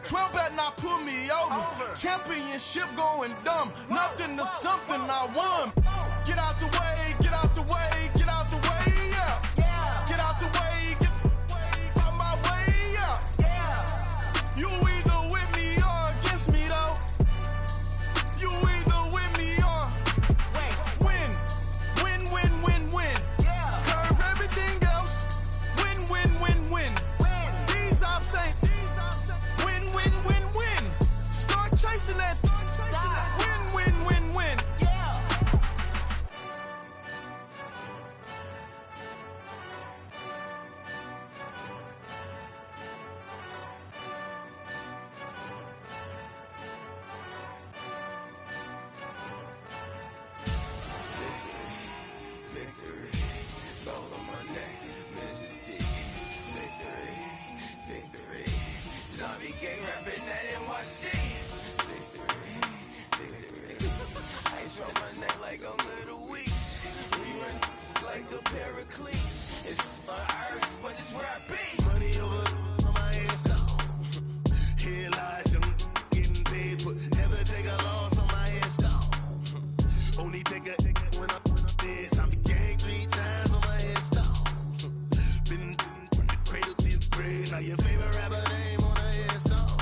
12 better not pull me over. Championship going dumb. Nothing to something I won. Get out the way, get out the way, get out the way, yeah. Get out the way, get out my way, yeah. You either with me or against me though. You either with me or win. Curve everything else. Win. These ops ain't win. Start chasing that. Win. Victory, gold on my neck, Mr. T. Victory, zombie gang rapping that NYC. Victory, ice on my neck like I'm Little Weak. We run like the Paracletes. It's on earth, but it's where I be. Money over on my hands down. Here lies young, getting paid, but never take a loss on my hands down. Only take a when I'm dead. Zombie gang 3 times on my head down. Been from the cradle to the grave. Now your favorite rapper name on the headstone.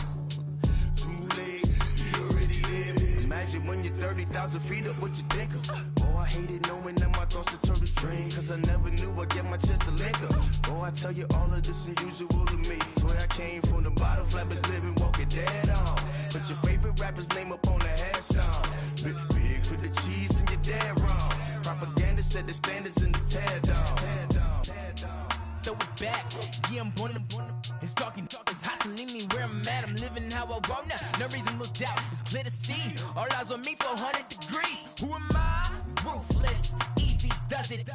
Too late, you already there. Imagine when you're 30,000 feet up, what you think of? Oh, I hated knowing that my thoughts would turn to dream. Cause I never knew I'd get my chance to link up. Oh, I tell you all of this unusual to me. Swear I came from the bottom, flappers living, walking dead on. Put your favorite rapper's name up on the headstone. Big for the cheese and you're dead wrong. Propaganda set the standards in the tear down. Throw it back, yeah, I'm born to it's talking, it's hot, so leave me where I'm at. I'm living how I want now, no reasonable doubt. It's clear to see, all eyes on me, 400 degrees. Who am I? Ruthless, easy, does it.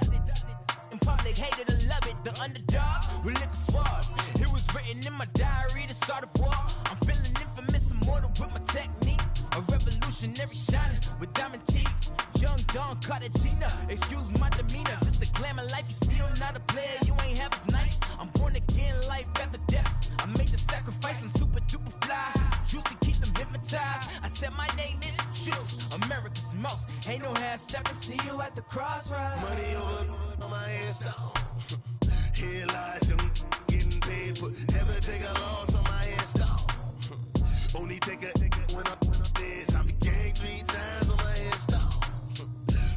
In public, hate it or love it. The underdogs with liquor swabs. It was written in my diary, the start of war. I'm feeling infamous, immortal with my technique. A revolutionary shining with diamond teeth. Young Don Cartagena, excuse my demeanor. Just the glamour life, you still not a player, you ain't half as nice. I'm born again, life after death. I made the sacrifice and super duper fly. Used to keep them hypnotized. I said my name is Juice, America's most. Ain't no half stepping, see you at the crossroads. Money over on my hands down. Here lies young, getting paid, but never take a loss on my hands down. Only take a when I'm dead. Zombie gang 3 times on my hands down.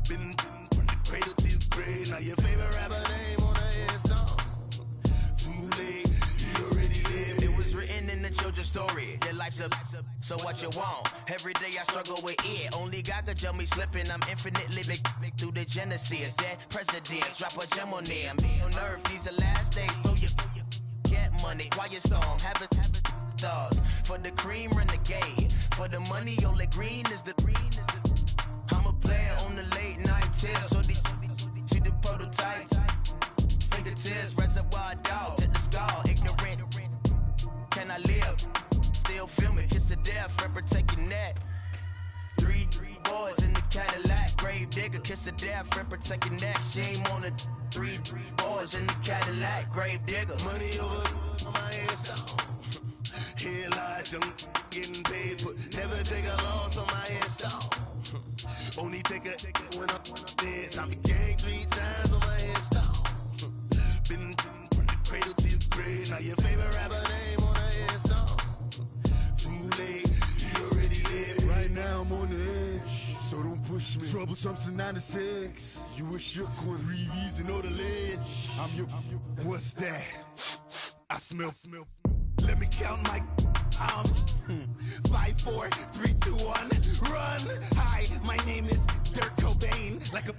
Been from the cradle to the grave. Now your favorite rapper name on the headstone. Too late, you already lived. It was written in the children's story. Your life's a so what you want. Every day I struggle with it. Only God could jump me slipping. I'm infinitely big through the genesis. That presidents drop a gem on them. On earth, these the last days. Throw your get money. Quiet storm. Have it dogs. For the cream, renegade. For the money, only green is the I'm a player on the late night tip. So these see the prototype. Fingertips, reservoir dog to the skull. Ignorant. Can I live? Still film it. Kiss to death. Forever take your neck. 3 boys in the Cadillac. Grave digger. Kiss to death. Forever take your neck. Shame on the 3 boys in the Cadillac. Grave digger. Money over on my headstone. Here lies young getting paid for. Never take a loss on my install. Only take a when I'm dead. I'm gang 3 times on my install. Been from the cradle to the grave. Now your favorite rapper name on the install. Too late, he already dead. Right now I'm on the edge, so don't push me. Troublesome to 96. You a shook one, breeze and know the ledge. I'm your, what's that? I smell. Let me count my. 5, 4, 3, 2, 1, run. Hi, my name is Dirk Cobain. Like a,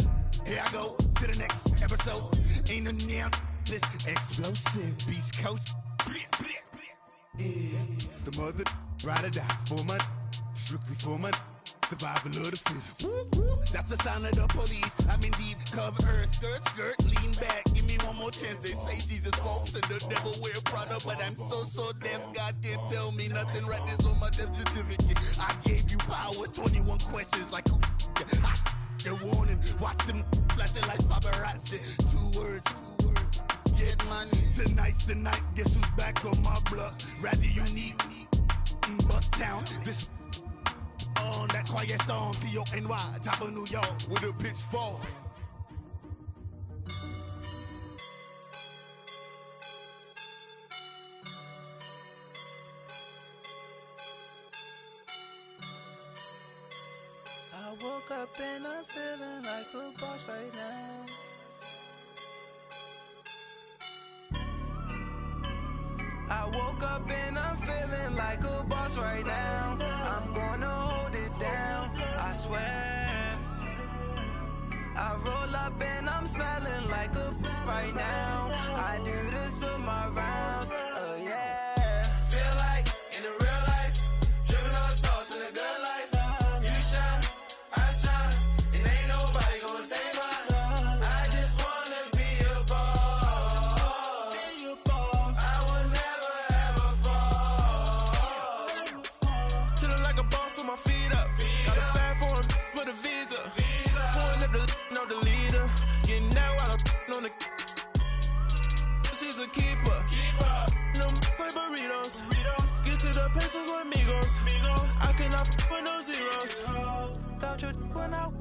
here I go to the next episode. Ain't no damn this explosive Beast Coast. The mother ride or die for my, strictly for my. Survival of the fittest. That's the sound of the police. I'm in deep cover earth. Skirt, lean back. Give me one more chance. They say Jesus walks and the devil wear Prada, but I'm so deaf. God can't tell me nothing. Right this on my death certificate. I gave you power. 21 questions like a warning. Watch them flashing like paparazzi. 2 words. Get money. Tonight's the night. Guess who's back on my block? Rather unique. Bucktown. This. On that quiet storm, T-O-N-Y, top of New York, with a pitchfork. I woke up and I'm feeling like a boss right now. I woke up and I'm feeling like a boss right now. I'm gonna hold it down, I swear. I roll up and I'm smelling like a right now. I do this for my rounds, oh yeah. Feel like in the real life, dripping on sauce in a good life. You shine, I shine, and ain't nobody gonna take mine. I just wanna be a boss. I will never ever fall. Chillin' like a boss with my feet up. Got a bag for him with a visa. Pulling up the know the leader. Getting out while I'm on the. She's a keeper. No play burritos. Get to the pesos with amigos. I cannot with no zeros. Don't you run out?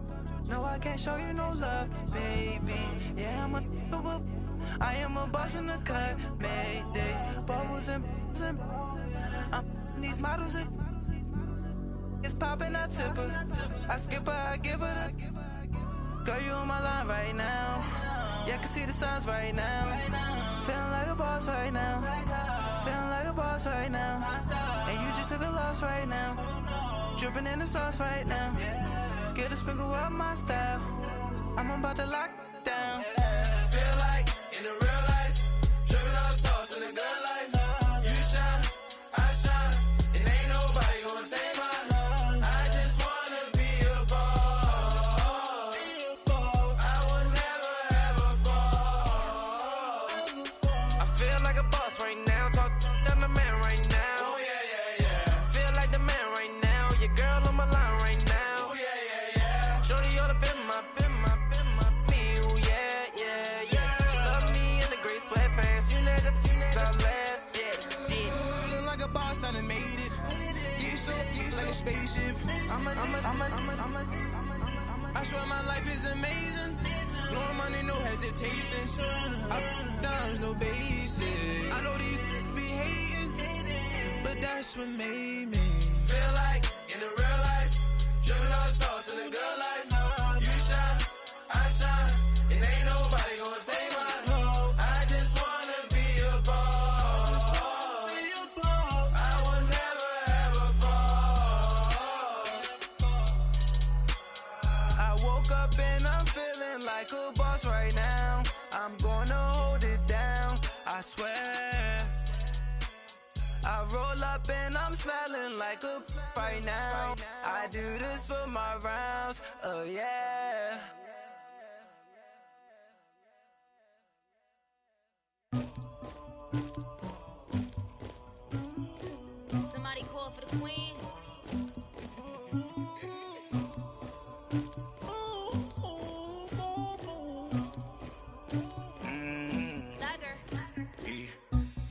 No, I can't show you no love, baby. Yeah, I am a boss in the cut. Mayday. Bubbles and these models are. It's popping, I tip her. I skip her, I give her the. Girl, you on my line right now. Yeah, I can see the signs right now. Feeling like a boss right now. Feeling like a boss right now. And you just took a loss right now. Dripping in the sauce right now. Get a sprinkle up my style. I'm about to lock down. Feel like in the real life, dripping on sauce in the good life. You shine, I shine, and ain't nobody gonna take mine. Spaceship. I swear my life is amazing. Blowing money, no hesitation. Up, downs, no basic. I know these be hating, but that's what made me feel like in the real life, dripping on sauce in the good life. You shine, I shine, and ain't nobody gonna take mine. I just wanna be a boss. Like a boss right now, I'm gonna hold it down, I swear. I roll up and I'm smelling like a right now. I do this for my rounds, oh yeah. Somebody call for the queen.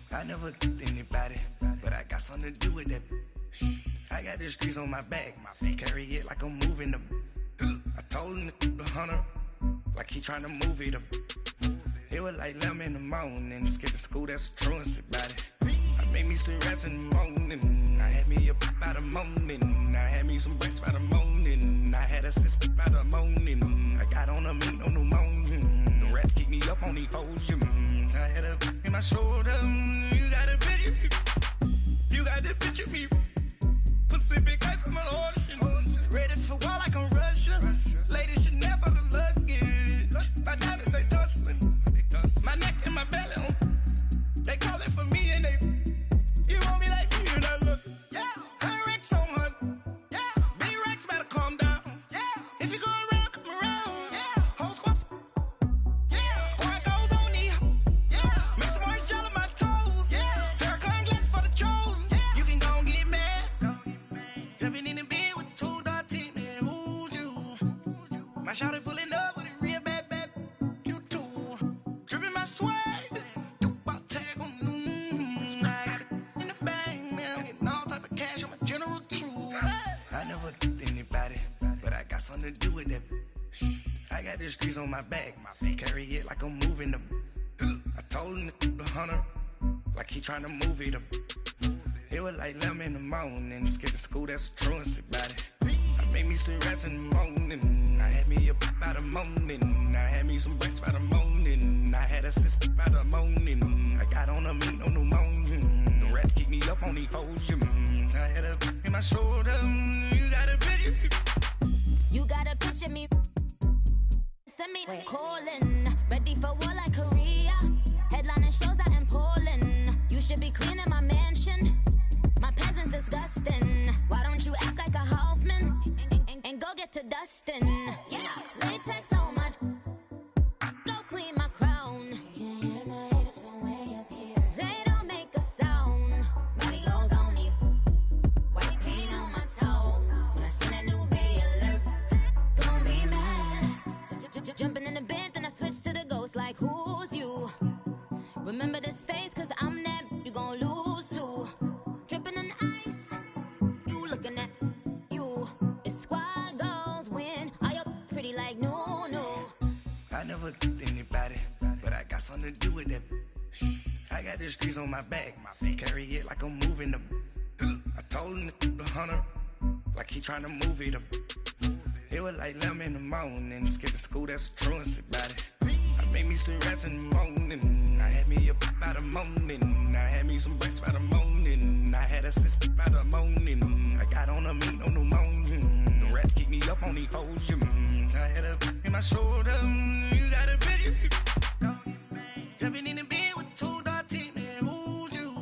I never anybody, but I got something to do with that. I got the streets on my back. Carry it like I'm moving the. I told him to 100, like he trying to move it up. It was like 11 in the morning. Skip to school, that's a truancy about it. I made me some rest in the morning. I had me up by the morning. I had me some breaks by the morning. I had a sis by the morning. I got on a meat on the morning. The rats keep me up on the podium. I had a in my shoulder. You got a picture me. You got the picture me. Pacific ice on my ocean. Ready for war like I'm Russian. Ladies should never the luggage. My diamonds they tussling. My neck and my belly on. They call it for me and they. You want me like me and I look. Yeah. Her Rex on her. Yeah. B-Rex better calm down. Yeah. If you go around, come around. Yeah. Whole squad. Yeah. Squad goes on me. Yeah. Make some orange gel on my toes. Yeah. Farrakhan glass for the chosen. Yeah. You can go and get mad. Jumping in the bed with 2 dark teeth. Man, who's you? My shawty pulling up with a real bad. You too. Dripping my swag. Something to do with that. I got the streets on my back. Carry it like I'm moving the. I told him to 100, like he trying to move it up. It was like 11 in the morning. Skip to school, that's a truancy about it. I made me some rest in the morning. I had me up by the morning. I had me some breaks by the morning. I had a sis by the morning. I got on a meat on the morning. The rats keep me up on the podium. I had a in my shoulder. You got a picture. You got a picture me. Send me calling. Ready for war like Korea. Headlining shows out in Poland. You should be cleaning my mansion. My peasants disgusting. Why don't you act like a Hoffman and go get to dustin'? Yeah, latex on my. Go clean my crown. Can't hear my haters from way up here. They don't make a sound. Money goes on these. White paint on my toes. When I see that new bay alert, gonna be mad. Jumping in the bed, then I switch to the ghost. Like who's you? Remember this face, cause I'm that. You gon' lose too. Dripping in ice. You looking at you. It's squad goals win. Are you pretty like no? I never killed anybody, but I got something to do with that. I got the streets on my back. Carry it like I'm moving the. I told him to 100, like he trying to move it up. It was like 11 in the morning. Skip to school, that's a truancy about it. I made me some rest in the morning. I had me up by the morning. I had me some breaks by the morning. I had a sis by the morning. I got on a meat on the morning. The rats keep me up on the podium. I had a in my shoulder. You got a picture. Jumping in the bed with 2 dark teeth. Man, who's you?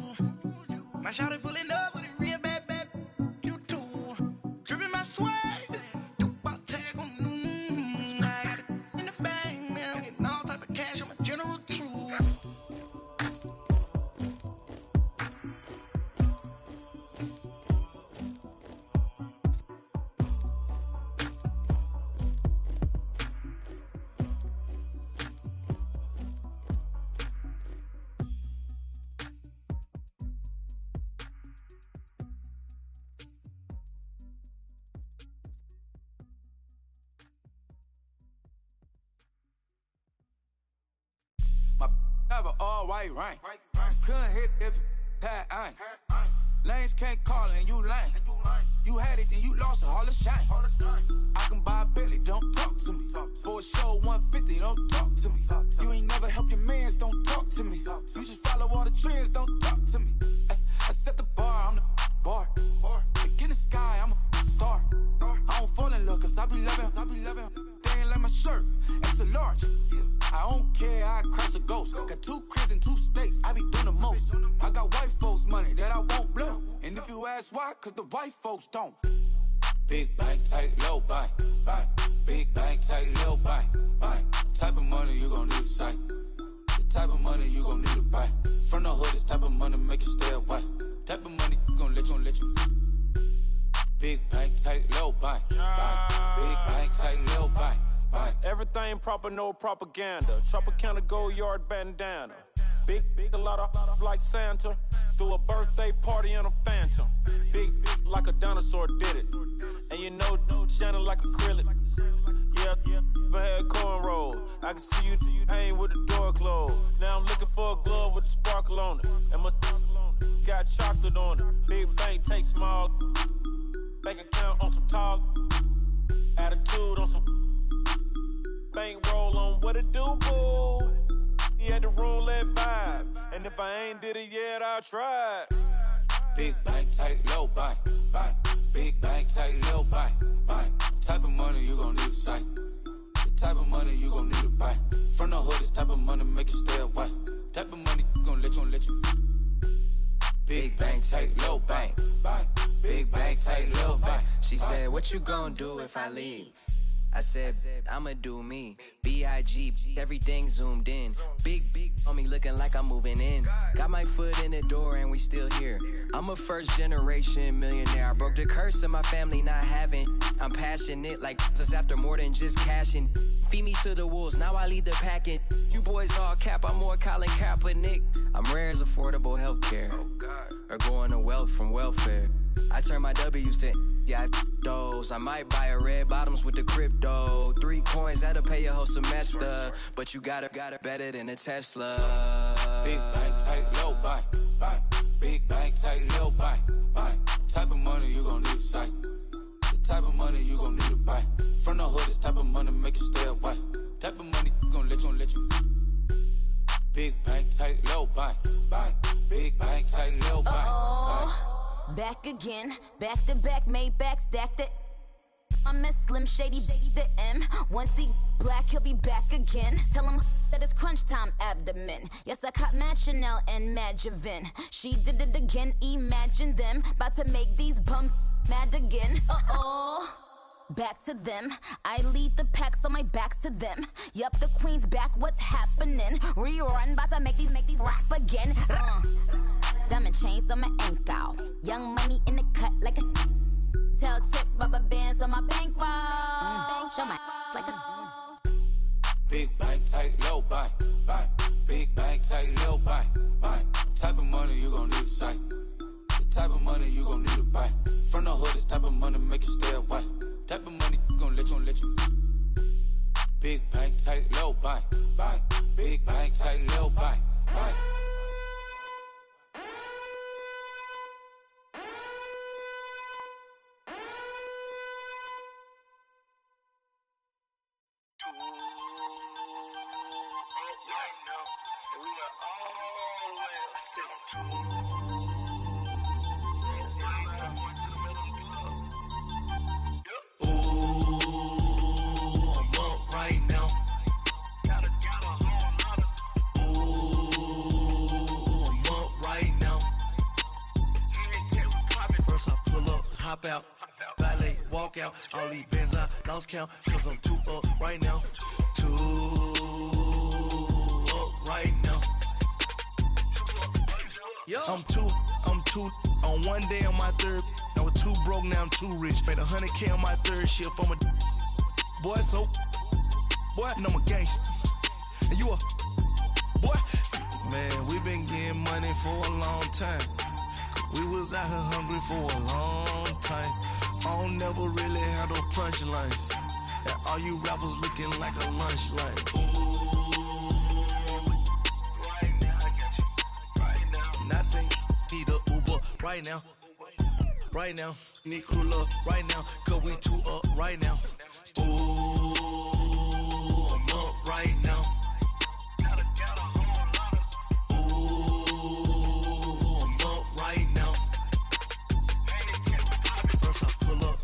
My shawty pulling up with a real bad. You too. Dripping my swag. Have an all-white rank. Couldn't hit if it had ain't. Lanes can't call and you lame. You had it and you lost it, all the shame. I can buy a Billy, don't talk to me. For a show 150, don't talk to me. You ain't never help your mans, don't talk to me. You just follow all the trends, don't talk to me. I set the bar, I'm the bar. Like in the sky, I'm a star. I don't fall in love, cause I be loving. They ain't like my shirt, extra large. I don't care, I crash a ghost. Got 2 cribs and 2 states, I be doing the most. I got white folks' money that I won't blow. And if you ask why, cause the white folks don't. Big bank, tight, low bank, bank. Big bank, tight, low bank, bank. Type of money you gon' need to sight. The type of money you gon' need to buy. From the hood, this type of money make you stay away. Type of money gon' let you. Big bank, tight, low bank, bank. Big bank, tight, low bank. Everything proper, no propaganda. Tropicana, go yard bandana. Big, a lot of like Santa. Threw a birthday party in a phantom. Big like a dinosaur did it. And you know, shining like acrylic. Yeah, but had cornrow. I can see you hang with the door closed. Now I'm looking for a glove with a sparkle on it. And my got chocolate on it. Big bank take small. Bank account on some tall. Attitude on some. Bank roll on what it do, boo. He had the roulette vibe. And if I ain't did it yet, I'll try. Big bank, tight, low bank, bank. Big bank, tight, low bank, bank. Type of money you gon' need to sight. The type of money you gon' need to buy. From the hood, this type of money make you stay away. Type of money gon' let you. Big bank, tight, low bank, bank. Big bank, tight, low bank. She said, what you gon' do if I leave? I said, I'ma do me. B.I.G. Everything zoomed in. Big on me looking like I'm moving in. Got my foot in the door and we still here. I'm a first generation millionaire. I broke the curse of my family not having. I'm passionate like just after more than just cashing. Feed me to the wolves, now I lead the packing. You boys all cap, I'm more Colin Kaepernick. I'm rare as affordable healthcare. Or going to wealth from welfare. I turn my W's to those. I might buy a red bottoms with the crypto. 3 coins, that'll pay your whole semester. But you got it better than a Tesla. Big bank, tight, low bank, bank. Big bank, tight, low bank, bank. Type of money you gon' need to sight. The type of money you gon' need to buy. From the hood, this type of money make you stay away. Type of money gon' let you. Big bank, tight, low bank, bank. Big bank, tight, low bank, bank. Back again, back to back, made back, stacked it. I'm a Slim Shady, the M. Once he black, he'll be back again. Tell him that it's crunch time abdomen. Yes, I caught Mad Chanel and Mad Javin. She did it again, imagine them. About to make these bums mad again. Back to them. I lead the pack, so my back's to them. Yup, the queen's back, what's happening? Rerun, about to make these rap again. Diamond chains on my ankle. Young money in the cut like a tail tip, rubber bands on my bankroll. Show my like a Big bank, tight, low bank, bank. Big bank, tight, low bank, bank. Type of money you gon' need to sight. The type of money you gon' need to buy. From the hood, this type of money make you stay away. Type of money gon' let you. Big bank, tight, low bank, bank. Big bank, tight, low bank, bank. Out, valet, walk out, all these bands I lost count, cause I'm too up right now, too up right now. I'm too on one day on my third, I was too broke, now I'm too rich, made 100K on my third shift, I'm a boy, so, boy, and I'm a gangster, and you a, boy, man, we been getting money for a long time. We was out here hungry for a long time. I don't never really have no punchlines. And all you rappers looking like a lunch line. Ooh, right now, I got you. Right now. Nothing, need a Uber right now. Right now, need crew up right now. Cause we too up right now. Ooh, I'm up right now.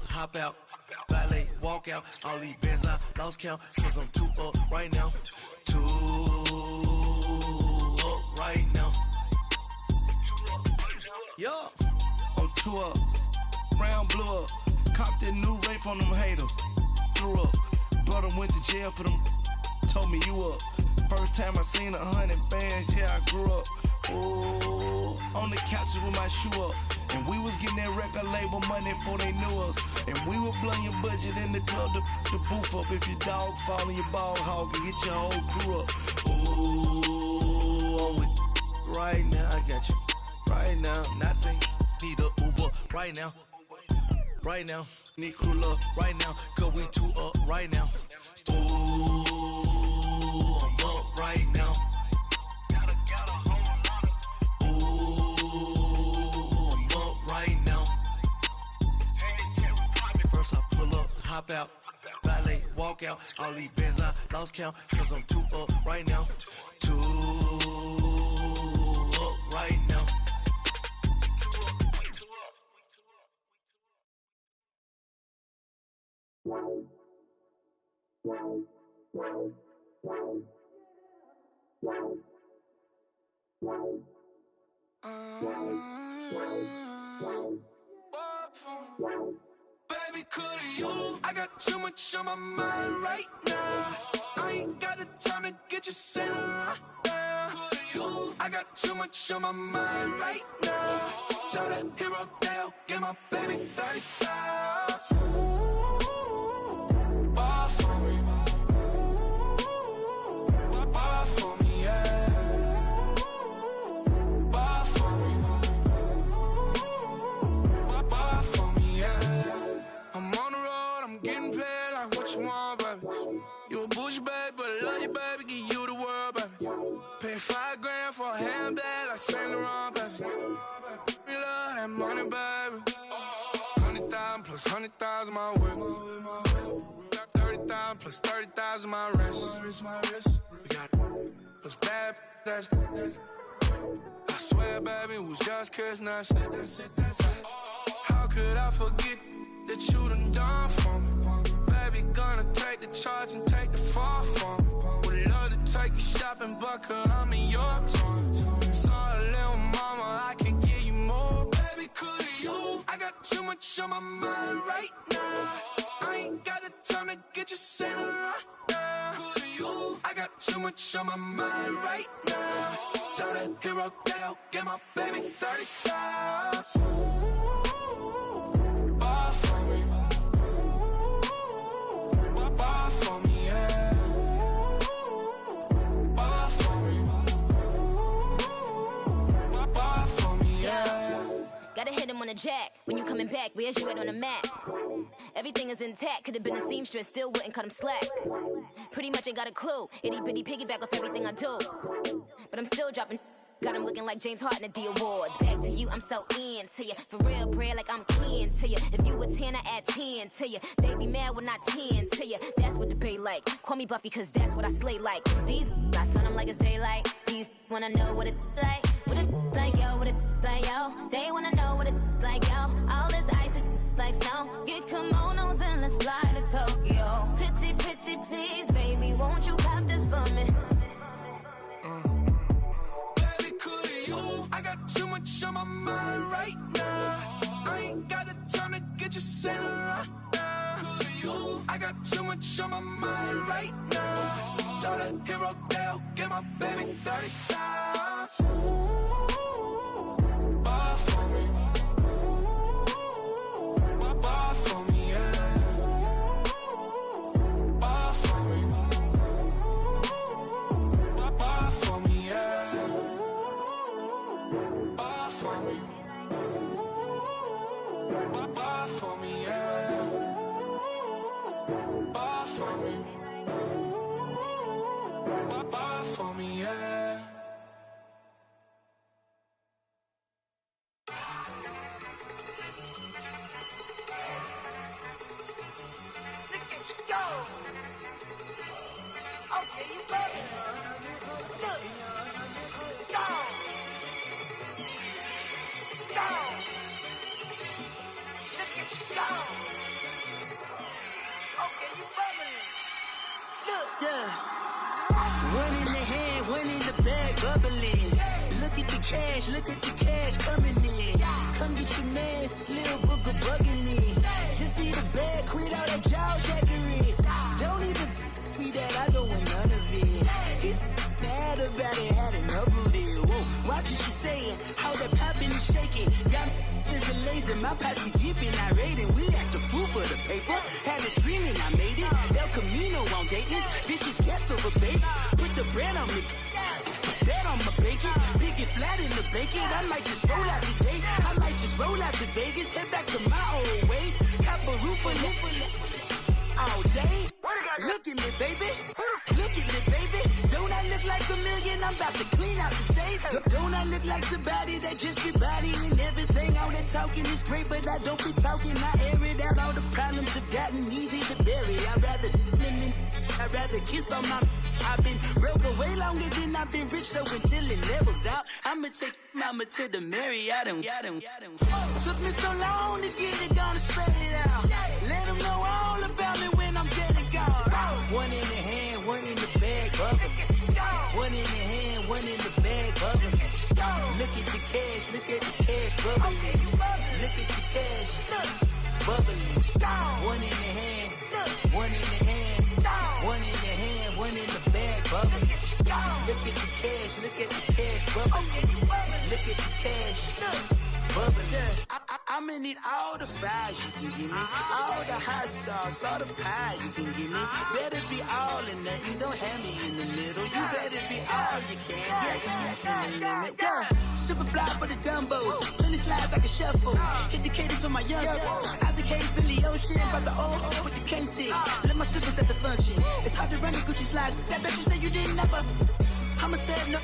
Hop out, valet, walk out, all these bands I lost count, cause I'm too up right now, too up right now. Yeah, I'm too up, round blew up, copped that new rape on them haters, threw up, brother went to jail for them, told me you up, first time I seen 100 bands, yeah I grew up, ooh, on the couches with my shoe up. And we was getting that record label money before they knew us. And we were blowing your budget in the club to the booth up. If your dog fall in your ball hog and get your whole crew up. Ooh, I'm with right now, I got you. Right now. Nothing. Need a Uber right now. Right now. Need crew love right now. Cause we two up right now. Ooh, I'm up right now. Ooh, I'm up right now. First I pull up, hop out. Valet, walk out. All these bands I lost count. Cause I'm two up right now. Two up right now. Baby, could you? I got too much on my mind right now. I ain't got the time to get you sitting right now. Could you? I got too much on my mind right now. Tell that hero Dale, get my baby 30,000. Bar for me. Bar for me, yeah. Bar for me. Bar for me, yeah. I'm on the road, I'm getting paid like what you want, baby. You a bougie, baby, but I love you, baby. Give you the world, baby. Pay $5 grand for a handbag like Saint Laurent, baby. We love that money, baby. 100,000 plus 100,000 my whip. 30,000 plus 30,000 my wrist. We got those bad, that's I swear, baby, it was just kissing us. How could I forget that you done for me? Baby, gonna take the charge and take the fall from me. Would love to take you shopping, but I'm in your town. Sorry, little mama, I can give you more. Baby, could you? I got too much on my mind right now. I ain't got the time to get you sitting right now. Could you? I got too much on my mind right now. Tell that hero Dale, get my baby 30,000. Bar for me. Bar for me, yeah. Bar for me. Bar for me, yeah. Gotta hit him on the jack. When you coming back, where's you at on the map? Everything is intact. Could've been a seamstress, still wouldn't cut him slack. Pretty much ain't got a clue. Itty bitty piggyback off everything I do. But I'm still dropping. Got him looking like James Harden at the awards. Back to you, I'm so into you. For real, bread, like I'm kin to you. If you a 10, I add 10 to you. They be mad when I 10 to you. That's what the bay like. Call me Buffy, cause that's what I slay like. These, I sun them like it's daylight. These wanna know what it's like. What it like, yo, what it like, yo. They wanna know what it's like, yo. All this ice is like snow. Get kimonos and let's fly to Tokyo. Pretty, pretty, please, baby, won't you pop this for me? I got too much on my mind right now. I ain't got the time to get you sitting right now. I got too much on my mind right now. Tell that hero Dale, get my baby 30,000. Bar for me. Bar for me, yeah. Bar for me. Bar for me, yeah. Bar for me. Bar for me, yeah. Bar for me. Bar for me, yeah. Look at you go. Okay, you better. Look. Go. Go. Look at you go. Okay, you bubbling. Look. Yeah. One in the hand, one in the bag, bubbling. Look at the cash coming in. Come get your man, Slim Booker bugging me. Just need a bag, quit all that jaw jackery. Don't even me that I don't want none of it. He's mad about it, had enough of it. Whoa, watch what you saying, how that poppin' and shaking. Y'all is a lazy, my posse deep and I raiding. We act the fool for the paper, had a dream and I made it. El Camino on Dayton's, bitches guess over bait. Put the bread on me, that on my bacon. Big and flat in the blanket. I might just roll out today. I might just roll out to Vegas, head back to my old ways. Cop a roof for all day. Look at me, baby. Look at me, baby. Don't I look like a million? I'm about to clean out the safe. Don't I look like somebody that just be bodying everything? All that talking is great, but I don't be talking. I air it out. All the problems have gotten easy to bury. I'd rather kiss on my. I've been broke way longer than I've been rich, so until it levels out, I'ma take mama to the Marriott and took me so long to get it, gonna spread it out. Let them know all about me when I'm dead and gone. One in the hand, one in the bag, bubble. One in the hand, one in the bag, bubble. Look at the cash, look at the cash, bubbling. Look at the cash, bubbling. One in the hand, one in the hand, one in the hand, one in the bag, bubbling. Look at the cash, look at the cash, bubbling. Look at the cash, bubbling. I'ma need all the fries you can give me, all the hot sauce, all the pie you can give me. Better be all or nothing, don't have me in the middle. You better be all you can, in the limit. Yeah, super fly for the Dumbos, plenty slides I can shuffle. Hit the cadence for my young Isaac Hayes, Billy Ocean, but the old with the cane stick. Let my slippers at the function. It's hard to run the Gucci slides. That bet you say you didn't never. I'ma step no.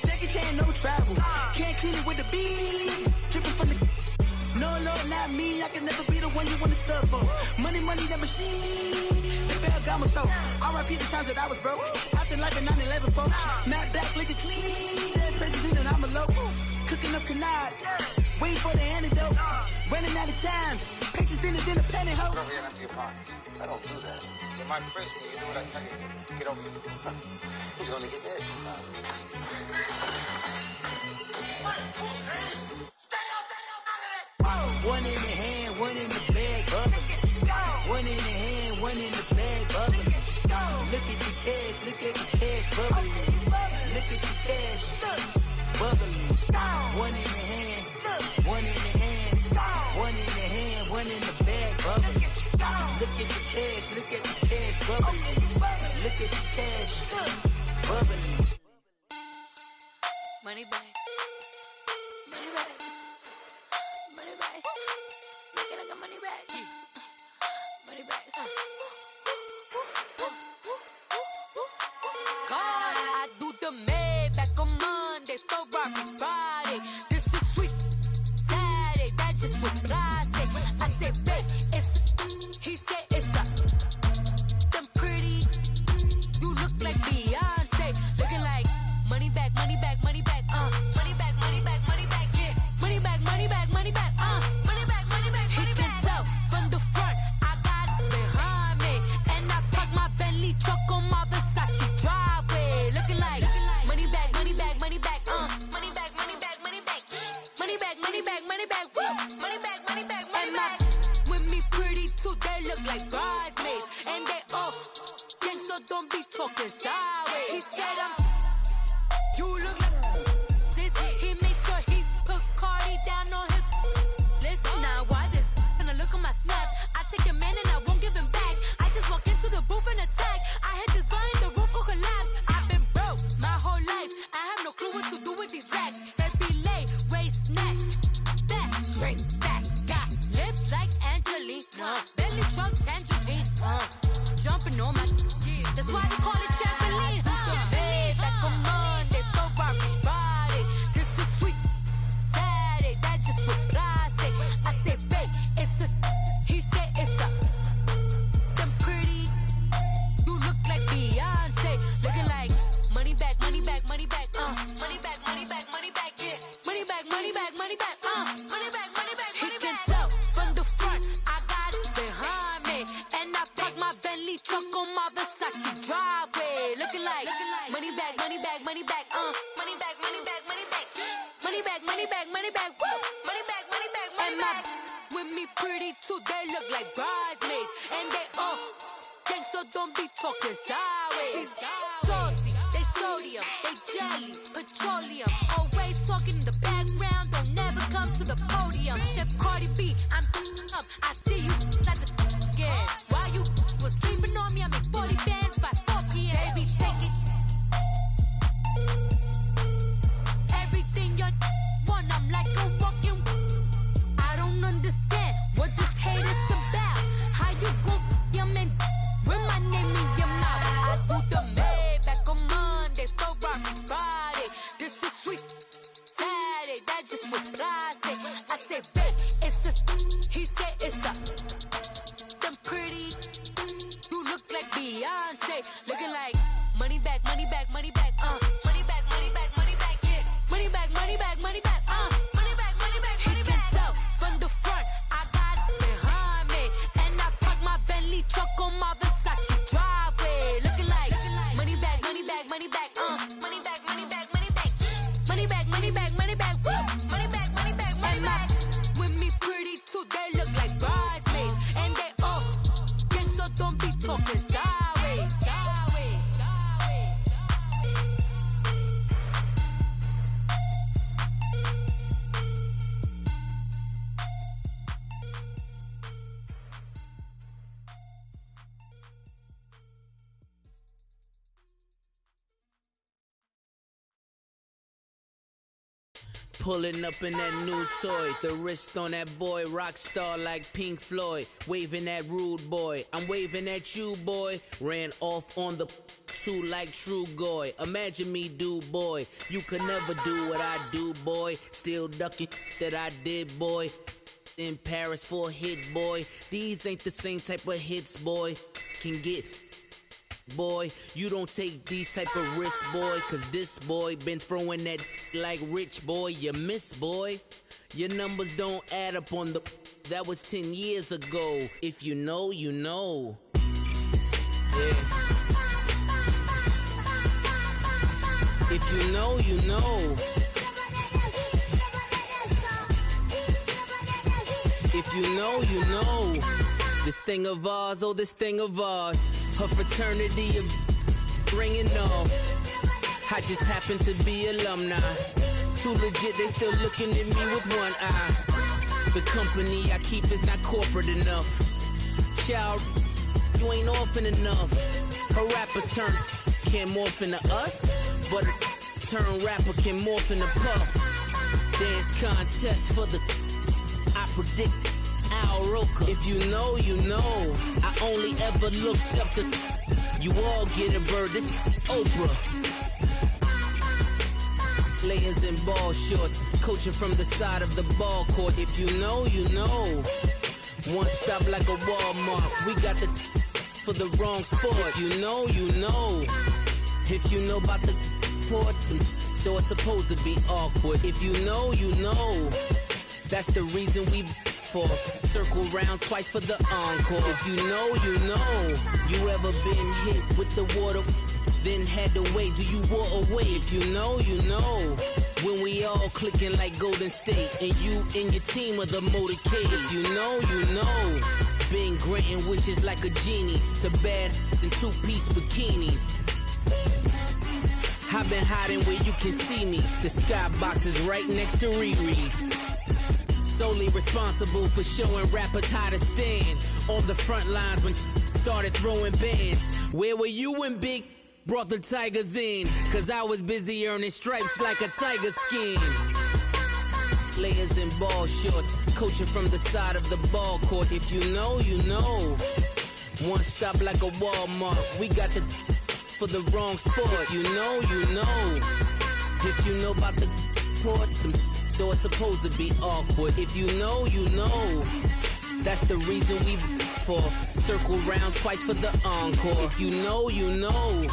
Jackie Chan, no travel. Can't clean it with the beat. Dripping from the. No, Lord, not me. I can never be the one you want to stuff for. Money, that machine. They bail got my stove. R.I.P. the times that I was broke. Acting like a 9/11 folks. Matte back, liquor clean. Dead presses in and I'm a low. Cooking up canard. Waiting for the antidote. Running out of time. Pictures thinner than a pantyhose. Over here and empty your pockets. I don't do that. You're my prisoner. You do what I tell you. Get over here. He's gonna get nasty. One in the hand, one in the bag, bubbling. One in the hand, one in the bag, bubbling. Look at the cash, look at the cash, bubbling. Look at the cash, bubbling. One in the hand, one in the hand, one in the hand, one in the bag, bubbling. Look at the cash, look at the cash, bubbling. Look at the cash, bubbling. Money bag. Money bag. Money bag. Make it like a money bag. Money bag. God, I do the Maybach on Monday, Ferrari Friday. This is sweet Saturday, that's just what I say. I say, babe, it's he said it's a them pretty. You look like Beyonce, looking like money back, money back, money back, money back, money back, money back, yeah, money back, money back, money back, money back, money back. He can tell from the front, I got it behind me, and I park my Bentley truck on my Versace driveway, looking like money back, money back, money back, money back, money back, money back, money back, money back, money back, money back, money back, money back. With me pretty too, they look like bridesmaids, and they all gang, so don't be talking sideways. He said you look like this. He makes sure he put Cardi down on his list. Now why this? Gonna look at my snap. I take a man and I won't give him back. I just walk into the booth and attack. I hit this guy in the roof will collapse. I've been broke my whole life. I have no clue what to do with these racks. They be late, waist snatch, back, straight back. Got lips like Angelina, belly truck tangerine, jumping on my. That's why they call it trampoline. Back on Monday, Ferrari Friday. This is sweet Saturday, that's just what I say. I say, babe, it's a. He said it's a. Them pretty. You look like Beyonce, looking like money back, money back, money back, money back, money back, money back, yeah, money back, money back, money back, money back, money back. He can tell from the front, I got it behind me, and I park my Bentley truck on my Versace driveway, looking like money back, money back, money back, money back, money back, money back, money back, money back, money back, money back, money back, money back. With me pretty too, they look like bridesmaids, and they all gang, so don't be talking sideways. Salty, they sodium, they jelly, petroleum, always talking in the background, don't never come to the podium. Chef Cardi B, I'm up, I see you like the again. While you was sleeping on me, I make 40 bands by 4 p.m. They be taking everything you're money back, money back, woo! Money back, money back, money back. With me pretty too, they look like bridesmaids. And they all gang, so don't be talking sideways. Pulling up in that new toy, the wrist on that boy, rock star like Pink Floyd, waving at rude boy, I'm waving at you boy, ran off on the two like True Goy, imagine me do boy, you could never do what I do boy, still ducking that I did boy, in Paris for a hit boy, these ain't the same type of hits boy, can get boy, you don't take these type of risks, boy, cause this boy been throwing that like rich boy, you miss, boy. Your numbers don't add up on the, that was 10 years ago. If you know, you know. Yeah. If you know, you know. If you know, you know. This thing of ours, oh, this thing of ours. Her fraternity of ringing off. I just happen to be alumni. Too legit, they still looking at me with one eye. The company I keep is not corporate enough. Child, you ain't orphan enough. A rapper turn can't morph into us, but a turn rapper can morph into Puff. Dance contest for the, I predict Al Roker. If you know, you know. I only ever looked up to, you all get a bird, this Oprah. Players in ball shorts, coaching from the side of the ball court. If you know, you know. One stop like a Walmart, we got the for the wrong sport. If you know, you know. If you know about the port, though it's supposed to be awkward. If you know, you know. That's the reason we for circle round twice for the encore. If you know, you know. You ever been hit with the water, then had to wait? Do you walk away? If you know, you know. When we all clicking like Golden State, and you and your team are the motorcade. If you know, you know. Been granting wishes like a genie to bad in two-piece bikinis. I've been hiding where you can see me. The skybox is right next to Riri's. Solely responsible for showing rappers how to stand on the front lines when started throwing bands. Where were you when Big brought the Tigers in? Cause I was busy earning stripes like a tiger skin. Players in ball shorts, coaching from the side of the ball court. If you know, you know. One stop like a Walmart, we got the for the wrong sport. If you know, you know. If you know about the port, though it's supposed to be awkward. If you know, you know. That's the reason we for circle round twice for the encore. If you know, you know.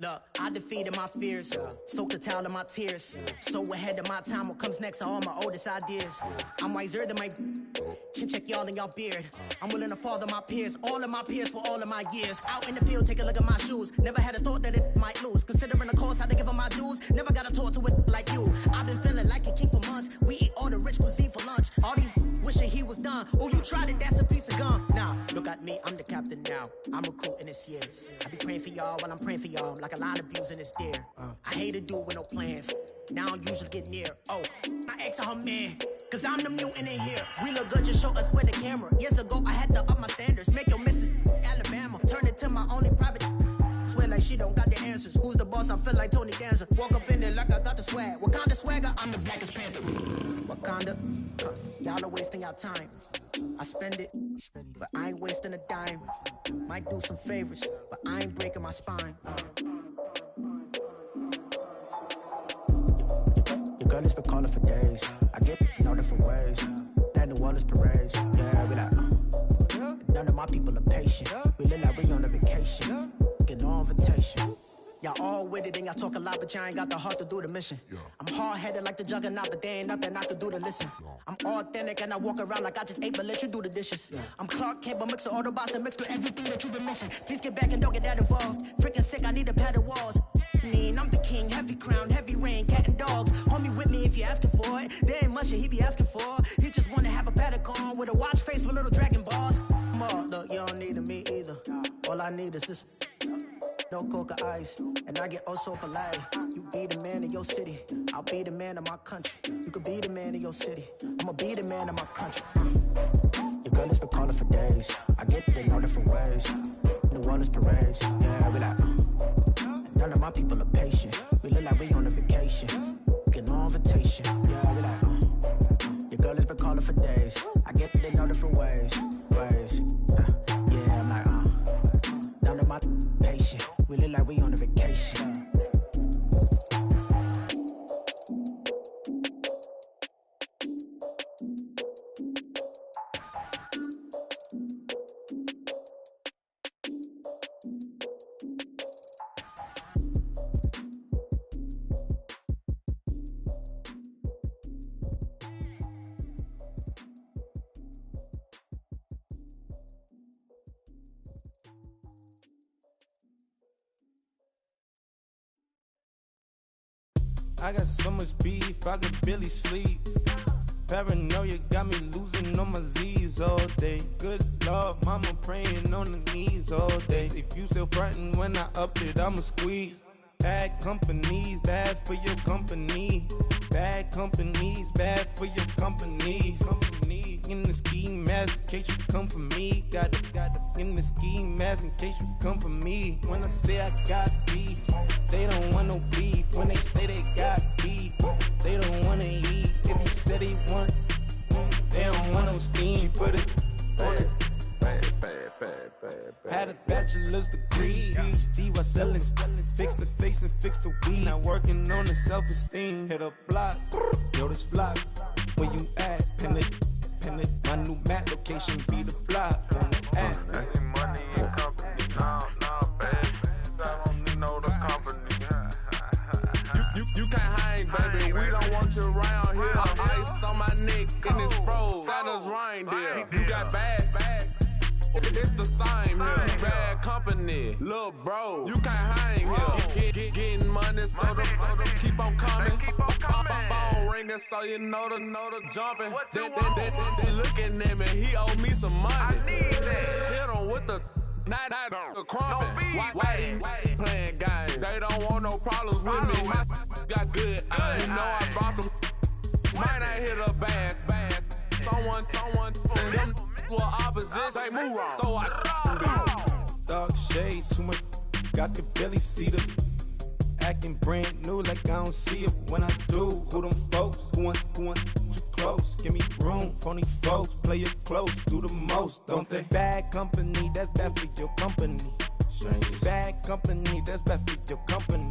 Look, I defeated my fears, soaked the towel in my tears. So ahead of my time, what comes next are all my oldest ideas. I'm wiser than my chin check y'all in y'all beard. I'm willing to father my peers, all of my peers for all of my years. Out in the field, take a look at my shoes. Never had a thought that it might lose. Considering the cost, had to give them my dues. Never got a talk to it like you. I've been feeling like a king for months. We eat all the rich cuisine for lunch. All these wishing he was done. Oh, you tried it, that's a piece of gum. Nah, look at me, I'm the captain now. I'm recruiting this year. I be praying for y'all while I'm praying for y'all. Like a line abusing this deer. I hate to do it with no plans. Now I don't usually get near. Oh, I asked her man, cause I'm the mutant in here. We look good, just show us with the camera. Years ago, I had to up my standards. Make your Mrs. Alabama turn it to my only private. Swear like she don't got the answers. Who's the boss? boss, I feel like Tony Danza. Walk up in there like I got the swag. Wakanda swagger, I'm the blackest panther. Wakanda, y'all are wasting your time. I spend it, but I ain't wasting a dime. Might do some favors, but I ain't breaking my spine. Your girl has been calling for days. I get in all different ways. That New Orleans parades. Yeah, we like, none of my people are patient. We look like we on a vacation. Get no invitation. Y'all all with it and y'all talk a lot, but y'all ain't got the heart to do the mission. I'm hard-headed like the juggernaut, but there ain't nothing I can do to listen. I'm authentic and I walk around like I just ate, but let you do the dishes. I'm Clark Kent, but mix the Autobots and mix with everything that you've been missing. Please get back and don't get that involved. Freaking sick, I need a padded walls. I'm the king, heavy crown, heavy rain, cat and dogs. Homie with me if you're asking for it. There ain't much that he be asking for. He just wanna have a paddock on with a watch face with little dragon balls. Look, you don't need me either. All I need is this. No coca ice, and I get oh so polite. You be the man of your city, I'll be the man of my country. You could be the man of your city, I'ma be the man of my country. Your girl has been calling for days. I get it in all different ways. New Orleans parades, yeah, we like. None of my people are patient. We look like we on a vacation. Get no invitation, yeah, we like. Your girl has been calling for days. I get it in all different ways. Yeah, I'm like, none of my patient. We look like we on a vacation. I got so much beef, I could barely sleep. Paranoia got me losing on my Z's all day. Good Lord, mama praying on the knees all day. If you still frontin' when I up it, I'ma squeeze. Bad companies, bad for your company. Bad companies, bad for your company. In the ski mask in case you come for me. Got it in the ski mask in case you come for me. When I say I got beef, they don't want no beef. When they say they got beef, they don't wanna eat. If you said they want, they don't want no steam. Put it on it. Had a bachelor's degree, PhD while selling. Fix the face and fix the weed. Now working on the self-esteem. Hit a block, yo this flock. Where you at? Pin it. My new map location be the block on the app. Money and company, no, baby. I don't need no the company. You can't hang, baby. We don't want you around here. Ice on my neck and it's froze. Santa's reindeer. You got bad. It's the same here. You bad company, little bro. You can't hang here. Getting money, so the keep on coming. Phone ringing, so you know the jumping. They looking at me. He owe me some money. Hit him with the night crumping. Whitey playing games. They don't want no problems with me. My got good. You know I brought them. Might not hit a bad. Someone tell them. Well, opposition, say move wrong. So I dark shades, too much. Got the belly see them. Acting brand new like I don't see it when I do. Who them folks? Who want too close? Give me room. Phony folks, play it close. Do the most, don't they? Bad company, that's bad for your company. Bad company, that's bad for your company.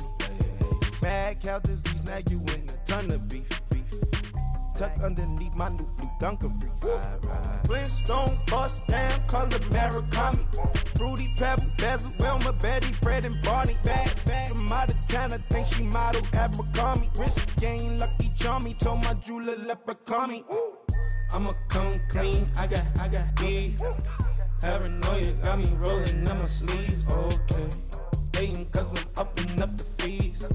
Mad cow disease, now you in a ton of beef. Tuck underneath my new blue dungarees. Flintstone bust down, color Murakami. Fruity Pebble, Basil, Wilma, Betty, Fred, and Barney. Bad from out of town, I think she model Abercrombie. Wrist game, Lucky Charmy, told my jeweler leprechaun. I'ma come clean, I got beef. Paranoia got me rolling on my sleeves. Okay, hating cause I'm upping up the fees.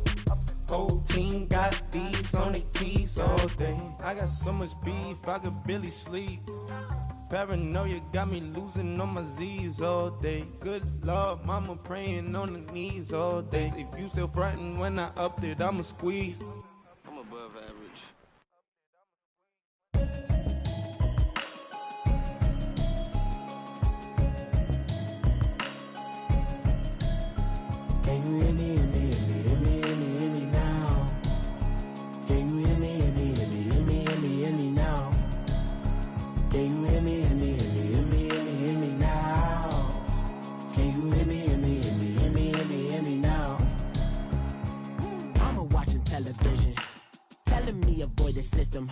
Whole team got these on their tees all day. I got so much beef, I could barely sleep. Paranoia got me losing on my Z's all day. Good Lord, mama praying on the knees all day. If you still frontin' when I upped it, I'ma squeeze. I'm above average. Can you hear me? television, telling me avoid the system.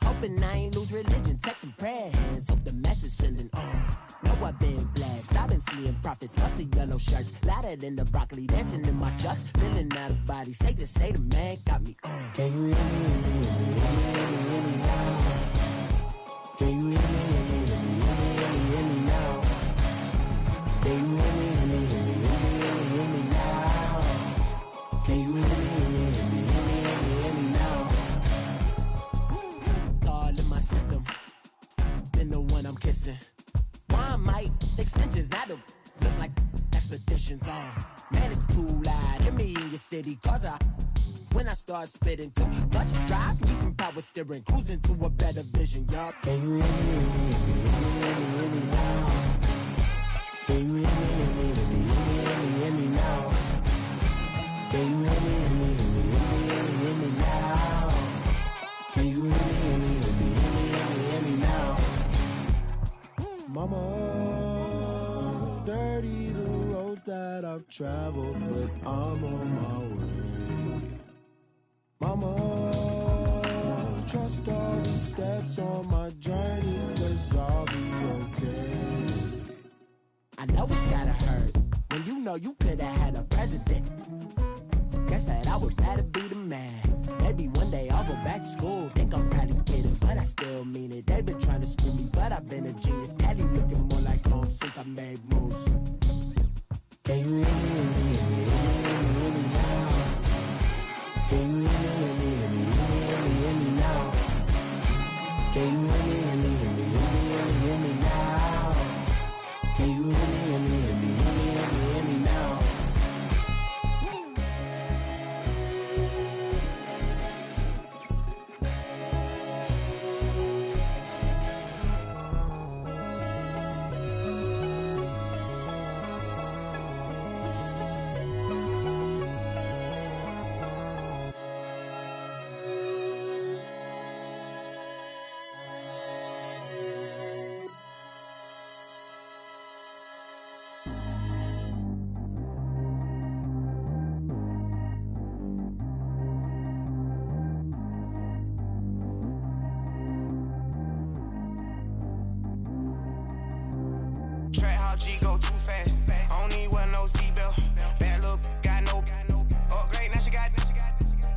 Hoping I ain't lose religion, texting prayer hands, hope the message sending on. Know I've been blessed, I've been seeing prophets, mustard yellow shirts, louder than the broccoli, dancing in my chucks, feeling out of body, safe to say the man got me on. Can you hear me, hear me, hear me, hear me now? Can you hear me, hear me, hear me, hear me now? Can you hear me, hear me, hear me, hear me now? Can you hear me, hear me, hear me, hear me now? All in my system, been the one I'm kissing. One mic extensions that'll look like expeditions on. Man, it's too loud. Hear me in your city, cause when I start spitting too much drive, need some power steering, cruising to a better vision, y'all. Can you hear me, hear me, hear me, hear me now? Can you hear me, hear me, hear me, hear me now? Can you hear me, hear me, hear me, hear me now? Can you hear me, hear me, hear me, hear me now? Mama, dirty the roads that I've traveled, but I'm on my way. Mama, trust all the steps on my journey, 'cause I'll be okay. I know it's gotta hurt when you know you could've had a president. Guess that I would rather be the man. Maybe one day I'll go back to school. Think I'm probably kidding, but I still mean it. They've been trying to school me, but I've been a genius. Caddy looking more like home since I made moves. Can you hear me, hear me, hear me, hear me now? Can you hear me, hear me, hear me, hear me now? Can you hear me, hear me, hear me, hear me now? Can you hear me, hear me, hear me, hear me now? Track how G go too fast. I don't need wear no seatbelt. Bad little got no upgrade. Now she got.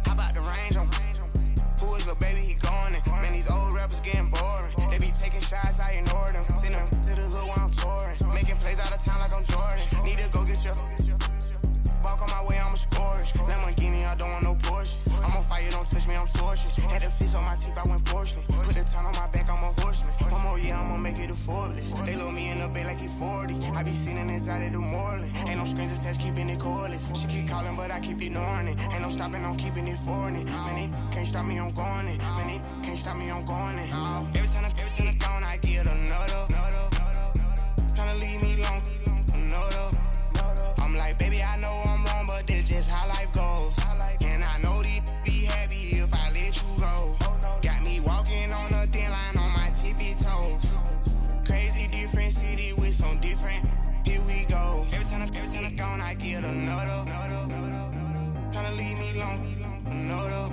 How about the range on? Who is little baby? He going in. Man, these old rappers getting boring. They be taking shots, I ignore them. Send them to the hood while I'm touring. Making plays out of town like I'm Jordan. Need to go get your. Walk on my way, I'ma score it. Lamborghini, I don't want no Porsches. I'm on fire, don't touch me, I'm tortured. Had the fish on my teeth, I went fortunate. Put the town on my back, I'm a horseman. One more year, I'ma make it affordless. They load me in the bed like he 40. I be sitting inside of the Moreland. Ain't no strings attached, keeping it cordless. She keep calling, but I keep ignoring it. Ain't no stopping, I'm keeping it for it. Man, it can't stop me, I'm going it. Man, it can't stop me, I'm going it. Every time I gone, I get another. Tryna leave me long, another. I'm like, baby, I know I'm wrong, but this just how life goes. And I know these be happy if I let you go. Got me walking on a thin line on my tippy toes. Crazy different city with some different. Here we go. Every time I gone, I get another. Tryna leave me long, another.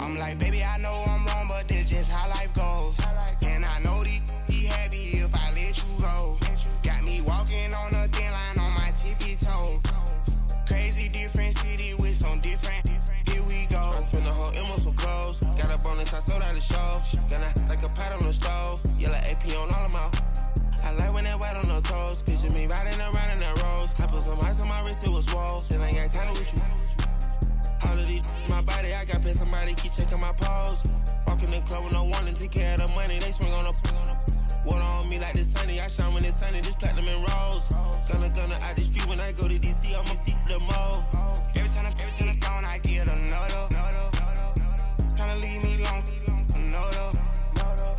I'm like, baby, I know I'm wrong, but this just how life goes. And I know these be happy if I let you go. Got me walking on a thin line on my tippy toes. Crazy different city with some different. Here we go. I spent the whole M on some clothes. Got a bonus, I sold out the show. Gonna like a pot on the stove. Yellow AP on all of my. I like when that white on the toes. Picture me riding around in that rose. I put some ice on my wrist, it was swole. Still ain't got time with you. All of these, my body, I got paid somebody keep checking my pose. Walk in the club with no warning, take care of the money. They swing on the. Water on me like the sunny, I shine when it's sunny, this platinum and rose. Gonna out the street when I go to DC, I'ma see the mall. Every time I gone, I get another. Tryna leave me long, another.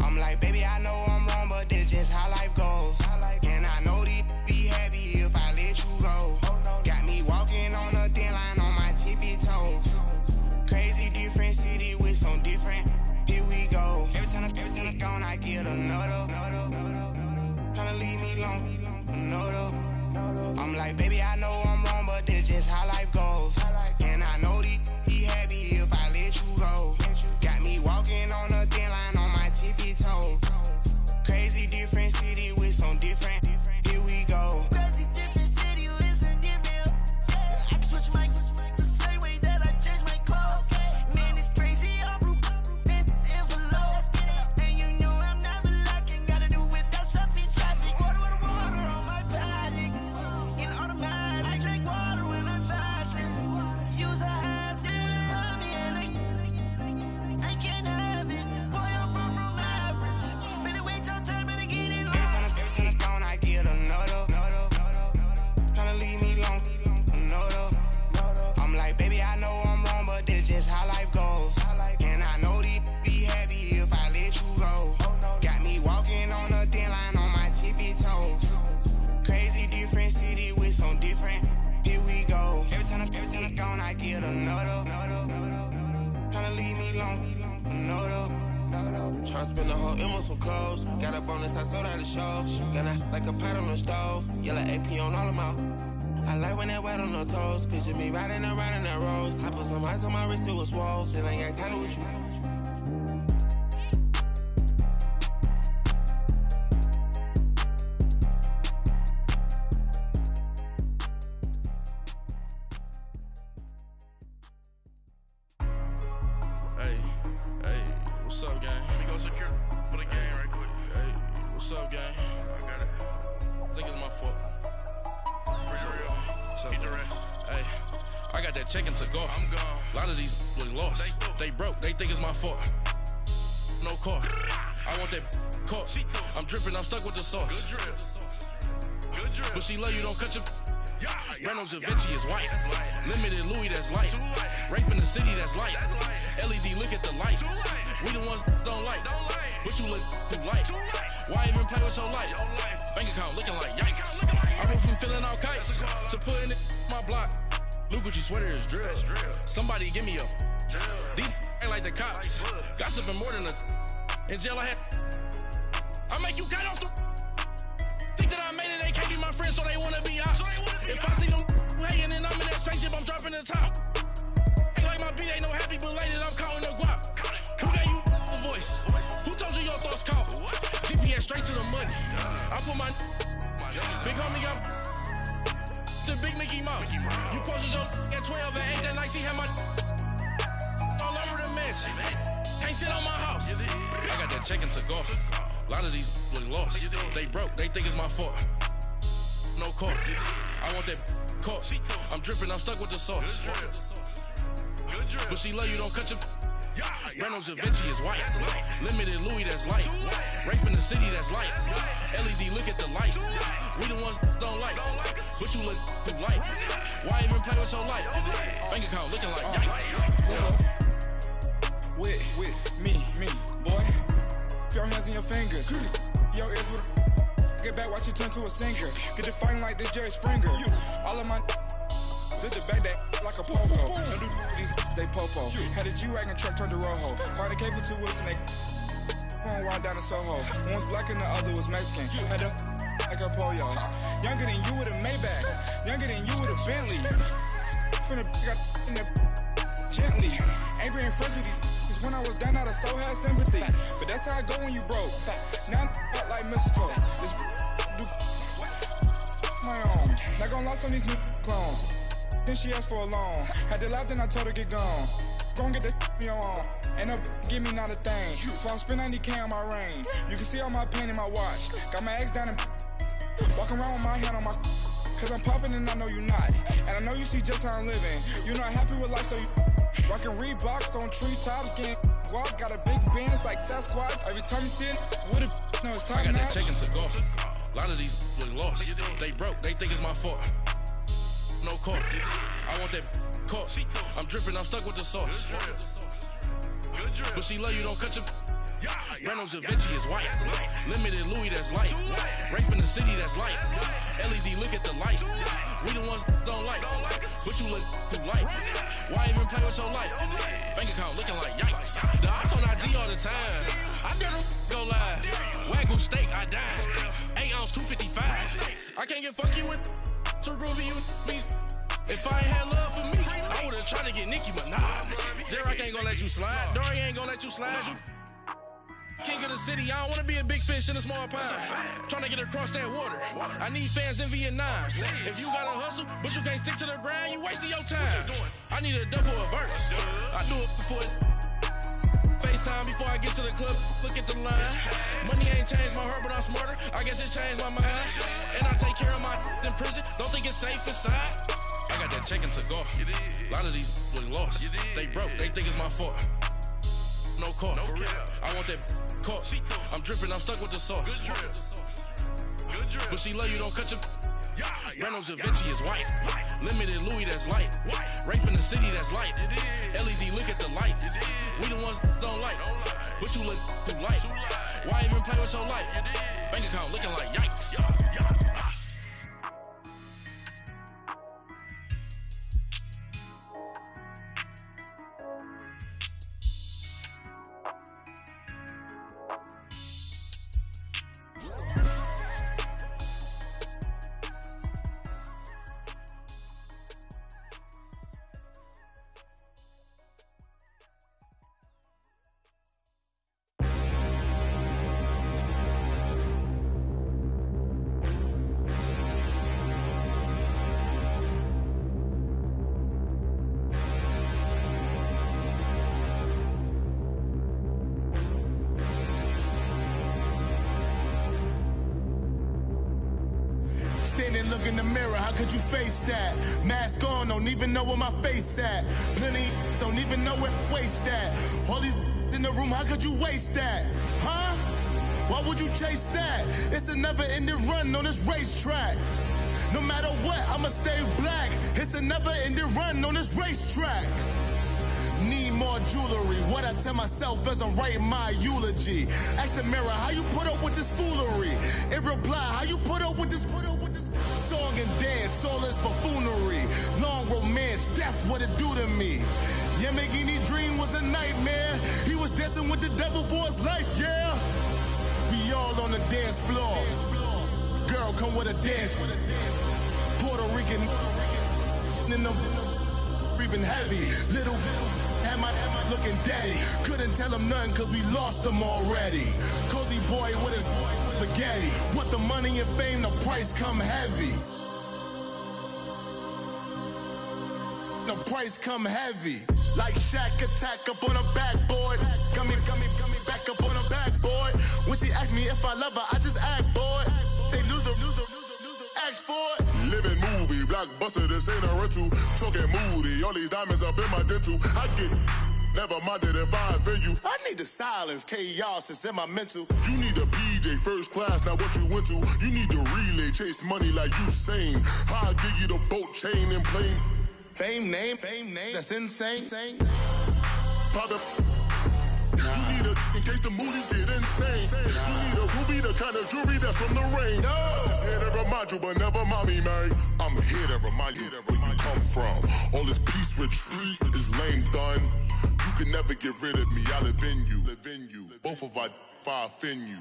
I'm like, baby, I know I'm wrong, but this just how life goes. And I know these be happy if I let you go. Got me walking on a thin line on my tippy toes. Crazy different city with some different. Here we go. Every time I gone, I get another. Tryna leave me long, another. I'm like, baby, I know I'm wrong, but this just how life goes. like, baby, I know I'm wrong, but this just how life goes. And I know these be happy if I let you go. Got me walking on a thin line on my tippy toes. Crazy different city with some different. Here we go. Every time I'm gone, I get another. Tryna leave me alone, another. Tryna spend the whole M on some clothes. Got up on this, I sold out the show. Got a, like a pot on the stove. Yellow AP on all of my. I like when that wet on the toes. Picture me riding around in that rose. I put some ice on my wrist, it was swole. Still ain't got time with you. What's up, gang? Let me go secure for the game right quick. Hey, what's up, gang? I got it. I think it's my fault. For real. Keep the rest. Hey, I got that check to go. I'm gone. A lot of these look lost. They broke. They think it's my fault. No car. I want that caught. I'm dripping. I'm stuck with the sauce. Good drip. Good drip. But she love you. Don't cut your. Reynolds Da Vinci is white. Limited Louis, that's light. Rape in the city, that's light. LED, look at the lights. We the ones don't like. But you look too light. Why even play with your life? Bank account looking like yikes. I went from filling out kites to putting it in my block. Blue Gucci sweater is drill. Somebody give me a. These ain't like the cops. Gossiping more than a. In jail I had. I make you cut off the. Think that I made it, they can't be my friends, so they wanna be ops. If I see them hanging and I'm in that spaceship, I'm dropping the top. Ain't like my beat ain't no happy, but later I'm counting the guap. Who gave you a voice? Who told you your thoughts count? GPS straight to the money. I put my big homie got the big Mickey Mouse. You posted your at 12 and 8 that night, she had my all over the mansion. Can't sit on my house. I got that check-in to go. A lot of these look lost. They broke. They think it's my fault. No car. I want that caught. I'm dripping. I'm stuck with the sauce. But she love you. Don't cut your. Reynolds Da Vinci is white. Limited Louis, that's light. Rape in the city, that's light. LED, look at the lights. We the ones don't like. But you look too light. Why even play with your life? Bank account looking like yikes. With me, boy. Your hands and your fingers. Your ears with a. Get back, watch you turn to a singer. Get to fighting like this Jerry Springer. All of my. Sit the back that like a pogo. No do these they popo. Had a G-Wagon truck turned to Rojo. Find a cable 2 wheels and they. Going wild down in Soho. One was black and the other was Mexican. Had a. Like a polio. Younger than you with a Maybach. Younger than you with a Bentley. Finna got in the. Gently. Angry and friends with these. When I was down, I so had sympathy. But that's how I go when you broke. Now I'm like mistletoe. This do my own. Not gonna lost on these new clones. Then she asked for a loan. Had to laugh, then I told her get gone. Gon' get that me on. And up, give me not a thing. So I spend 90K on my range. You can see all my pain in my watch. Got my ex down and walking around with my hand on my. Cause I'm popping and I know you not. And I know you see just how I'm living. You're not happy with life, so you. Rockin' Reeboks on treetops, getting walk, got a big bands like Sasquatch. Every time you see it, with a no, it's time. I got that check-in to go. A lot of these look lost. They broke. They think it's my fault. No car. I want that caught. I'm dripping. I'm stuck with the sauce. But she love you. Don't cut your. Reynolds Da Vinci is white. Limited Louis, that's light. Rape in the city, that's light. LED, look at the lights. We the ones don't like. But you look too light. Why even play with your life? Bank account looking like yikes. The ops on IG all the time. I dare them go live. Wagyu steak, I dine. 8 ounce, 255. I can't get fuck you with to groovy you me. If I ain't had love for me, I would've tried to get Nicki Minaj. J-Rock ain't gonna let you slide. Dory ain't gonna let you slide. King of the city, I don't wanna be a big fish in a small pond. Trying to get across that water. I need fans in Vietnam. If you gotta hustle, but you can't stick to the grind, you wasting your time. I need a double a verse. I do it before FaceTime before I get to the club. Look at the line. Money ain't changed my heart, but I'm smarter. I guess it changed my mind. And I take care of my in prison. Don't think it's safe inside. I got that check-in to go. A lot of these look lost. They broke. They think it's my fault. No car. For real. I want that caught. I'm dripping. I'm stuck with the sauce. But she love you. Don't cut your. Reynolds Da Vinci is white. Limited Louis, that's light. Rafe in the city, that's light. LED, look at the lights. We the ones don't like. But you look too light. Why even play with your life? Bank account looking like yikes. Standing, look in the mirror, how could you face that? Mask on, don't even know where my face at. Plenty, don't even know where waist at. All these in the room, how could you waste that? Huh? Why would you chase that? It's a never-ending run on this racetrack. No matter what, I'ma stay black. It's a never-ending run on this racetrack. Need more jewelry. What I tell myself as I'm writing my eulogy. Ask the mirror, how you put up with this foolery? It reply, how you put up with this song and dance, soulless buffoonery. Long romance, death, what it do to me? Yamagini dream was a nightmare. He was dancing with the devil for his life, yeah. We all on the dance floor. Girl, come with a dance. Puerto Rican in the breathing heavy. Little had my looking daddy. Couldn't tell him nothing cause we lost him already. Cozy boy with his spaghetti. With the money and fame, the price come heavy. The price come heavy. Like Shaq attack up on a backboard. Got me back up on a backboard. When she asked me if I love her, I just act bored. Say loser, ask for it. Living movie, blockbuster, this ain't a rental. Talking moody, all these diamonds up in my dental. I get never minded if I offend you. I need the silence, chaos is in my mental. You need a PJ first class, not what you went to. You need to relay, chase money like you sane. How I give you the boat chain and plane. Fame name, that's insane. Pop you need a in case the movies get insane. You need a ruby, the kind of jewelry that's from the rain. I'm just here to remind you, but never mommy, man. I'm here to remind you where you come from. All this peace retreat is lame done. You can never get rid of me. I live in you. Both of our fire offend you.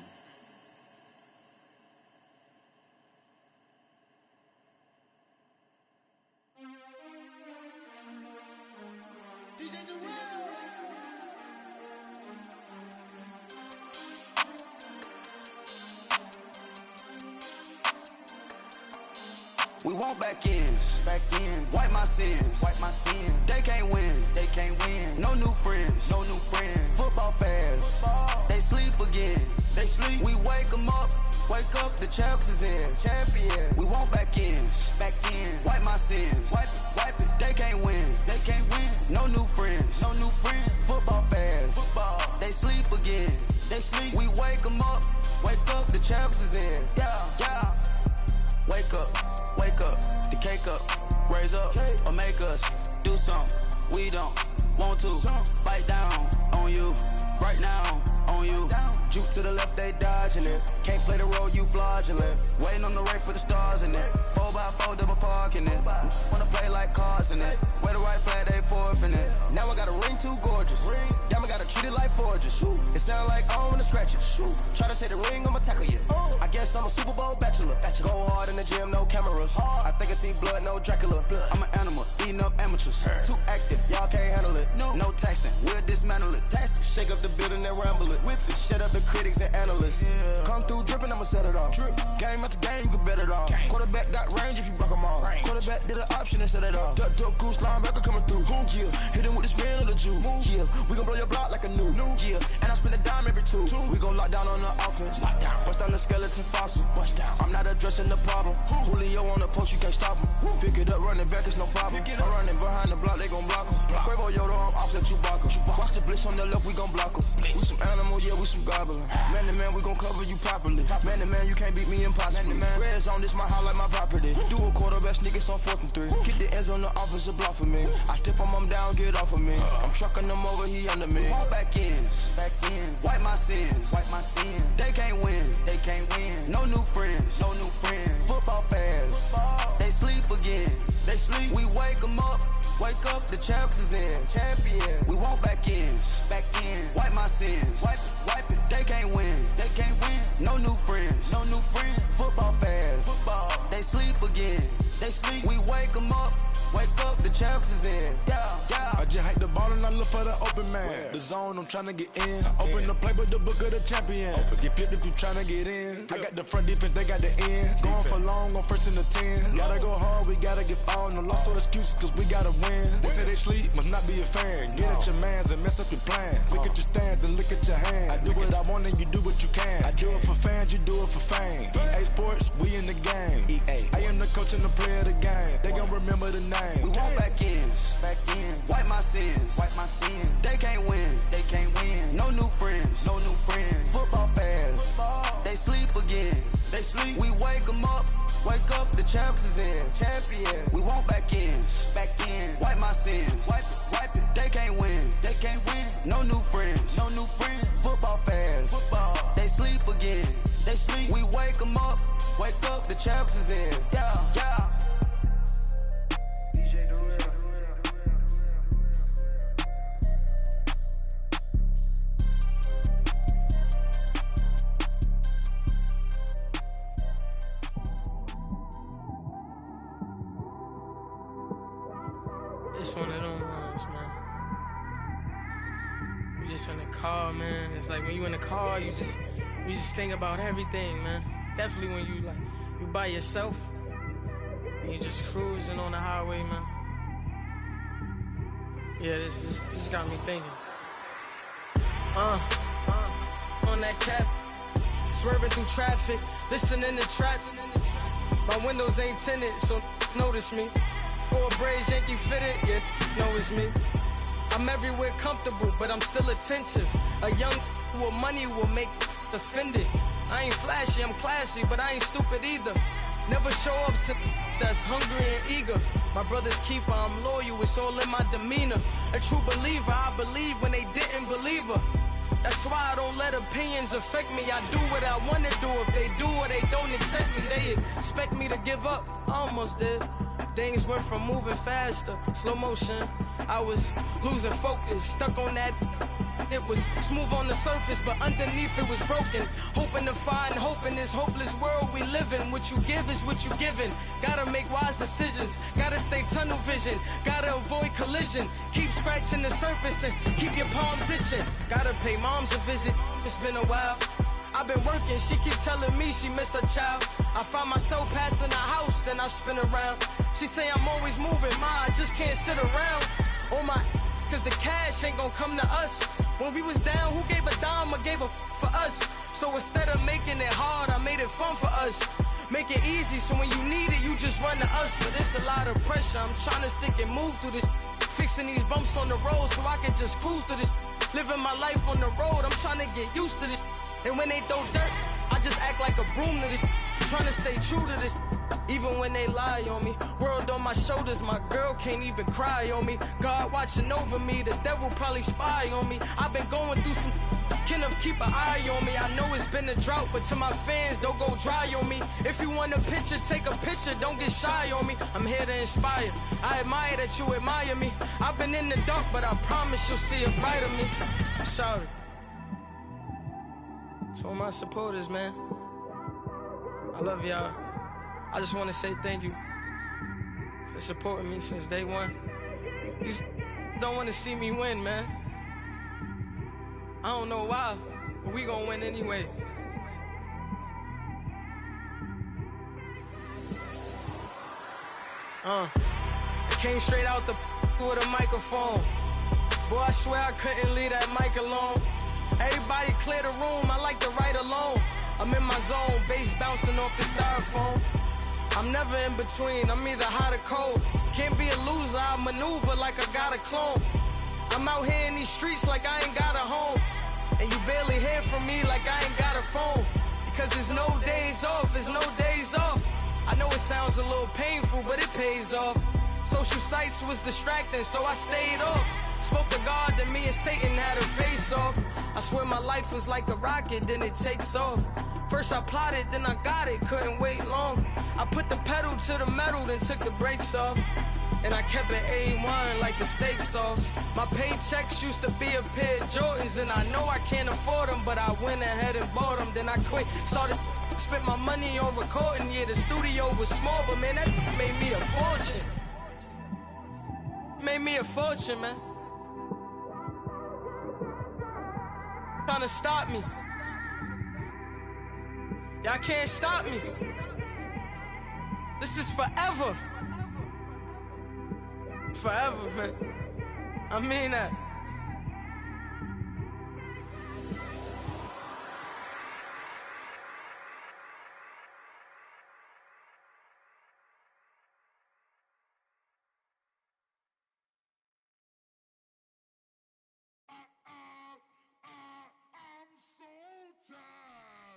We want back ends. Wipe my sins. They can't win. No new friends. Football fans. They sleep again. We wake them up. The champs is in. Champion. We want back ends. Wipe my sins. Wipe it. They can't win. No new friends. Football fans. They sleep again. We wake them up. The champs is in. Yeah. Wake up, the cake up, raise up, or make us do something we don't want to. Bite down on you, right now on you. Juke to the left, they dodging it. Can't play the role, you fraudulent. Waiting on the right for the stars in it. 4x4 double parking it. Wanna play like cars in it. Wear the right flag, they forfeiting it. Now I got a ring too gorgeous. Damn, I gotta treat it like forges. It sound like I wanna scratch it. Try to take the ring, I'ma tackle you. I guess I'm a Super Bowl bachelor. Go hard in the gym, no cameras. I think I see blood, no Dracula. I'm an animal, eating up amateurs. Too active, y'all can't handle it. No taxing, we'll dismantle it. Shake up the building and ramble it. Shut up the critics and analysts. Come through dripping, I'ma set it off. Game after game, you can bet it off. Quarterback got range if you block them all. Quarterback did an option and set it off. Duck, goose, linebacker coming through. Yeah, hit him with the spin of the Jew. Yeah, we gon' blow your block like a new. Yeah, and I spend a dime every two. We gon' lock down on the offense. Bust down the skeleton fossil. I'm not addressing the problem. Julio on the post, you can't stop him. Pick it up, running back, it's no problem. I'm running behind the block, they gon' block him. Quavo Yoda, I'm offset Chewbacca. Watch the blitz on the left, we gon' block em. We some animal, yeah, we some goblin. Man to man, we gon' cover you properly. Man to man, you can't beat me impossibly. Red zone, this my house like my property. Do a quarterback niggas on 4th and 3. Get the ends on the offensive block for me. I stiff him down, get off of me. I'm trucking them over, he under me. All back ends, wipe my sins, They can't win, No new friends, Football fast, they sleep again. We wake them up, the champs is in. We want back ends, wipe my sins, wipe it. They can't win, No new friends, Football fast, they sleep again. We wake them up, the champs is in. I just hike the ball and I look for the open man. The zone, I'm tryna get in. Open the playbook, the book of the champion. Get flipped if you tryna get in. I got the front defense, they got the end. Going for long, on 1st and the 10. Gotta go hard, we gotta get foul. No loss or excuses, cause we gotta win. They say they sleep, must not be a fan. Get at your mans and mess up your plans. Look at your stands and look at your hands. I do what I want and you do what you can. I do it for fans, you do it for fame. EA Sports, we in the game. I am the coach and the player of the game. They gon' remember the name. We want back ends, wipe my sins, They can't win, No new friends, Football fast, they sleep again. We wake them up, the champs is in. We want back ends, wipe my sins, wipe it. They can't win, No new friends, Football fast, they sleep again. We wake them up, the champs is in. Yeah. It's one of them ones, man. You just in the car, man. It's like when you in the car, you just think about everything, man. Definitely when you by yourself and you just cruising on the highway, man. Yeah, this got me thinking. On that cap, swerving through traffic, listening to trap. My windows ain't tinted, so notice me. 4 braids, Yankee fitted, yeah, know it's me. I'm everywhere comfortable, but I'm still attentive. A young with money will make offended. I ain't flashy, I'm classy, but I ain't stupid either. Never show up to that's hungry and eager. My brother's keeper, I'm loyal, it's all in my demeanor. A true believer, I believe when they didn't believe her. That's why I don't let opinions affect me. I do what I wanna do. If they do or they don't accept me, they expect me to give up. I almost did. Things went from moving faster, slow motion. I was losing focus, stuck on that. It was smooth on the surface, but underneath it was broken. Hoping to find hope in this hopeless world we live in. What you give is what you given. Gotta make wise decisions, gotta stay tunnel vision, gotta avoid collision. Keep scratching the surface and keep your palms itching. Gotta pay moms a visit, it's been a while. I've been working, she keep telling me she miss her child. I find myself passing the house, then I spin around. She say I'm always moving, I just can't sit around. Oh my, cause the cash ain't gon' come to us. When we was down, who gave a dime or gave a for us? So instead of making it hard, I made it fun for us. Make it easy, so when you need it, you just run to us. But it's a lot of pressure, I'm trying to stick and move through this. Fixing these bumps on the road so I can just cruise to this. Living my life on the road, I'm trying to get used to this. And when they throw dirt, I just act like a broom to this. Trying to stay true to this. Even when they lie on me, world on my shoulders, my girl can't even cry on me. God watching over me, the devil probably spy on me. I've been going through some, Kenneth keep an eye on me. I know it's been a drought, but to my fans, don't go dry on me. If you want a picture, take a picture, don't get shy on me. I'm here to inspire, I admire that you admire me. I've been in the dark, but I promise you'll see a brighter me. I'm sorry. To all my supporters, man, I love y'all. I just want to say thank you for supporting me since day one. You don't want to see me win, man. I don't know why, but we gonna win anyway. I came straight out the with a microphone. Boy, I swear I couldn't leave that mic alone. Everybody clear the room, I like to write alone. I'm in my zone, bass bouncing off the styrofoam. I'm never in between, I'm either hot or cold. Can't be a loser, I maneuver like I got a clone. I'm out here in these streets like I ain't got a home. And you barely hear from me like I ain't got a phone. Because there's no days off, there's no days off. I know it sounds a little painful, but it pays off. Social sites was distracting, so I stayed off. Spoke to God, then me and Satan had a face off. I swear my life was like a rocket, then it takes off. First I plotted, then I got it, couldn't wait long. I put the pedal to the metal, then took the brakes off. And I kept it A1 like the steak sauce. My paychecks used to be a pair of Jordans, and I know I can't afford them, but I went ahead and bought them. Then I quit, started spent my money on recording. Yeah, the studio was small, but man, that made me a fortune. Made me a fortune, man. Trying to stop me. Y'all can't stop me. This is forever. Forever, man. I mean that.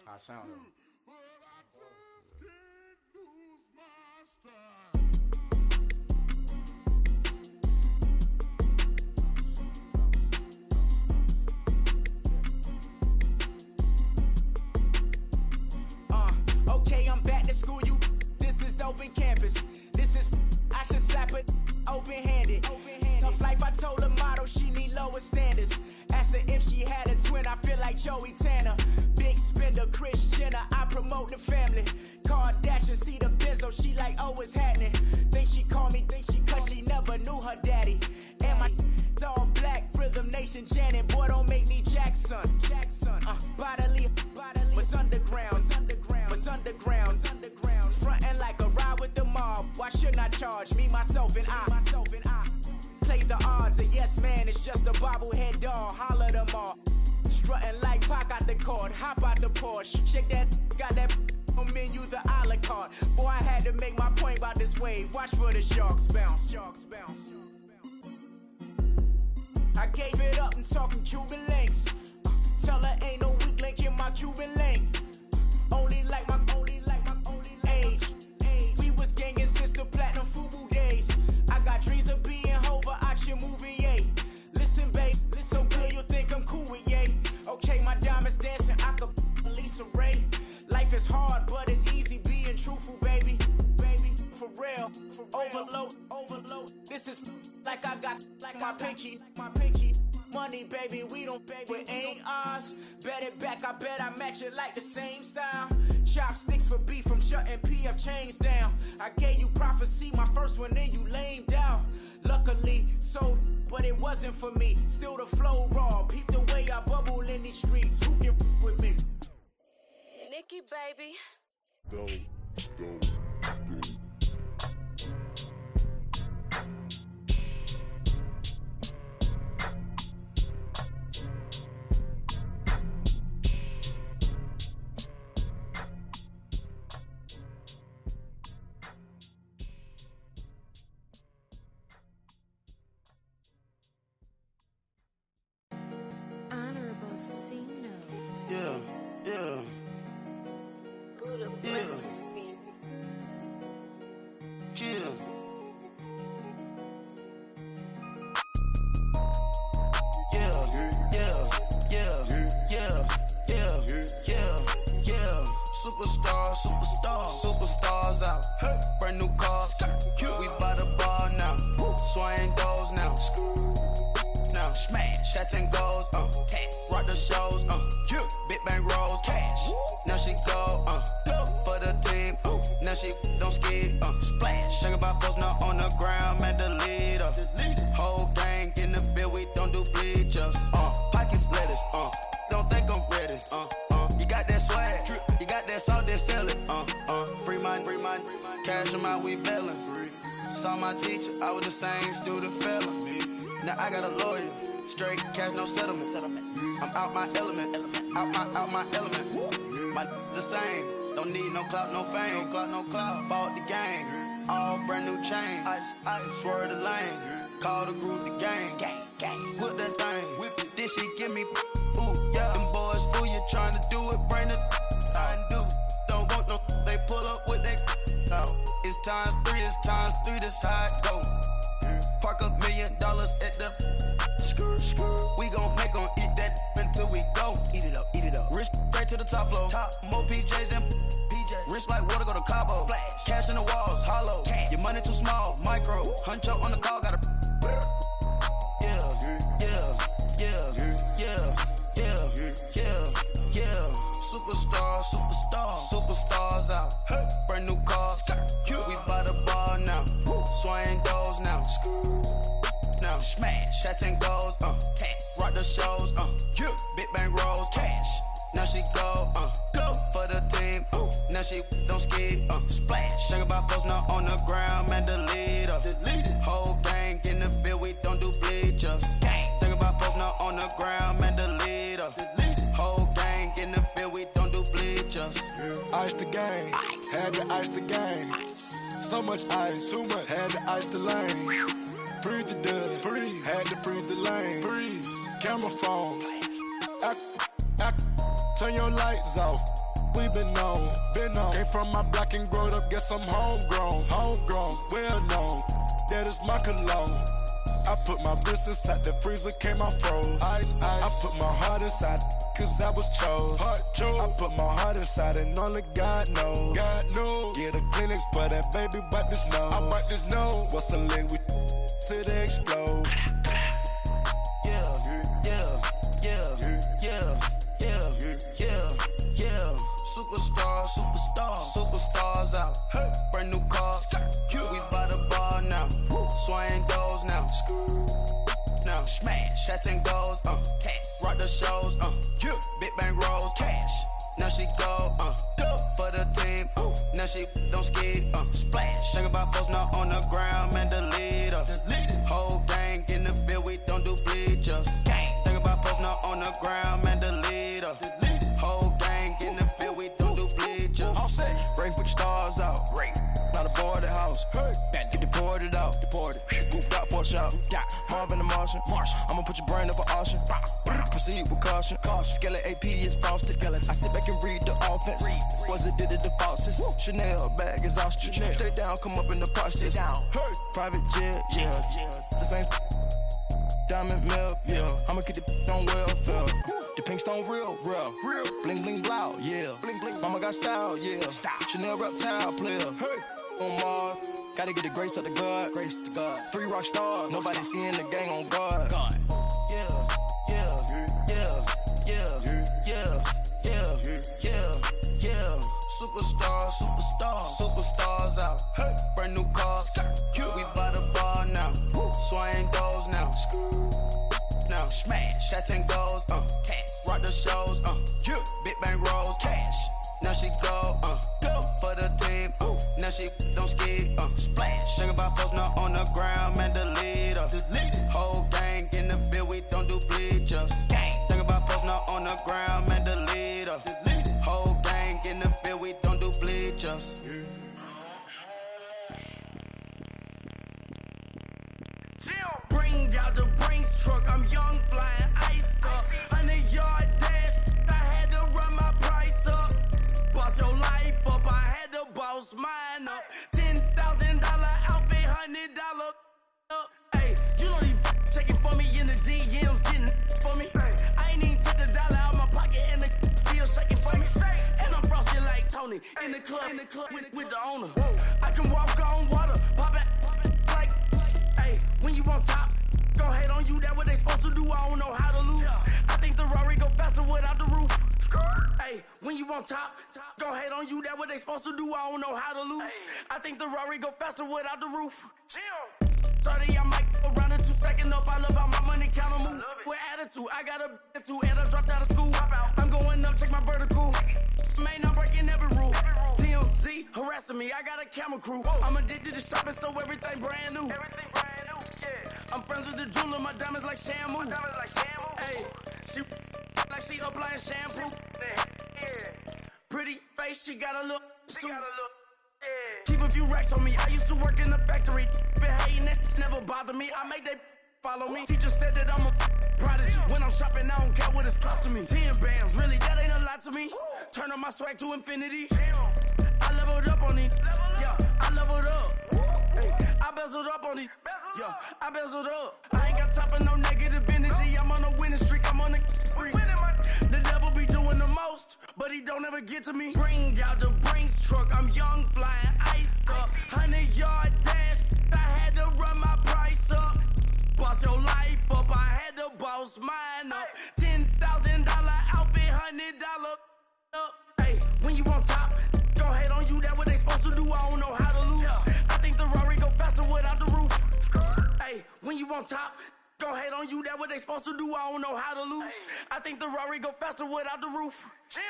I sound it. Okay, I'm back to school, you. This is open campus. This is, I should slap it open-handed. Tough life, I told her motto, she need lower standards. Asked her if she had a twin, I feel like Joey Tanner. Big spender, Kris Jenner, I promote the family. Kardashian, see the benzo, she like, oh, it's happening. Think she called me, cause she never knew her daddy. And my all black, Rhythm Nation, Janet, boy, don't make me Jackson. Bodily, was underground. Frontin' like a ride with the mob. Why shouldn't I charge me, myself, and I? Play the odds, a yes man, it's just a bobblehead doll. Holler them all. Strutting like Pac out the court, hop out the Porsche. Shake that, got that on menus, the a la carte. Boy, I had to make my point about this wave. Watch for the sharks bounce. I gave it up and talking Cuban links. Tell her ain't no weak link in my Cuban link. Only like my age. We was gangin' since the platinum FUBU days. I got dreams of being Hova out your movie, yay. Listen, babe, so good you'll think I'm cool with yay. Okay, my diamonds dancing, I could Lisa Ray. Life is hard, but it's easy being truthful, baby. For real, overload. This is like I got like my pinky. Money, baby, we don't pay, it ain't ours. Bet it back, I bet I match it like the same style. Chopsticks for beef, I'm shutting PF chains down. I gave you prophecy, my first one, then you lamed out. Luckily, sold, but it wasn't for me. Still the flow raw, peep the way I bubble in these streets. Who can with me? Nikki, baby. Go. Honorable C notes. Yeah. Buddha blesses me. Yeah. Superstars out. Brand new cars. We by the bar now. Swaying doors now. Smash. Cats and goals. Rock the shows. Big bang rolls. Cash. Now she go. For the team. Now she don't ski. Splash. Think about posting up on the ground. Man, the leader. Whole gang in the field. We don't do bleachers. Pocket splitters. Don't think I'm ready. You got that swag. You got that salt, then sell it. Free mind. Cash them out, we bailin'. Saw my teacher, I was the same student felon. Now I got a lawyer, straight cash, no settlement. I'm out my element, out my element. My the same, don't need no clout, no fame. Bought the game, all brand new chain. Ice, swerve the lane, call the group the gang. With give me, ooh, yeah. Them boys fool you trying to do it, bring the undo. Don't want no, they pull up with they out. It's times 3, that's how it go. Park $1 million at the we gon' make 'em eat that until we go. Eat it up, Rich straight to the top floor. More PJs than PJs. Rich like water, go to Cabo. Flash. Cash in the walls, hollow. Cash. Your money too small, micro. Huncho on the call, gotta. Yeah. Superstars out. Brand new cars. We by the bar now. Swaying doors now. Now smash, shots and goals, tax. Rock the shows, big bang rolls, cash. Now she go for the team, now she don't ski, splash. Think about post now on the ground, man, delete her. Whole gang in the field, we don't do bleachers. Think about post now on the ground, man, delete her. Whole gang in the field, we don't do bleachers. Ice the game, had to ice the game. So much ice, too much, had to ice the lane. Freeze the dub, freeze, had to freeze the lane. Freeze, camera phone. Turn your lights off. We been on. Came from my block and growed up, guess I'm homegrown, well known. That is my cologne. I put my wrist inside the freezer, came out froze. Ice. I put my heart inside, cause I was chose. I put my heart inside and only God knows. Yeah, the clinics for that baby, wipe this nose. I wipe this nose. What's a leg with till they explode? Superstars out. Brand new cars. We by the bar now. Swaying doors now. Now smash, shots and goals, tax. Rock the shows, big bang rolls, cash. Now she go, for the team, now she don't ski, splash. Think about post now on the ground, man, delete her. Whole gang in the field, we don't do bleachers. Think about post now on the ground, man, delete her. Whole gang in the field, we don't do bleachers. All set, race with the stars out. Not a boarded house. Get deported out. Booped out for a shot. Marvin the Martian. I'ma put your brain up for auction. Proceed with caution. Skeleton AP is frosted. I sit back and read the offense. Was it did it the faucets? Chanel bag is ostrich. Stay down, come up in the process. Private jet, yeah. The same diamond milk, yeah. I'ma keep the on welfare. The pink stone real. Bling bling blow, yeah. Mama got style, yeah. Chanel reptile player. On Mars, gotta get the grace of the God. 3 rock stars, nobody seeing the gang on guard. Superstars out. Brand new cars. We by the bar now. Swaying doors now. Now smash, shots and goals, tax. Rock the shows, big bang rolls, cash. Now she go, for the team, now she don't ski, splash. Think about post now on the ground, man, delete her. Whole gang in the field, we don't do bleachers. Think about post now on the ground, man, delete her. Whole gang in the field, we don't do bleachers. Bring out the Brinks truck, I'm young, flying ice up. 100-yard dash, I had to run my price up. Boss your life up, I had to boss mine up. $10,000 outfit, $100 up. Hey, you know these checking for me in the DMs, getting for me. I ain't even took the dollar out my pocket and the still shaking for me. And I'm frosty like Tony in the club with the owner. I can walk on water, pop it like. Hey, when you on top, gon' hate on you, that what they supposed to do, I don't know how to lose. I think the Rari go faster without the roof. Hey, when you on top, gon' hate on you, that what they supposed to do, I don't know how to lose. I think the Rari go faster without the roof. 30, I might go around the 2 stacking up, I love how my money counter move. With attitude, I got a attitude, and I dropped out of school. I'm going up, check my vertical. Man, I'm breaking every rule. TMZ harassing me, I got a camera crew. I'm addicted to shopping, so everything brand new. I'm friends with the jeweler, my diamonds like Shamu. Hey, she like she applying shampoo. Pretty face, she got a look. Keep a few racks on me. I used to work in the factory. Been hating it, never bother me. I make that follow me. Teacher said that I'm a prodigy. When I'm shopping, I don't care what it's costing me. 10 bands, really, that ain't a lot to me. Turn on my swag to infinity. I leveled up on these. Yeah, I leveled up. Hey, I bezeled up on these. Yeah, I bezeled up. I ain't got time for no negative energy. I'm on a winning streak. I'm on a spree. The devil be doing the most, but he don't ever get to me. Bring out the Brinks truck. I'm young, flying, iced up. 100-yard dash. I had to run my price up. Boss your life up. I had to boss mine up. $10,000 outfit, $100 up. Hey, when you on top, don't hate on you. That's what they supposed to do. I don't know how to lose. I think the Rari go faster without the roof. Hey, when you on top, don't hate on you. That's what they supposed to do. I don't know how to lose. I think the Rari go faster without the roof. Chill.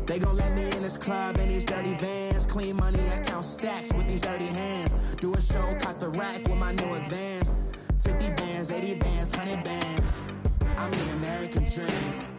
They gon' let me in this club in these dirty vans. Clean money, I count stacks with these dirty hands. Do a show, cop the rack with my new advance. 50 bands, 80 bands, 100 bands. I'm the American dream.